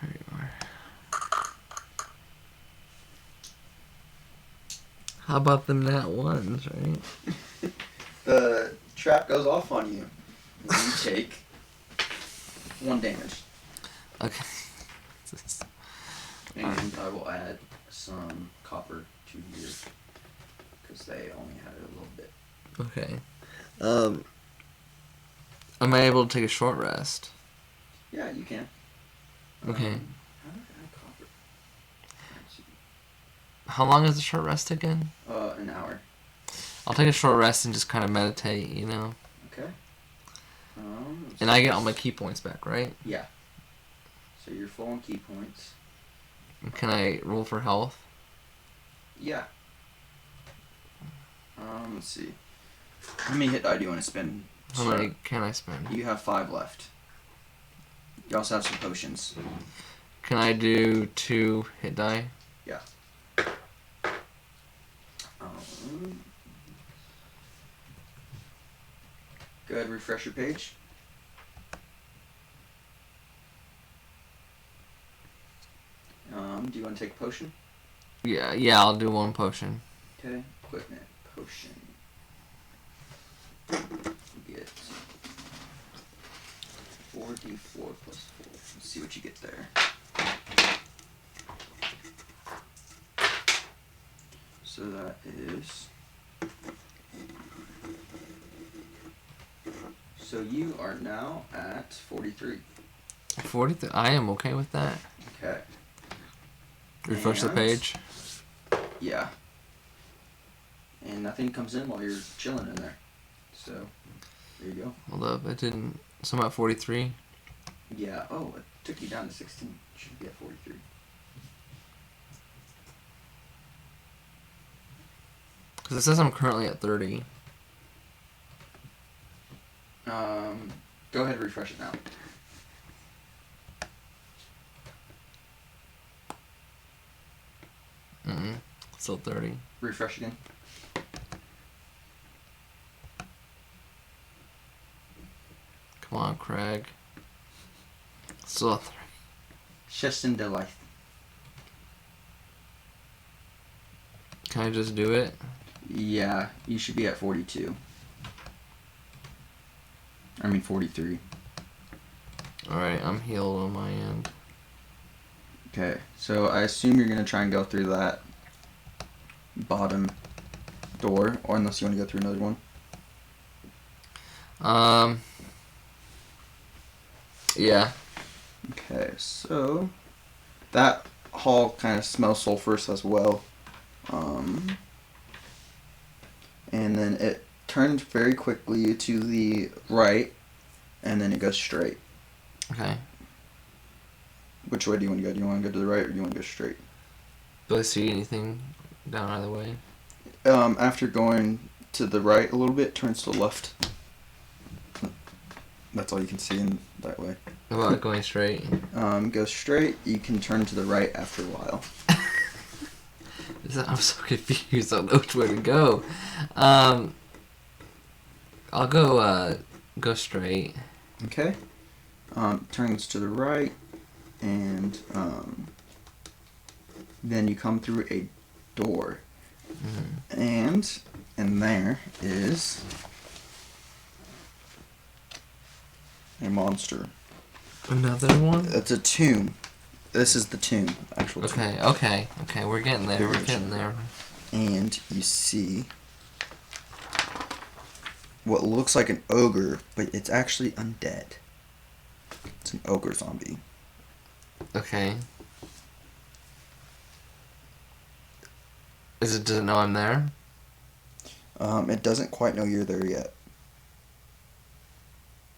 [SPEAKER 4] There you are. How about them nat ones, right?
[SPEAKER 3] The trap goes off on you. And you take 1 damage.
[SPEAKER 4] Okay.
[SPEAKER 3] And I will add some copper to your because they only had it a little bit.
[SPEAKER 4] Okay. Am I able to take a short rest?
[SPEAKER 3] Yeah, you can.
[SPEAKER 4] Okay.
[SPEAKER 3] How did I copper? Let's see.
[SPEAKER 4] How long is the short rest again?
[SPEAKER 3] An hour.
[SPEAKER 4] I'll take a short rest and just kind of meditate, you know?
[SPEAKER 3] Okay.
[SPEAKER 4] And I get all my key points back, right?
[SPEAKER 3] Yeah. So you're full on key points.
[SPEAKER 4] Can I roll for health?
[SPEAKER 3] Yeah. Let's see. How many hit die do you want to spend?
[SPEAKER 4] How many can I spend?
[SPEAKER 3] You have 5 left. You also have some potions.
[SPEAKER 4] Can I do 2 hit die?
[SPEAKER 3] Yeah. Go ahead, refresh your page. Do you want to take a potion?
[SPEAKER 4] Yeah, I'll do 1 potion.
[SPEAKER 3] Okay, equipment, potion. You get 4d4 plus 4. Let's see what you get there. So that is... So you are now at 43.
[SPEAKER 4] 43? I am okay with that.
[SPEAKER 3] Okay.
[SPEAKER 4] Refresh the
[SPEAKER 3] And-
[SPEAKER 4] page.
[SPEAKER 3] Yeah. And nothing comes in while you're chilling in there. So, there you go.
[SPEAKER 4] Hold up, it didn't... So I'm at 43.
[SPEAKER 3] Yeah. Oh, it took you down to 16. Should be at 43.
[SPEAKER 4] Because it says I'm currently at 30.
[SPEAKER 3] Go ahead and refresh it now.
[SPEAKER 4] Still 30.
[SPEAKER 3] Refresh again.
[SPEAKER 4] Come on, Craig. Still at 30.
[SPEAKER 3] Just in delight.
[SPEAKER 4] Can I just do it?
[SPEAKER 3] Yeah, you should be at 42. I mean 43.
[SPEAKER 4] Alright, I'm healed on my end.
[SPEAKER 3] Okay, so I assume you're gonna try and go through that bottom door, or unless you want to go through another one.
[SPEAKER 4] Yeah.
[SPEAKER 3] Okay, so that hall kind of smells sulfurous as well. And then it turns very quickly to the right, and then it goes straight.
[SPEAKER 4] Okay.
[SPEAKER 3] Which way do you want to go? Do you want to go to the right, or do you want to go straight?
[SPEAKER 4] Do I see anything down either way?
[SPEAKER 3] After going to the right a little bit, turns to the left. That's all you can see in that way.
[SPEAKER 4] How about going straight?
[SPEAKER 3] Go straight. You can turn to the right after a while.
[SPEAKER 4] I'm so confused. I don't know which way to go. I'll go straight.
[SPEAKER 3] Okay. Turns to the right, and then you come through a door, and there is a monster.
[SPEAKER 4] Another one?
[SPEAKER 3] It's a tomb. This is the tomb, actual tomb.
[SPEAKER 4] Okay. We're getting there. We're getting there.
[SPEAKER 3] And you see what looks like an ogre, but it's actually undead. It's an ogre zombie.
[SPEAKER 4] Okay. Does it know I'm there?
[SPEAKER 3] It doesn't quite know you're there yet.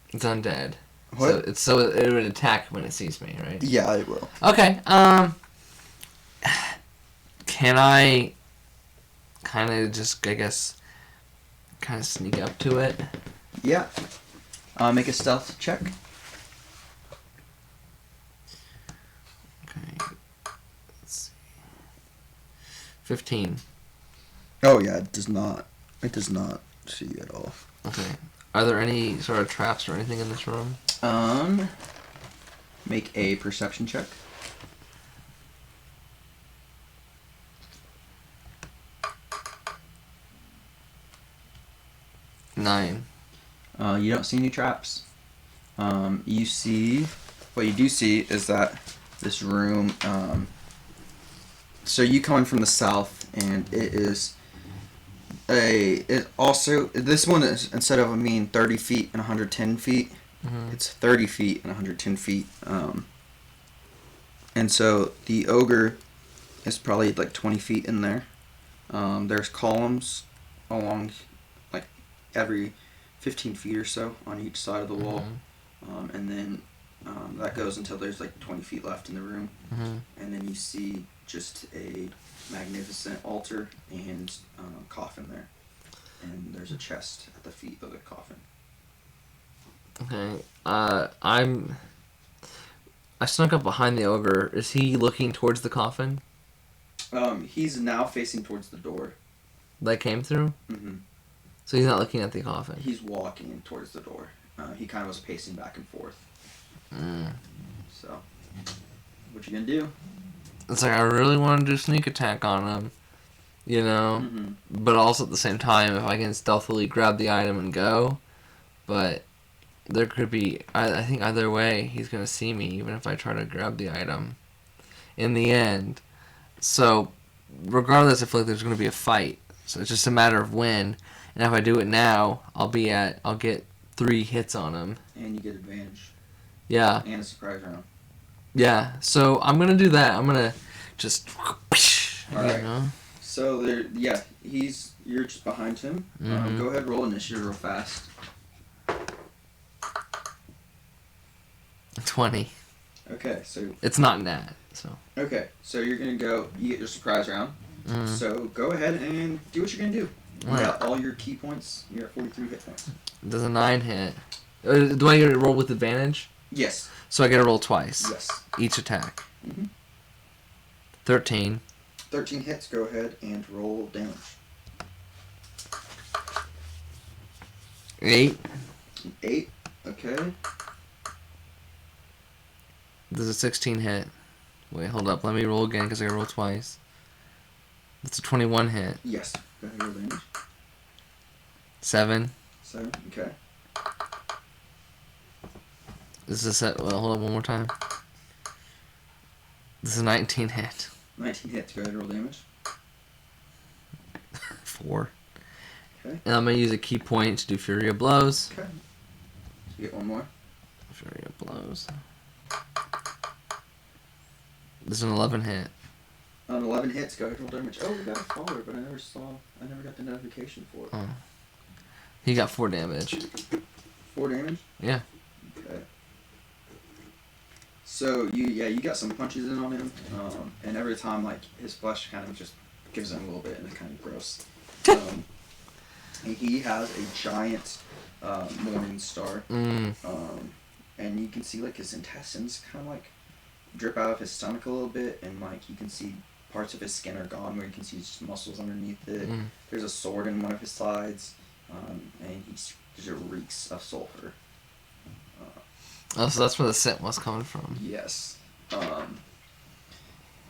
[SPEAKER 4] It's undead.
[SPEAKER 3] What?
[SPEAKER 4] So it would attack when it sees me, right?
[SPEAKER 3] Yeah, it will.
[SPEAKER 4] Okay. Can I kind of just, I guess, kind of sneak up to it?
[SPEAKER 3] Yeah. Make a stealth check.
[SPEAKER 4] Okay. Let's see. 15.
[SPEAKER 3] Oh yeah, it does not. It does not see you at all.
[SPEAKER 4] Okay. Are there any sort of traps or anything in this room?
[SPEAKER 3] Make a perception check.
[SPEAKER 4] Nine.
[SPEAKER 3] You don't see any traps. You see, what you do see is that this room, so you coming from the south, and it is this one is, instead of 30 feet and 110 feet, it's 30 feet and 110 feet. And so the ogre is probably like 20 feet in there. There's columns along like every 15 feet or so on each side of the wall. And then that goes until there's like 20 feet left in the room. And then you see just a magnificent altar and coffin there. And there's a chest at the feet of the coffin.
[SPEAKER 4] Okay. I snuck up behind the ogre. Is he looking towards the coffin
[SPEAKER 3] He's now facing towards the door.
[SPEAKER 4] that came through?
[SPEAKER 3] Mm-hmm.
[SPEAKER 4] So he's not looking at the coffin.
[SPEAKER 3] He's walking towards the door. He kind of was pacing back and forth. So, what you gonna do?
[SPEAKER 4] It's like I really want to do sneak attack on him, you know? But also at the same time, if I can stealthily grab the item and go. But there could be... I think either way, he's going to see me, even if I try to grab the item. In the end. So, regardless, I feel like there's going to be a fight. So it's just a matter of when. And if I do it now, I'll get 3 hits on him.
[SPEAKER 3] And you get advantage.
[SPEAKER 4] Yeah.
[SPEAKER 3] And a surprise round.
[SPEAKER 4] Yeah. So I'm going to do that. I'm going to just...
[SPEAKER 3] Alright. So, you're just behind him. Go ahead, roll initiative real fast.
[SPEAKER 4] 20.
[SPEAKER 3] Okay, so...
[SPEAKER 4] It's not nat, so...
[SPEAKER 3] Okay, so you're gonna go... You get your surprise round. So, go ahead and do what you're gonna do. You got all your key points. You're at 43 hit points.
[SPEAKER 4] Does a 9 hit? Do I get to roll with advantage?
[SPEAKER 3] Yes.
[SPEAKER 4] So I get to roll twice.
[SPEAKER 3] Yes.
[SPEAKER 4] Each attack. 13.
[SPEAKER 3] 13 hits. Go ahead and roll damage.
[SPEAKER 4] 8.
[SPEAKER 3] 8. Okay.
[SPEAKER 4] There's a 16 hit. Wait, hold up. Let me roll again because I roll twice. That's a 21 hit.
[SPEAKER 3] Yes. Go ahead and roll damage.
[SPEAKER 4] 7.
[SPEAKER 3] 7. Okay.
[SPEAKER 4] This is a set. Well, hold up one more time. This is a 19 hit.
[SPEAKER 3] 19 hits. Go ahead and roll damage.
[SPEAKER 4] 4.
[SPEAKER 3] Okay.
[SPEAKER 4] And I'm going to use a key point to do Fury of Blows.
[SPEAKER 3] Okay. So you get one more.
[SPEAKER 4] Fury of Blows. This is an 11 hit.
[SPEAKER 3] On 11 hits, go ahead and roll damage. Oh, we got a follower, but I never got the notification for it.
[SPEAKER 4] Oh. He got 4 damage.
[SPEAKER 3] 4 damage?
[SPEAKER 4] Yeah.
[SPEAKER 3] Okay. So, you got some punches in on him, and every time, like, his flesh kind of just gives him a little bit, and it's kind of gross. He has a giant morning star, and you can see, like, his intestines kind of, like, drip out of his stomach a little bit, and, like, you can see parts of his skin are gone where you can see just muscles underneath it. There's a sword in one of his sides, and he just reeks of sulfur.
[SPEAKER 4] Oh, so that's where the scent was coming from.
[SPEAKER 3] Yes.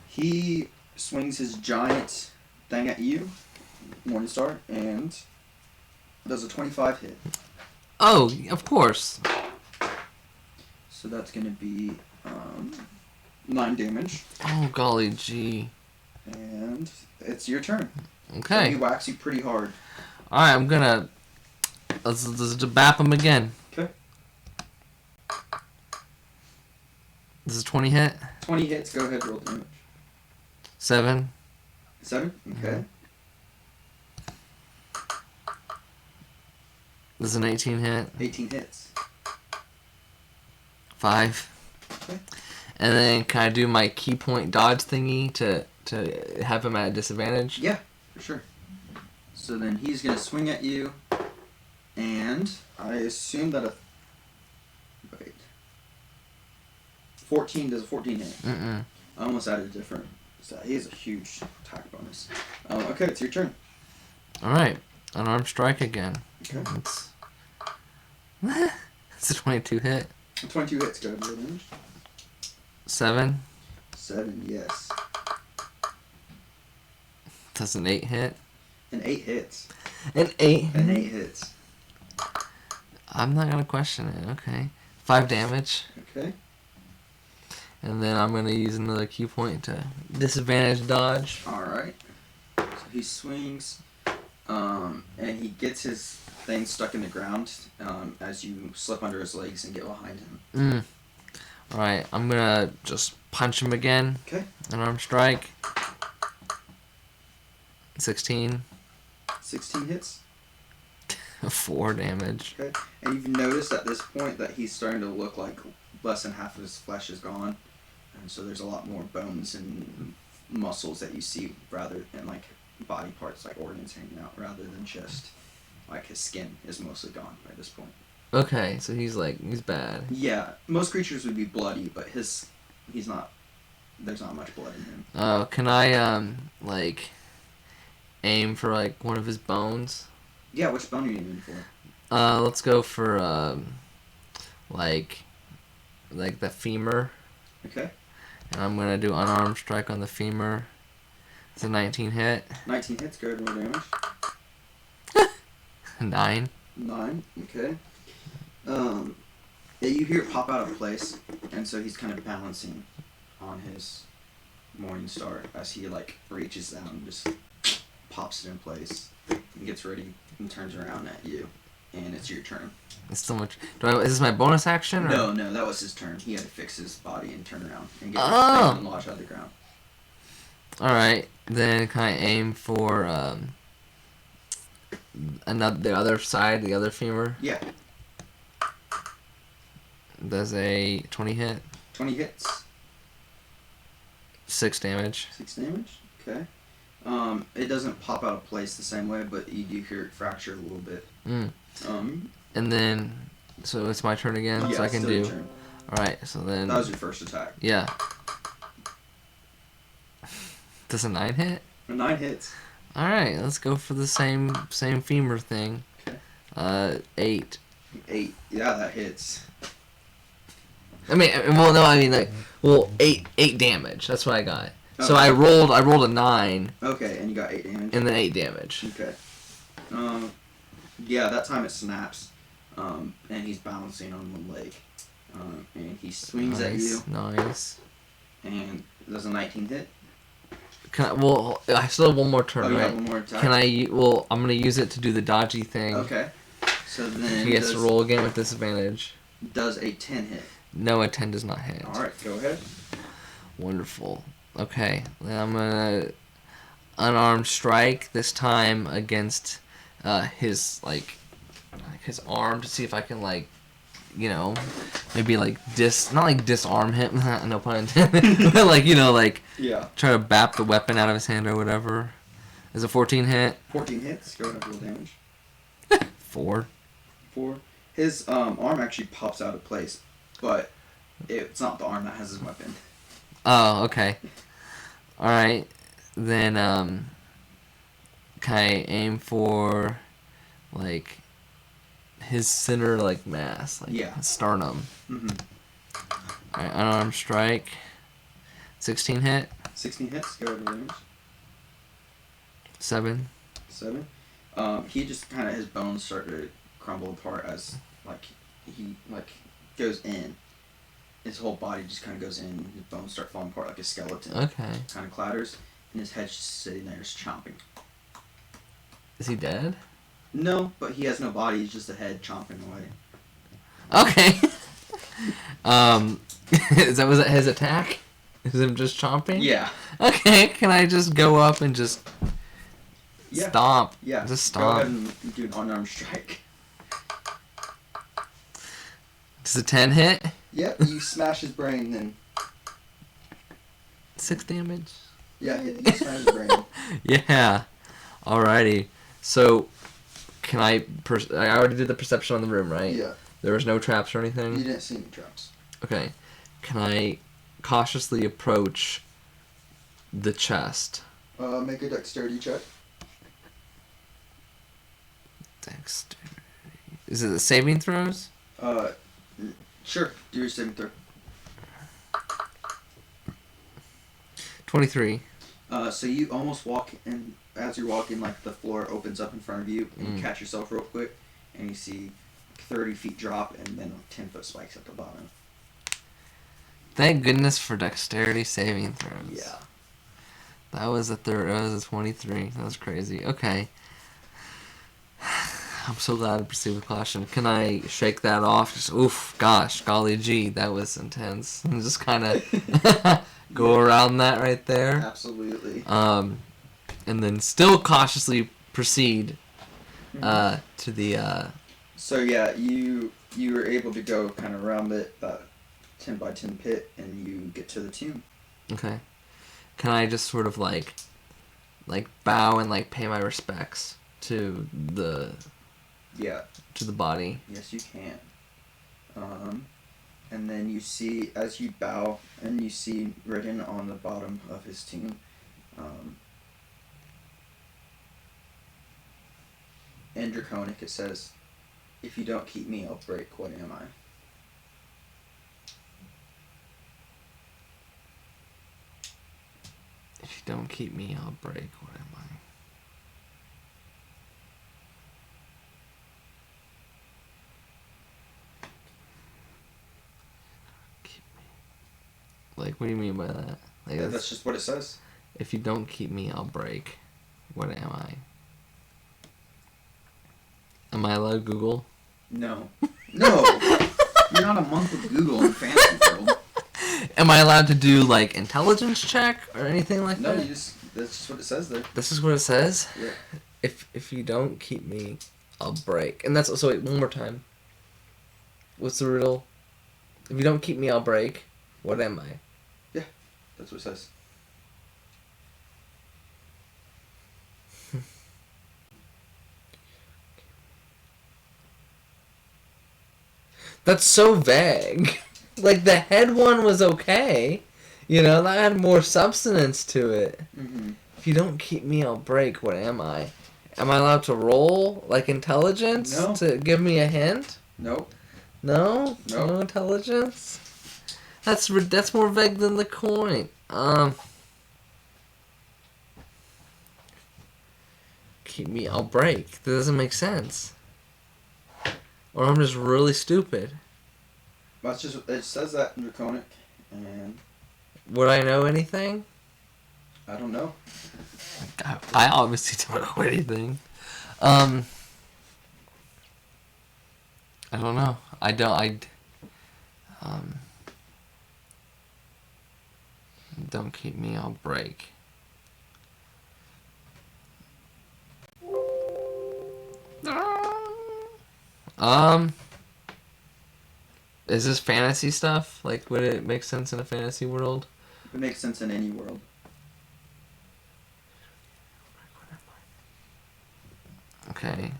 [SPEAKER 3] He swings his giant thing at you, Morningstar, and does a 25 hit.
[SPEAKER 4] Oh, of course.
[SPEAKER 3] So that's going to be 9 damage.
[SPEAKER 4] Oh, golly gee.
[SPEAKER 3] And it's your turn.
[SPEAKER 4] Okay.
[SPEAKER 3] So he whacks you pretty hard.
[SPEAKER 4] Alright, I'm gonna... Let's bap him again.
[SPEAKER 3] Okay.
[SPEAKER 4] This is 20 hit.
[SPEAKER 3] 20 hits, go ahead, roll damage.
[SPEAKER 4] 7.
[SPEAKER 3] 7? Okay.
[SPEAKER 4] This is an 18 hit.
[SPEAKER 3] 18 hits.
[SPEAKER 4] 5.
[SPEAKER 3] Okay.
[SPEAKER 4] And then can I do my key point dodge thingy to have him at a disadvantage?
[SPEAKER 3] Yeah, for sure. So then he's going to swing at you, and I assume that wait. 14, does a 14 hit?
[SPEAKER 4] Mm-mm.
[SPEAKER 3] I almost added a different... So he has a huge attack bonus. Okay, it's your turn.
[SPEAKER 4] Alright. Unarmed strike again.
[SPEAKER 3] Okay.
[SPEAKER 4] It's a 22 hit.
[SPEAKER 3] 22 hits, go ahead, roll damage.
[SPEAKER 4] 7.
[SPEAKER 3] 7, yes.
[SPEAKER 4] That's an 8 hit.
[SPEAKER 3] And 8 hits.
[SPEAKER 4] An 8?
[SPEAKER 3] And 8 hits.
[SPEAKER 4] I'm not gonna question it, okay. 5 damage.
[SPEAKER 3] Okay.
[SPEAKER 4] And then I'm gonna use another key point to disadvantage dodge.
[SPEAKER 3] Alright. So he swings, And he gets his thing stuck in the ground as you slip under his legs and get behind him.
[SPEAKER 4] Alright, I'm gonna just punch him again.
[SPEAKER 3] Okay.
[SPEAKER 4] An arm strike. 16.
[SPEAKER 3] 16 hits.
[SPEAKER 4] 4 damage.
[SPEAKER 3] Okay. And you've noticed at this point that he's starting to look like less than half of his flesh is gone. And so there's a lot more bones and muscles that you see rather than like body parts, like organs hanging out, rather than just like his skin is mostly gone by this point.
[SPEAKER 4] Okay, so he's bad.
[SPEAKER 3] Yeah, most creatures would be bloody, but he's not. There's not much blood in him.
[SPEAKER 4] Oh, can I like aim for like one of his bones?
[SPEAKER 3] Yeah, which bone are you aiming for?
[SPEAKER 4] Let's go for like the femur.
[SPEAKER 3] Okay.
[SPEAKER 4] And I'm gonna do unarmed strike on the femur. It's a 19 hit.
[SPEAKER 3] 19 hits. Go ahead and roll damage.
[SPEAKER 4] 9.
[SPEAKER 3] 9. Okay. Yeah, you hear it pop out of place, and so he's kind of balancing on his morning star as he like reaches down and just pops it in place and gets ready and turns around at you, and it's your turn.
[SPEAKER 4] It's so much. Is this my bonus action? Or?
[SPEAKER 3] No, that was his turn. He had to fix his body and turn around and get his
[SPEAKER 4] Oh.
[SPEAKER 3] thing and launch out of the ground.
[SPEAKER 4] All right, then can I aim for the other side, the other femur?
[SPEAKER 3] Yeah,
[SPEAKER 4] Does a 20 hit?
[SPEAKER 3] 20 hits.
[SPEAKER 4] 6 damage.
[SPEAKER 3] 6 damage. Okay. It doesn't pop out of place the same way, but you do hear it fracture a little bit.
[SPEAKER 4] And then, so it's my turn again,
[SPEAKER 3] Yeah,
[SPEAKER 4] so I can
[SPEAKER 3] still your
[SPEAKER 4] do.
[SPEAKER 3] turn.
[SPEAKER 4] All right, so then.
[SPEAKER 3] That was your first attack.
[SPEAKER 4] Yeah. Does a 9 hit?
[SPEAKER 3] 9 hits.
[SPEAKER 4] All right, let's go for the same femur thing.
[SPEAKER 3] Okay.
[SPEAKER 4] 8.
[SPEAKER 3] 8. Yeah, that hits.
[SPEAKER 4] I mean, well, 8 damage. That's what I got. So
[SPEAKER 3] Okay.
[SPEAKER 4] I rolled a 9
[SPEAKER 3] Okay, and you got 8 damage.
[SPEAKER 4] and then 8 damage.
[SPEAKER 3] Okay. Yeah, that time it snaps, and he's balancing on one leg, and he swings at you,
[SPEAKER 4] Nice.
[SPEAKER 3] and does a 19 hit.
[SPEAKER 4] I still have one more turn,
[SPEAKER 3] Oh, you
[SPEAKER 4] right?
[SPEAKER 3] have one more attack.
[SPEAKER 4] I'm gonna use it to do the dodgy thing.
[SPEAKER 3] Okay. So then
[SPEAKER 4] He gets to roll again with disadvantage.
[SPEAKER 3] does a 10 hit.
[SPEAKER 4] No, a 10 does not hit.
[SPEAKER 3] All right, go ahead.
[SPEAKER 4] Wonderful. Okay, then I'm gonna unarmed strike this time against his his arm to see if I can maybe not disarm him, no pun intended, but
[SPEAKER 3] Yeah.
[SPEAKER 4] try to bap the weapon out of his hand or whatever. Is a 14 hit?
[SPEAKER 3] 14 hits. Go ahead and roll damage.
[SPEAKER 4] 4.
[SPEAKER 3] 4. His arm actually pops out of place, but it's not the arm that has his weapon.
[SPEAKER 4] Oh, okay. Alright, then, can I aim for, his center, mass?
[SPEAKER 3] Yeah.
[SPEAKER 4] Sternum.
[SPEAKER 3] Mm-hmm.
[SPEAKER 4] Alright, unarmed strike. 16 hit.
[SPEAKER 3] 16 hits. Go ahead and roll damage.
[SPEAKER 4] 7.
[SPEAKER 3] 7. He just kind of, his bones start to crumble apart as, he, goes in. His whole body just kind of goes in, and his bones start falling apart like a skeleton.
[SPEAKER 4] Okay.
[SPEAKER 3] Kind of clatters, and his head's just sitting there just chomping.
[SPEAKER 4] Is he dead?
[SPEAKER 3] No, but he has no body, he's just a head chomping away.
[SPEAKER 4] Okay. Was that his attack? Is him just chomping?
[SPEAKER 3] Yeah.
[SPEAKER 4] Okay, can I just go up and just stomp?
[SPEAKER 3] Yeah.
[SPEAKER 4] Just
[SPEAKER 3] Go
[SPEAKER 4] stomp.
[SPEAKER 3] ahead and do an unarmed strike.
[SPEAKER 4] Does a 10 hit?
[SPEAKER 3] Yep, you smash his brain, then
[SPEAKER 4] 6 damage?
[SPEAKER 3] yeah, you smash his brain.
[SPEAKER 4] Yeah. Alrighty. So, can I already did the perception on the room, right?
[SPEAKER 3] Yeah.
[SPEAKER 4] There was no traps or anything?
[SPEAKER 3] You didn't see any traps.
[SPEAKER 4] Okay. Can I cautiously approach the chest?
[SPEAKER 3] Make a dexterity check.
[SPEAKER 4] Dexterity. Is it the saving throws?
[SPEAKER 3] Sure. Do your saving throw.
[SPEAKER 4] 23.
[SPEAKER 3] So you almost walk, and as you're walking, the floor opens up in front of you, and you catch yourself real quick, and you see 30 feet drop, and then 10-foot spikes at the bottom.
[SPEAKER 4] Thank goodness for dexterity saving throws.
[SPEAKER 3] Yeah.
[SPEAKER 4] That was a 23. That was crazy. Okay. I'm so glad to proceed with caution. Can I shake that off? Just, oof, gosh, golly gee, that was intense. And just kind of go around that right there.
[SPEAKER 3] Absolutely.
[SPEAKER 4] And then still cautiously proceed to the...
[SPEAKER 3] So yeah, you were able to go kind of around that 10 by 10 pit, and you get to the tomb.
[SPEAKER 4] Okay. Can I just sort of like bow and like pay my respects to the body?
[SPEAKER 3] Yes, you can. And then you see, as you bow, and you see written on the bottom of his tomb, in Draconic it says, "If you don't keep me, I'll break. What am I?"
[SPEAKER 4] If you don't keep me, I'll break. What am I? Keep me. Like, what do you mean by that? Like,
[SPEAKER 3] Yeah, that's just what it says.
[SPEAKER 4] If you don't keep me, I'll break. What am I? Am I allowed to Google?
[SPEAKER 3] No. No! You're not a monk with Google in Fantasy World.
[SPEAKER 4] Am I allowed to do, like, intelligence check or anything like
[SPEAKER 3] No,
[SPEAKER 4] that?
[SPEAKER 3] that's just what it says there.
[SPEAKER 4] This is what it says?
[SPEAKER 3] Yeah.
[SPEAKER 4] If you don't keep me, I'll break. And that's... So wait, one more time. What's the riddle? If you don't keep me, I'll break. What am I?
[SPEAKER 3] Yeah, that's what it says.
[SPEAKER 4] That's so vague. Like, the head one was okay. You know, that had more substance to it.
[SPEAKER 3] Mm-hmm.
[SPEAKER 4] If you don't keep me, I'll break. What am I? Am I allowed to roll, like, intelligence
[SPEAKER 3] No.
[SPEAKER 4] to give me a hint?
[SPEAKER 3] Nope.
[SPEAKER 4] No?
[SPEAKER 3] Nope.
[SPEAKER 4] No intelligence? That's more vague than the coin. Keep me, I'll break. That doesn't make sense. Or I'm just really stupid.
[SPEAKER 3] That's just, it says that in Draconic, and
[SPEAKER 4] Would I know anything?
[SPEAKER 3] I don't know.
[SPEAKER 4] I obviously don't know anything. I don't know. Don't keep me, I'll break. Is this fantasy stuff? Like, would it make sense in a fantasy world?
[SPEAKER 3] It makes sense in any world.
[SPEAKER 4] Okay.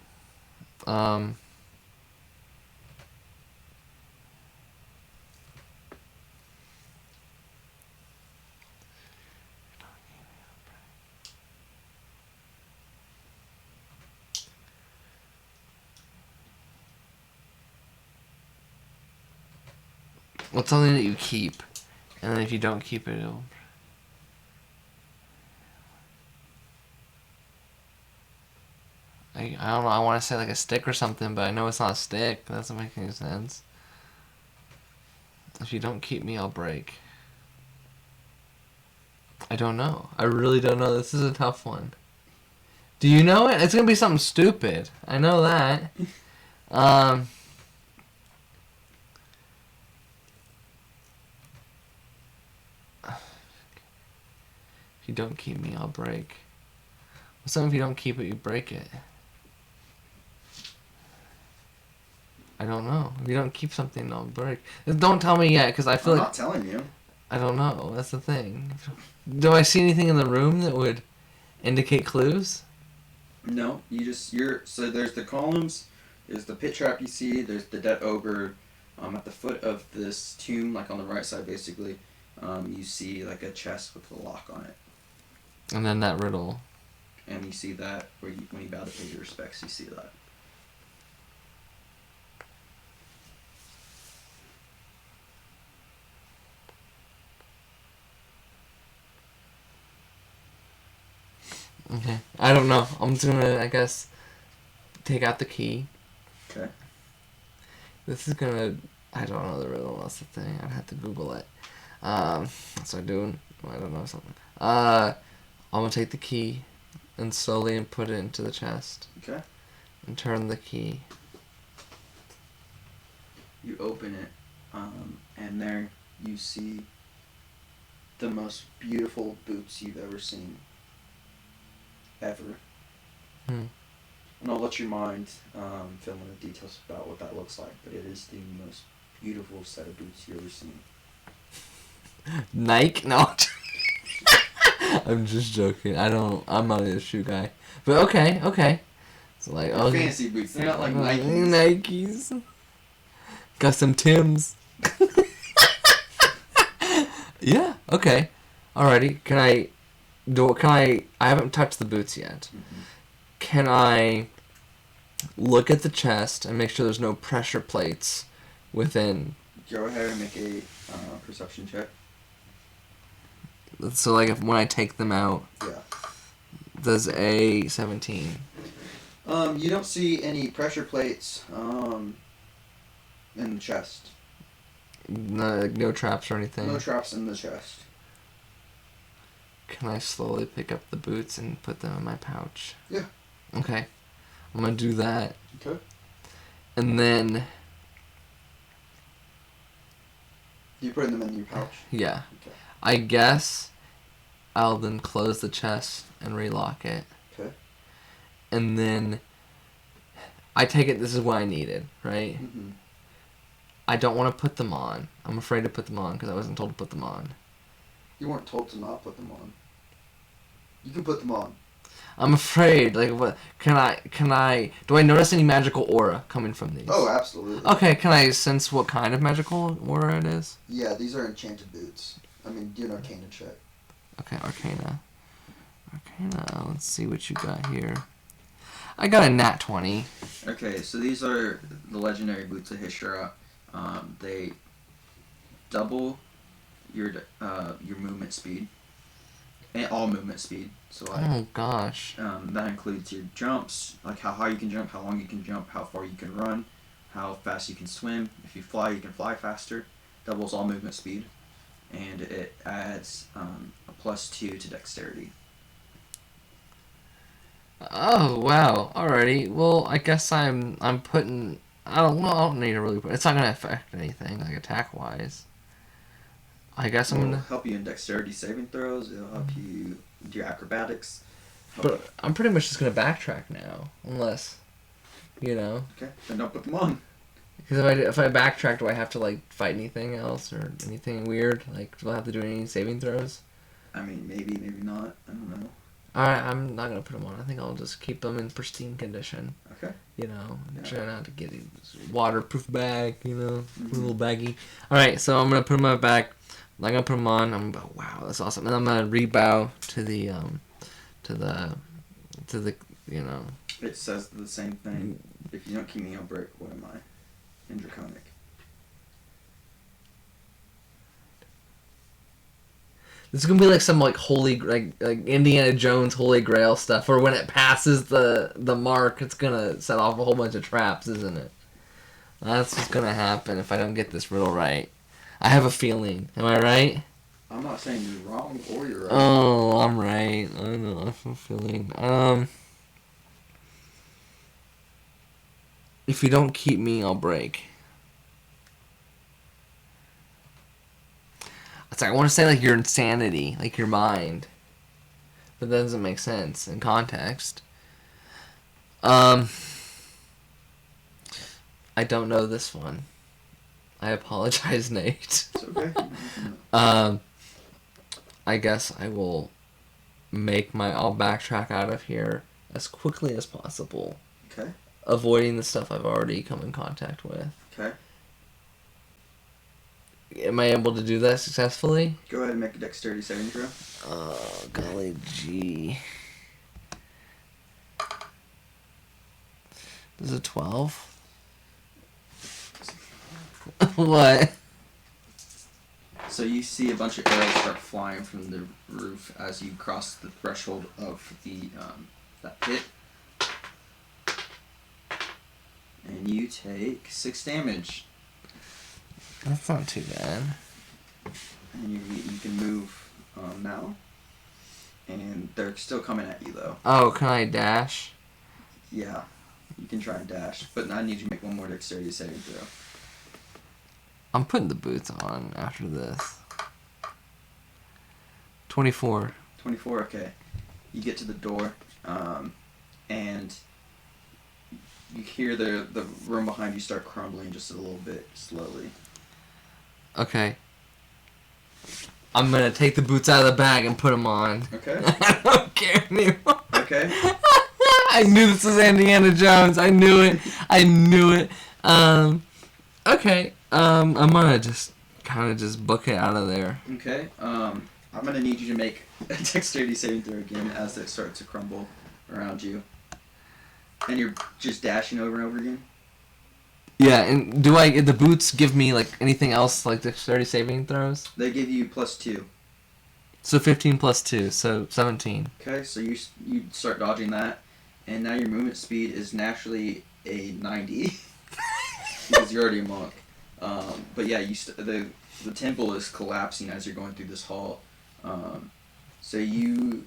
[SPEAKER 4] What's something that you keep, and then if you don't keep it, it'll... I don't know, I want to say like a stick or something, but I know it's not a stick. That doesn't make any sense. If you don't keep me, I'll break. I don't know. I really don't know. This is a tough one. Do you know it? It's going to be something stupid. I know that. If you don't keep me, I'll break. What's something if you don't keep it, you break it? I don't know. If you don't keep something, I'll break. Don't tell me yet, because I feel
[SPEAKER 3] I'm
[SPEAKER 4] like...
[SPEAKER 3] not telling you.
[SPEAKER 4] I don't know. That's the thing. Do I see anything in the room that would indicate clues?
[SPEAKER 3] No, so there's the columns, there's the pit trap you see, there's the dead ogre, at the foot of this tomb, like on the right side basically, you see like a chest with a lock on it.
[SPEAKER 4] And then that riddle.
[SPEAKER 3] And you see that, when you bow to pay your respects, you see that.
[SPEAKER 4] Okay. I don't know. I'm just gonna, I guess, take out the key.
[SPEAKER 3] Okay.
[SPEAKER 4] This is gonna... I don't know the riddle. That's the thing. I'd have to Google it. So I'm doing... I don't know something. I'm gonna take the key and slowly put it into the chest.
[SPEAKER 3] Okay.
[SPEAKER 4] And turn the key.
[SPEAKER 3] You open it, and there you see the most beautiful boots you've ever seen. Ever.
[SPEAKER 4] Hmm.
[SPEAKER 3] And I'll let your mind fill in the details about what that looks like, but it is the most beautiful set of boots you've ever seen.
[SPEAKER 4] Nike? No. I'm just joking. I'm not a shoe guy. But okay. So like,
[SPEAKER 3] They're
[SPEAKER 4] okay.
[SPEAKER 3] fancy boots. They're not like Nikes.
[SPEAKER 4] Nikes. Got some Tims. Yeah, okay. Alrighty. I haven't touched the boots yet.
[SPEAKER 3] Mm-hmm.
[SPEAKER 4] Can I look at the chest and make sure there's no pressure plates within?
[SPEAKER 3] Go ahead and make a perception check.
[SPEAKER 4] So like when I take them out,
[SPEAKER 3] Yeah.
[SPEAKER 4] does a 17?
[SPEAKER 3] You don't see any pressure plates in the chest.
[SPEAKER 4] No traps or anything?
[SPEAKER 3] No traps in the chest.
[SPEAKER 4] Can I slowly pick up the boots and put them in my pouch?
[SPEAKER 3] Yeah.
[SPEAKER 4] Okay. I'm gonna do that.
[SPEAKER 3] Okay.
[SPEAKER 4] And then,
[SPEAKER 3] You put them in your pouch.
[SPEAKER 4] yeah.
[SPEAKER 3] Okay.
[SPEAKER 4] I guess I'll then close the chest and relock it.
[SPEAKER 3] Okay.
[SPEAKER 4] And then, I take it this is what I needed, right?
[SPEAKER 3] Mm-hmm.
[SPEAKER 4] I don't want to put them on. I'm afraid to put them on because I wasn't told to put them on.
[SPEAKER 3] You weren't told to not put them on. You can put them on.
[SPEAKER 4] I'm afraid. Like, what? Can I? Do I notice any magical aura coming from these?
[SPEAKER 3] Oh, absolutely.
[SPEAKER 4] Okay, can I sense what kind of magical aura it is?
[SPEAKER 3] Yeah, these are enchanted boots. I mean, do an Arcana check.
[SPEAKER 4] Okay, Arcana. Let's see what you got here. I got a nat 20.
[SPEAKER 3] Okay, so these are the legendary boots of Hisherah. They double your movement speed, and all movement speed. So like,
[SPEAKER 4] Oh gosh.
[SPEAKER 3] that includes your jumps, like how high you can jump, how long you can jump, how far you can run, how fast you can swim. If you fly, you can fly faster. Doubles all movement speed, and it adds a +2 to dexterity.
[SPEAKER 4] Oh wow. Alrighty. Well, I guess I'm putting. I don't need to really put. It's not gonna affect anything like attack wise. I guess I'm
[SPEAKER 3] It'll
[SPEAKER 4] gonna.
[SPEAKER 3] help you in dexterity saving throws. It'll help you do acrobatics.
[SPEAKER 4] But I'm pretty much just gonna backtrack now, unless,
[SPEAKER 3] Okay, then don't put them on.
[SPEAKER 4] Because if I backtrack, do I have to like fight anything else or anything weird? Like, do I have to do any saving throws?
[SPEAKER 3] I mean, maybe not. I don't know.
[SPEAKER 4] Alright, I'm not gonna put them on. I think I'll just keep them in pristine condition.
[SPEAKER 3] Okay.
[SPEAKER 4] Try not to get a waterproof bag. A little baggy. Alright, so I'm gonna put them in my bag. I'm not gonna put them on. I'm like, wow, that's awesome. And I'm gonna rebow to the
[SPEAKER 3] It says the same thing. If you don't keep me, I'll break. What am I? In Draconic.
[SPEAKER 4] This is gonna be like some like holy like Indiana Jones Holy Grail stuff, where when it passes the mark, it's gonna set off a whole bunch of traps, isn't it? That's what's gonna happen if I don't get this riddle right. I have a feeling. Am I right?
[SPEAKER 3] I'm not saying you're wrong or you're right.
[SPEAKER 4] Oh, I'm right. I know. I have a feeling. If you don't keep me, I'll break. It's like I want to say like your insanity, like your mind, but that doesn't make sense in context. I don't know this one. I apologize, Nate.
[SPEAKER 3] It's okay.
[SPEAKER 4] I guess I will I'll backtrack out of here as quickly as possible.
[SPEAKER 3] Okay.
[SPEAKER 4] Avoiding the stuff I've already come in contact with.
[SPEAKER 3] Okay.
[SPEAKER 4] Am I able to do that successfully?
[SPEAKER 3] Go ahead and make a dexterity saving throw.
[SPEAKER 4] Oh, golly gee. Is it 12? What?
[SPEAKER 3] So you see a bunch of arrows start flying from the roof as you cross the threshold of the that pit. And you take 6 damage.
[SPEAKER 4] That's not too bad.
[SPEAKER 3] And you can move now. And they're still coming at you though.
[SPEAKER 4] Oh, can I dash?
[SPEAKER 3] Yeah. You can try and dash, but I need you to make one more dexterity saving throw.
[SPEAKER 4] I'm putting the boots on after this. 24.
[SPEAKER 3] 24, okay. You get to the door, and you hear the room behind you start crumbling just a little bit slowly.
[SPEAKER 4] Okay. I'm gonna take the boots out of the bag and put them on.
[SPEAKER 3] Okay.
[SPEAKER 4] I don't care anymore.
[SPEAKER 3] Okay.
[SPEAKER 4] I knew this was Indiana Jones. I knew it. Okay. I'm gonna just kind of just book it out of there.
[SPEAKER 3] Okay. I'm gonna need you to make a dexterity saving throw again as it starts to crumble around you. And you're just dashing over and over again?
[SPEAKER 4] Yeah, and do the boots give me like anything else like dexterity saving throws?
[SPEAKER 3] They give you +2.
[SPEAKER 4] So 15 plus 2, so 17.
[SPEAKER 3] Okay, so you start dodging that, and now your movement speed is naturally a 90 because you're already a monk. But yeah, the temple is collapsing as you're going through this hall. So you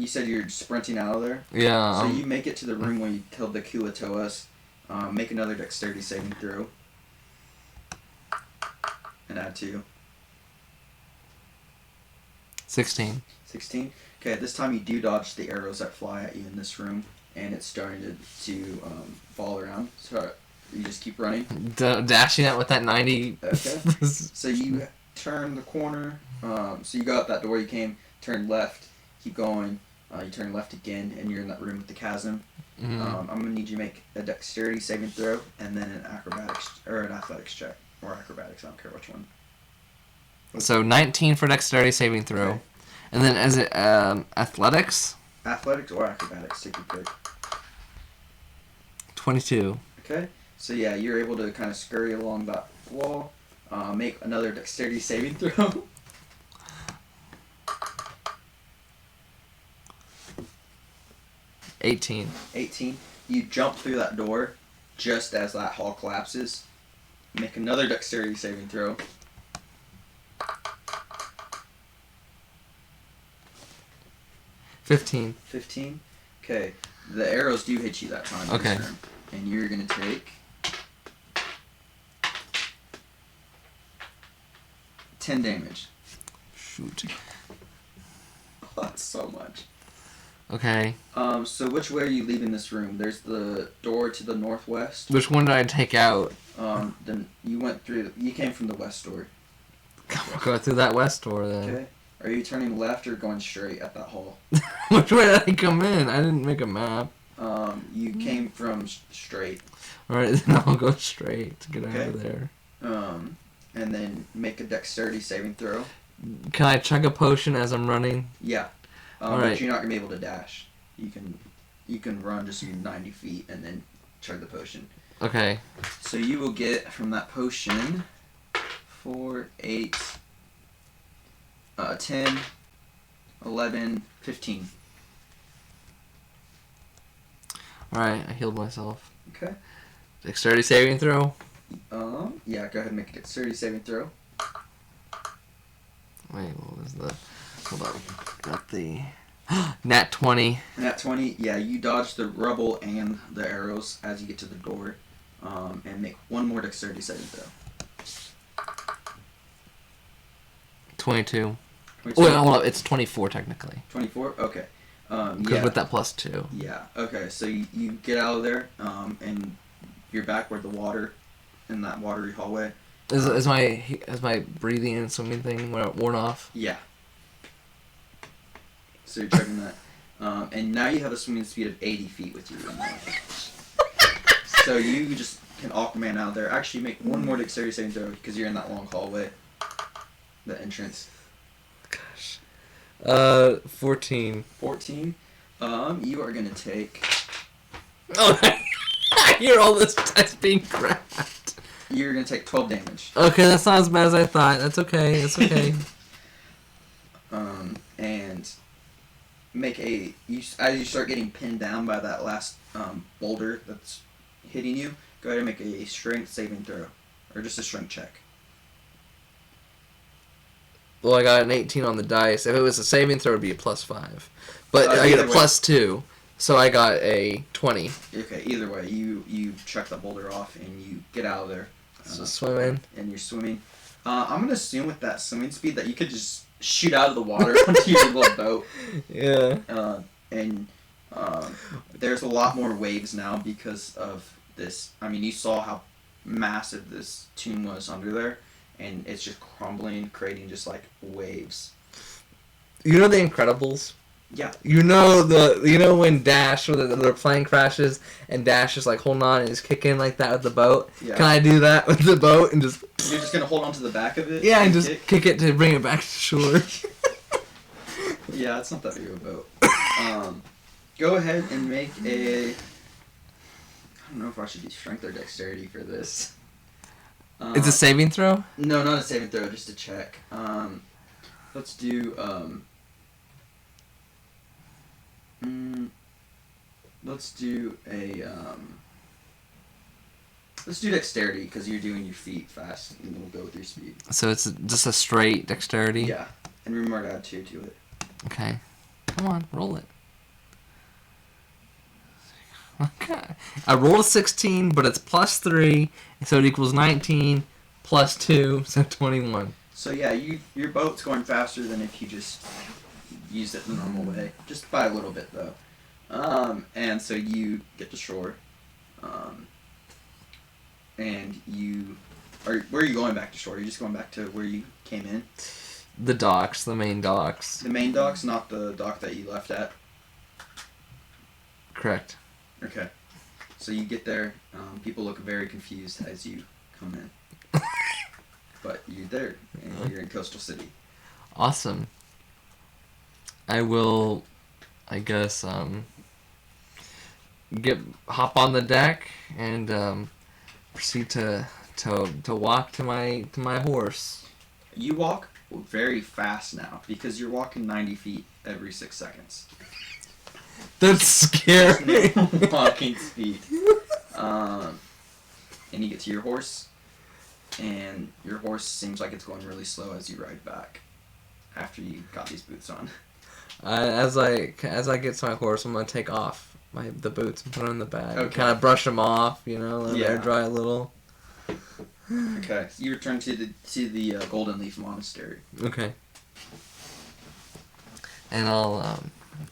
[SPEAKER 3] said you're sprinting out of there.
[SPEAKER 4] Yeah.
[SPEAKER 3] So you make it to the room where you killed the Kulatoas. Make another dexterity saving throw. And add 2.
[SPEAKER 4] 16.
[SPEAKER 3] 16. Okay, this time you do dodge the arrows that fly at you in this room, and it's starting to fall around. So you just keep running.
[SPEAKER 4] Dashing it with that 90.
[SPEAKER 3] Okay. So you turn the corner. So you go out that door you came, turn left, keep going. You turn left again, and you're in that room with the chasm.
[SPEAKER 4] Mm-hmm.
[SPEAKER 3] I'm gonna need you to make a dexterity saving throw, and then an athletics check, or acrobatics. I don't care which one.
[SPEAKER 4] So 19 for dexterity saving throw.
[SPEAKER 3] Okay.
[SPEAKER 4] And then is it athletics?
[SPEAKER 3] Athletics or acrobatics, take your pick.
[SPEAKER 4] 22.
[SPEAKER 3] Okay. So yeah, you're able to kind of scurry along that wall. Make another dexterity saving throw.
[SPEAKER 4] 18.
[SPEAKER 3] 18. You jump through that door just as that hall collapses. Make another dexterity saving throw.
[SPEAKER 4] 15.
[SPEAKER 3] 15. Okay. The arrows do hit you that time.
[SPEAKER 4] Okay.
[SPEAKER 3] This turn, and you're going to take 10 damage.
[SPEAKER 4] Shoot.
[SPEAKER 3] Oh, that's so much.
[SPEAKER 4] Okay.
[SPEAKER 3] So which way are you leaving this room? There's the door to the northwest.
[SPEAKER 4] Which one did I take out?
[SPEAKER 3] Then you went through. You came from the west door.
[SPEAKER 4] I'll go through that west door then.
[SPEAKER 3] Okay. Are you turning left or going straight at that hall?
[SPEAKER 4] Which way did I come in? I didn't make a map.
[SPEAKER 3] You came from straight.
[SPEAKER 4] Alright, then I'll go straight to get out
[SPEAKER 3] Okay.
[SPEAKER 4] of there.
[SPEAKER 3] And then make a dexterity saving throw.
[SPEAKER 4] Can I chug a potion as I'm running?
[SPEAKER 3] Yeah. But
[SPEAKER 4] Alright.
[SPEAKER 3] you're not gonna be able to dash. You can run just 90 feet and then chug the potion.
[SPEAKER 4] Okay.
[SPEAKER 3] So you will get from that potion 4, 8, 10, 11, 15.
[SPEAKER 4] Alright, I healed myself.
[SPEAKER 3] Okay.
[SPEAKER 4] Dexterity saving throw?
[SPEAKER 3] Yeah, go ahead and make a dexterity saving throw.
[SPEAKER 4] Wait, what was the... Hold on. Got the... Nat 20.
[SPEAKER 3] Nat 20, yeah, you dodge the rubble and the arrows as you get to the door. And make one more dexterity saving throw.
[SPEAKER 4] 22.
[SPEAKER 3] 22?
[SPEAKER 4] Wait, hold up. It's 24 technically.
[SPEAKER 3] 24? Okay.
[SPEAKER 4] Because
[SPEAKER 3] Yeah.
[SPEAKER 4] with that plus 2.
[SPEAKER 3] Yeah, okay, so you get out of there, and you're back where the water, in that watery hallway.
[SPEAKER 4] Is my breathing and swimming thing worn off?
[SPEAKER 3] Yeah. So you're checking that. And now you have a swimming speed of 80 feet with you. So you just can Aquaman out there. Actually, make one more dexterity saving throw because you're in that long hallway. The entrance.
[SPEAKER 4] Gosh. 14.
[SPEAKER 3] 14. You are gonna take.
[SPEAKER 4] Oh, I hear all this dice being cracked.
[SPEAKER 3] You're gonna take 12 damage.
[SPEAKER 4] Okay, that's not as bad as I thought. That's okay. It's okay.
[SPEAKER 3] And make as you start getting pinned down by that last boulder that's hitting you, go ahead and make a strength saving throw, or just a strength check.
[SPEAKER 4] Well, I got an 18 on the dice. If it was a saving throw, it'd be a plus 5. But I get a
[SPEAKER 3] either way.
[SPEAKER 4] plus 2. So I got a 20.
[SPEAKER 3] Okay, either way, you check the boulder off and you get out of there.
[SPEAKER 4] So swimming.
[SPEAKER 3] And you're swimming. I'm gonna assume with that swimming speed that you could just shoot out of the water onto your little boat.
[SPEAKER 4] Yeah.
[SPEAKER 3] And there's a lot more waves now because of this. I mean, you saw how massive this tomb was under there, and it's just crumbling, creating just like waves.
[SPEAKER 4] You know The Incredibles?
[SPEAKER 3] Yeah.
[SPEAKER 4] You know when Dash, when the plane crashes and Dash is like holding on and is kicking like that with the boat?
[SPEAKER 3] Yeah.
[SPEAKER 4] Can I do that with the boat and just...
[SPEAKER 3] You're just gonna hold on to the back of it?
[SPEAKER 4] Yeah, and just kick it to bring it back to shore.
[SPEAKER 3] Yeah, it's not that big of a boat. Go ahead and make a... I don't know if I should do strength or dexterity for this.
[SPEAKER 4] It's a saving throw?
[SPEAKER 3] No, not a saving throw, just a check. Let's do... let's do a... let's do dexterity, because you're doing your feet fast, and we'll go with your speed.
[SPEAKER 4] So it's just a straight dexterity?
[SPEAKER 3] Yeah, and remember to add 2 to it.
[SPEAKER 4] Okay. Come on, roll it. Okay. I rolled a 16, but it's plus 3, so it equals 19, plus 2, so 21.
[SPEAKER 3] So yeah, your boat's going faster than if you just used it the normal way. Just by a little bit, though. And so you get to shore. And you... where are you going back to shore? Are you just going back to where you came in?
[SPEAKER 4] The docks, the main docks.
[SPEAKER 3] The main docks, not the dock that you left at?
[SPEAKER 4] Correct.
[SPEAKER 3] Okay. So you get there. People look very confused as you come in. But you're there, and you're in Coastal City.
[SPEAKER 4] Awesome. I will, I guess, hop on the deck and proceed to walk to my horse.
[SPEAKER 3] You walk very fast now because you're walking 90 feet every 6 seconds.
[SPEAKER 4] That's scary.
[SPEAKER 3] Walking speed. And you get to your horse, and your horse seems like it's going really slow as you ride back after you got these boots on.
[SPEAKER 4] As I get to my horse, I'm gonna take off the boots and put them in the bag.
[SPEAKER 3] Okay.
[SPEAKER 4] Kind of brush them off, let them air
[SPEAKER 3] Yeah.
[SPEAKER 4] dry a little.
[SPEAKER 3] Okay, so you return to the Golden Leaf Monastery.
[SPEAKER 4] Okay. And I'll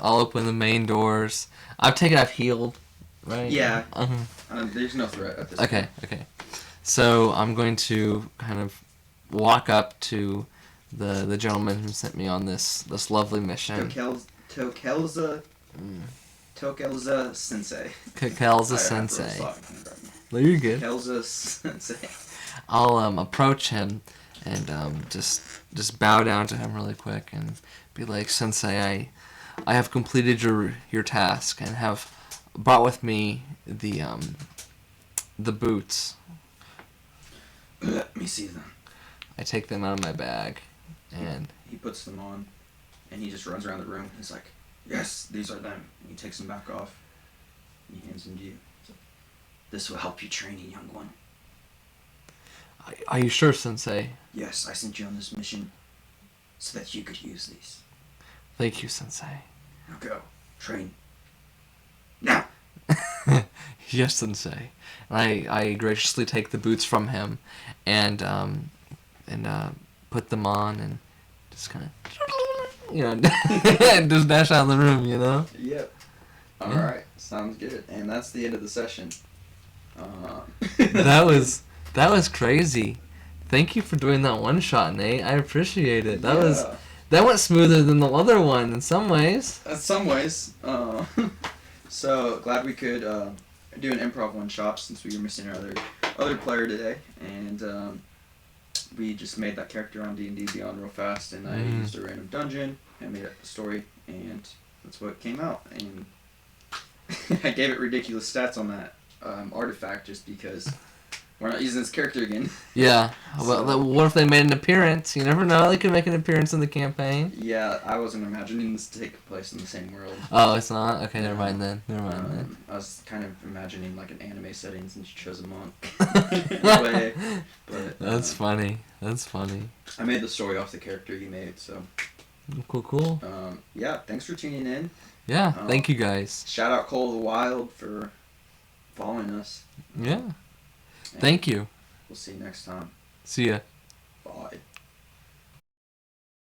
[SPEAKER 4] open the main doors. I've healed, right?
[SPEAKER 3] Yeah.
[SPEAKER 4] Uh-huh.
[SPEAKER 3] There's no threat at this point.
[SPEAKER 4] Okay. So I'm going to kind of walk up to the gentleman who sent me on this lovely mission.
[SPEAKER 3] Tokelza Sensei.
[SPEAKER 4] Kelza Sensei. No, you're good.
[SPEAKER 3] Kelza Sensei.
[SPEAKER 4] I'll approach him and just bow down to him really quick and be like, Sensei, I have completed your task and have brought with me the boots.
[SPEAKER 3] Let me see them.
[SPEAKER 4] I take them out of my bag and
[SPEAKER 3] He puts them on, and he just runs around the room. He's like, yes, these are them. And he takes them back off, and he hands them to you. This will help you training, young one.
[SPEAKER 4] Are you sure, Sensei?
[SPEAKER 3] Yes, I sent you on this mission so that you could use these.
[SPEAKER 4] Thank you, Sensei.
[SPEAKER 3] Now go. Train. Now!
[SPEAKER 4] Yes, Sensei. And I graciously take the boots from him and put them on and just kind of, just dash out of the room,
[SPEAKER 3] Yep. Alright, sounds good. And that's the end of the session.
[SPEAKER 4] That was crazy. Thank you for doing that one shot, Nate. I appreciate it. That went smoother than the other one in some ways.
[SPEAKER 3] In some ways. So glad we could do an improv one shot since we were missing our other player today, and we just made that character on D&D Beyond real fast, and I used a random dungeon and made up the story, and that's what came out. And I gave it ridiculous stats on that artifact just because we're not using this character again.
[SPEAKER 4] Yeah. Well, what if they made an appearance? You never know. They could make an appearance in the campaign.
[SPEAKER 3] Yeah, I wasn't imagining this to take place in the same world.
[SPEAKER 4] Oh, it's not? Okay, never mind then.
[SPEAKER 3] I was kind of imagining like an anime setting since you chose a monk. In a way, but,
[SPEAKER 4] That's funny.
[SPEAKER 3] I made the story off the character you made, so.
[SPEAKER 4] Cool.
[SPEAKER 3] Yeah, thanks for tuning in.
[SPEAKER 4] Yeah, thank you guys.
[SPEAKER 3] Shout out Cole the Wild for following us.
[SPEAKER 4] Yeah.
[SPEAKER 3] And
[SPEAKER 4] Thank you.
[SPEAKER 3] We'll see you next time.
[SPEAKER 4] See ya.
[SPEAKER 3] Bye.